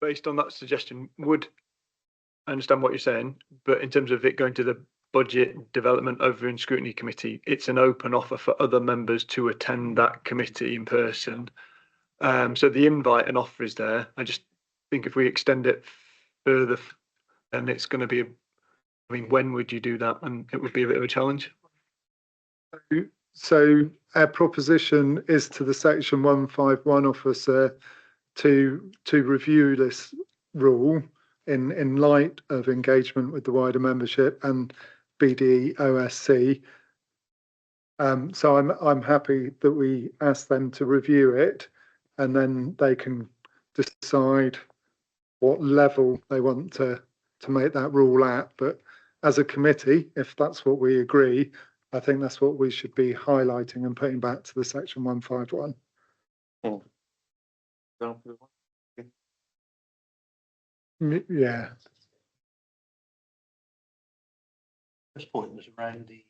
based on that suggestion, would I understand what you're saying, but in terms of it going to the Budget Development Over and Scrutiny Committee, it's an open offer for other members to attend that committee in person. So the invite and offer is there. I just think if we extend it further, then it's going to be, I mean, when would you do that? And it would be a bit of a challenge. So our proposition is to the Section 151 officer to review this rule in light of engagement with the wider membership and BDOSC. So I'm happy that we ask them to review it, and then they can decide what level they want to make that rule at. But as a committee, if that's what we agree, I think that's what we should be highlighting and putting back to the Section 151. Yeah. This point was around the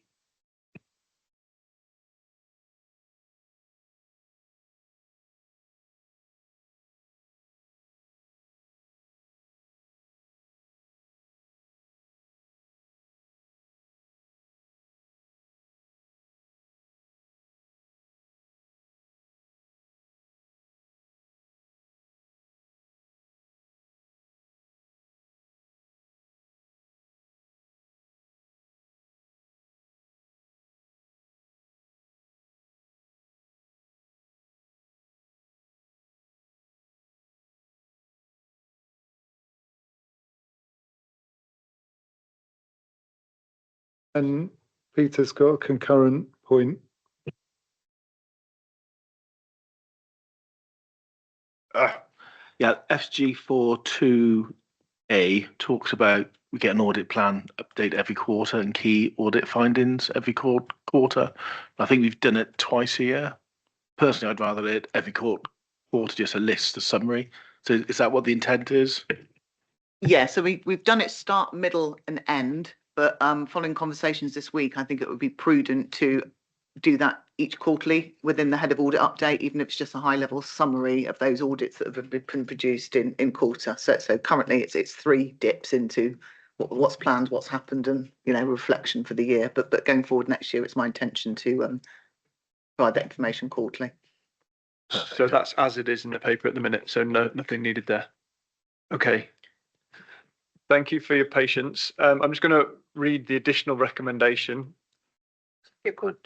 And Peter's got a concurrent point. Yeah, FG42A talks about we get an audit plan update every quarter and key audit findings every quarter. I think we've done it twice a year. Personally, I'd rather it every quarter, just a list, a summary. So is that what the intent is? Yeah, so we've done it start, middle and end, but following conversations this week, I think it would be prudent to do that each quarterly within the head of audit update, even if it's just a high level summary of those audits that have been produced in quarter. So currently it's 3 dips into what's planned, what's happened, and reflection for the year. But going forward next year, it's my intention to provide that information quarterly. So that's as it is in the paper at the minute. So nothing needed there. Okay. Thank you for your patience. I'm just going to read the additional recommendation. You're good.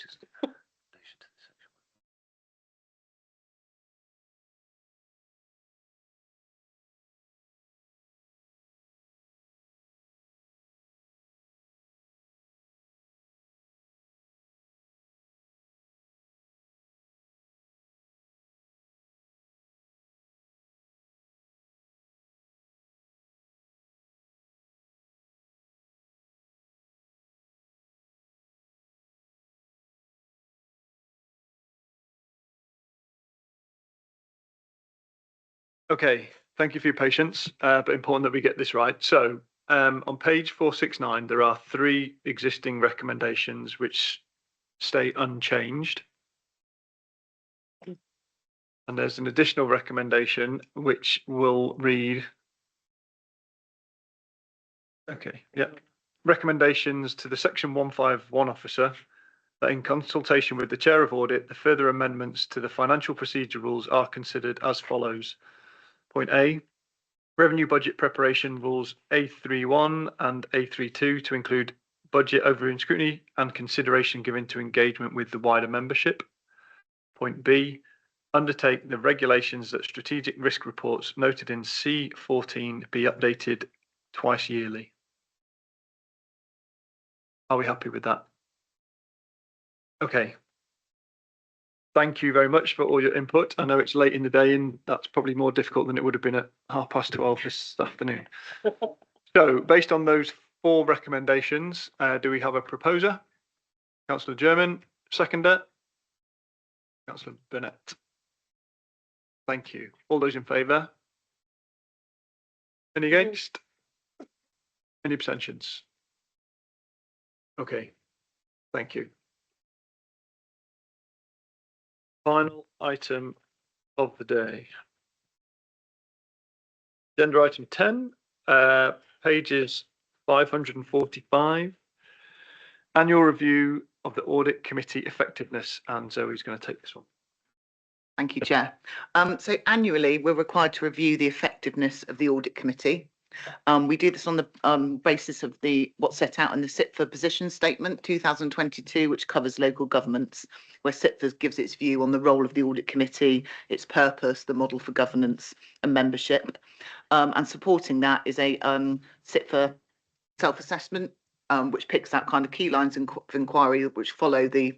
Okay, thank you for your patience, but important that we get this right. So on page 469, there are 3 existing recommendations which stay unchanged. And there's an additional recommendation which will read, okay, yeah, recommendations to the Section 151 officer that in consultation with the Chair of Audit, the further amendments to the financial procedure rules are considered as follows. Point A, revenue budget preparation rules A31 and A32 to include budget over and scrutiny and consideration given to engagement with the wider membership. Point B, undertake the regulations that strategic risk reports noted in C14 be updated twice yearly. Are we happy with that? Okay. Thank you very much for all your input. I know it's late in the day and that's probably more difficult than it would have been at 12:30 this afternoon. So based on those 4 recommendations, do we have a proposer? Councillor German, seconder? Councillor Burnett. Thank you. All those in favour? Any against? Any abstentions? Okay, thank you. Final item of the day. Agenda item 10, pages 545. Annual review of the audit committee effectiveness, and Zoe's going to take this one. Thank you, Chair. So annually, we're required to review the effectiveness of the audit committee. We do this on the basis of what's set out in the SIPFA position statement 2022, which covers local governments, where SIPFA gives its view on the role of the audit committee, its purpose, the model for governance and membership. And supporting that is a SIPFA self-assessment, which picks out kind of key lines of inquiry which follow the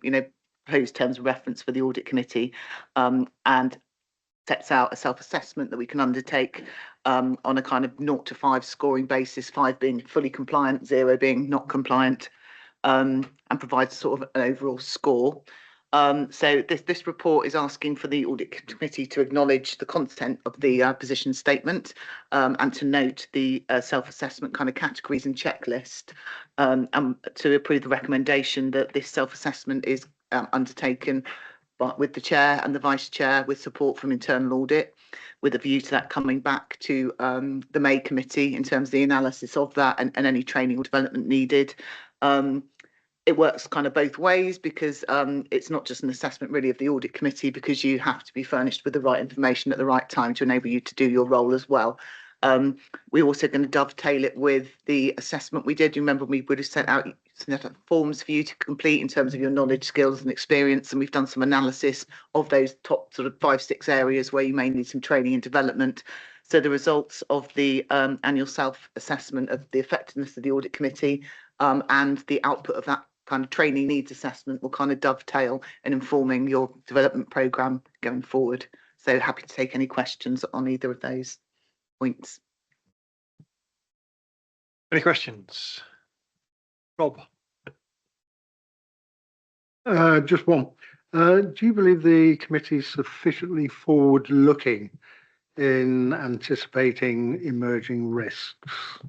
proposed terms of reference for the audit committee, and sets out a self-assessment that we can undertake on a kind of 0 to 5 scoring basis, 5 being fully compliant, 0 being not compliant, and provides sort of an overall score. So this report is asking for the audit committee to acknowledge the content of the position statement, and to note the self-assessment kind of categories and checklist, and to approve the recommendation that this self-assessment is undertaken with the chair and the vice chair, with support from internal audit, with a view to that coming back to the May committee in terms of the analysis of that and any training or development needed. It works kind of both ways, because it's not just an assessment really of the audit committee, because you have to be furnished with the right information at the right time to enable you to do your role as well. We're also going to dovetail it with the assessment we did. You remember we would have sent out forms for you to complete in terms of your knowledge, skills and experience, and we've done some analysis of those top sort of 5-6 areas where you may need some training and development. So the results of the annual self-assessment of the effectiveness of the audit committee, and the output of that kind of training needs assessment will kind of dovetail in informing your development programme going forward. So happy to take any questions on either of those points. Any questions? Rob? Just one. Do you believe the committee is sufficiently forward-looking in anticipating emerging risks?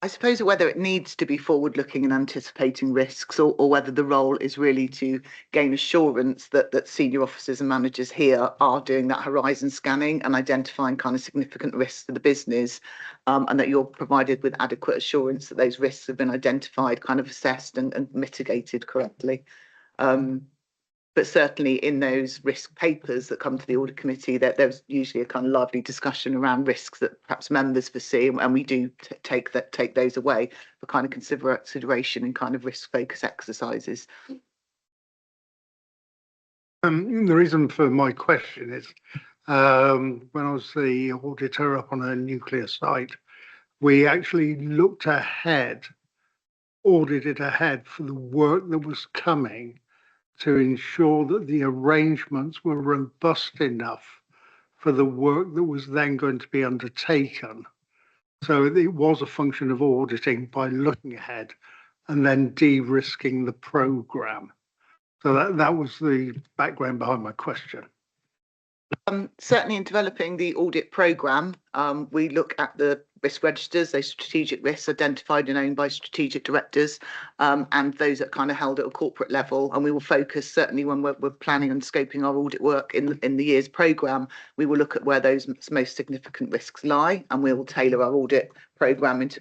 I suppose whether it needs to be forward-looking and anticipating risks, or whether the role is really to gain assurance that senior officers and managers here are doing that horizon scanning and identifying kind of significant risks to the business, and that you're provided with adequate assurance that those risks have been identified, kind of assessed and mitigated correctly. But certainly in those risk papers that come to the audit committee, there's usually a kind of lively discussion around risks that perhaps members foresee, and we do take those away for kind of consideration in kind of risk focus exercises. The reason for my question is, when I was the auditor up on a nuclear site, we actually looked ahead, audited ahead for the work that was coming, to ensure that the arrangements were robust enough for the work that was then going to be undertaken. So it was a function of auditing by looking ahead and then de-risking the programme. So that was the background behind my question. Certainly in developing the audit programme, we look at the risk registers, those strategic risks identified and owned by strategic directors, and those that kind of held at a corporate level. And we will focus, certainly when we're planning and scoping our audit work in the year's programme, we will look at where those most significant risks lie, and we will tailor our audit programme to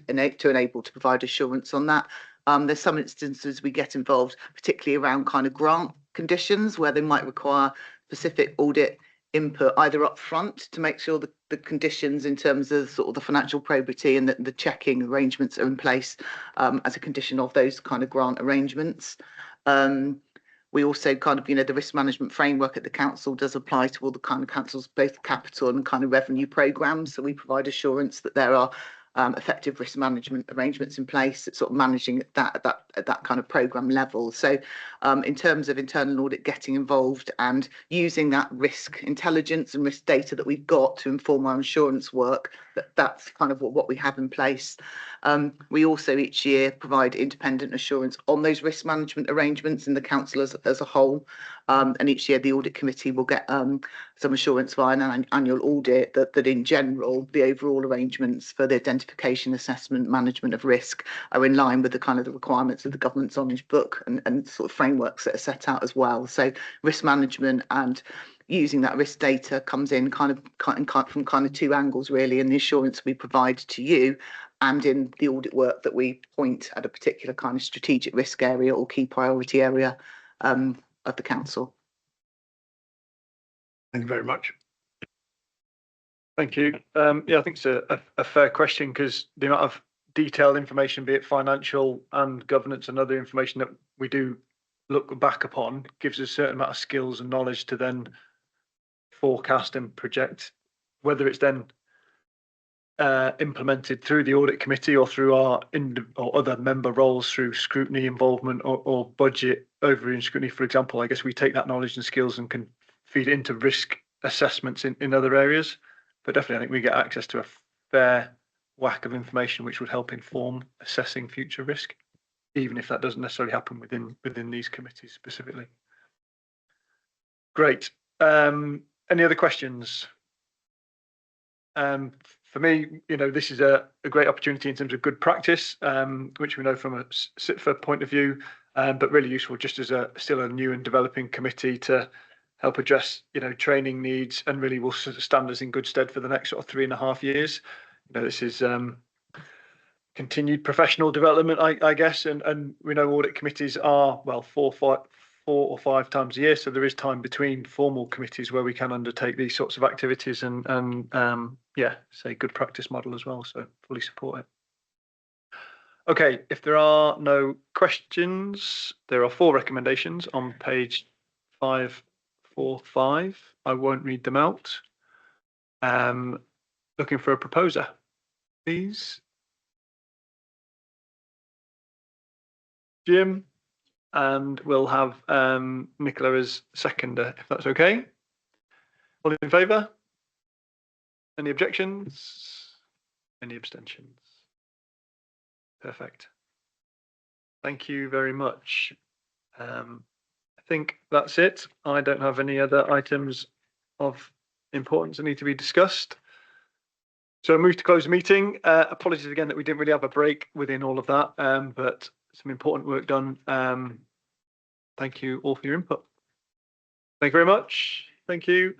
enable to provide assurance on that. There's some instances we get involved, particularly around kind of grant conditions, where they might require specific audit input either up front to make sure that the conditions in terms of sort of the financial probity and the checking arrangements are in place as a condition of those kind of grant arrangements. We also kind of, the risk management framework at the council does apply to all the kind of council's both capital and kind of revenue programmes. So we provide assurance that there are effective risk management arrangements in place at sort of managing at that kind of programme level. So in terms of internal audit getting involved and using that risk intelligence and risk data that we've got to inform our insurance work, that's kind of what we have in place. We also each year provide independent assurance on those risk management arrangements in the council as a whole. And each year the audit committee will get some assurance via an annual audit that in general the overall arrangements for the identification, assessment, management of risk are in line with the kind of the requirements of the government's Orange Book and sort of frameworks that are set out as well. So risk management and using that risk data comes in from kind of two angles really, in the assurance we provide to you and in the audit work that we point at a particular kind of strategic risk area or key priority area of the council. Thank you very much. Thank you. Yeah, I think it's a fair question, because the amount of detailed information, be it financial and governance and other information that we do look back upon, gives us a certain amount of skills and knowledge to then forecast and project, whether it's then implemented through the audit committee or through our or other member roles through scrutiny involvement or budget overview scrutiny, for example. I guess we take that knowledge and skills and can feed it into risk assessments in other areas. But definitely, I think we get access to a fair whack of information which would help inform assessing future risk, even if that doesn't necessarily happen within these committees specifically. Great. Any other questions? For me, this is a great opportunity in terms of good practice, which we know from a SITFA point of view, but really useful just as still a new and developing committee to help address, training needs, and really will sort of stand us in good stead for the next sort of 3.5 years. This is continued professional development, I guess, and we know audit committees are, well, 4 or 5 times a year, so there is time between formal committees where we can undertake these sorts of activities and yeah, say good practice model as well, so fully support it. Okay, if there are no questions, there are 4 recommendations on page 545. I won't read them out. Looking for a proposer, please. Jim, and we'll have Nicola as seconder, if that's okay. All in favour? Any objections? Any abstentions? Perfect. Thank you very much. I think that's it. I don't have any other items of importance that need to be discussed. So I move to close the meeting. Apologies again that we didn't really have a break within all of that, but some important work done. Thank you all for your input. Thank you very much. Thank you.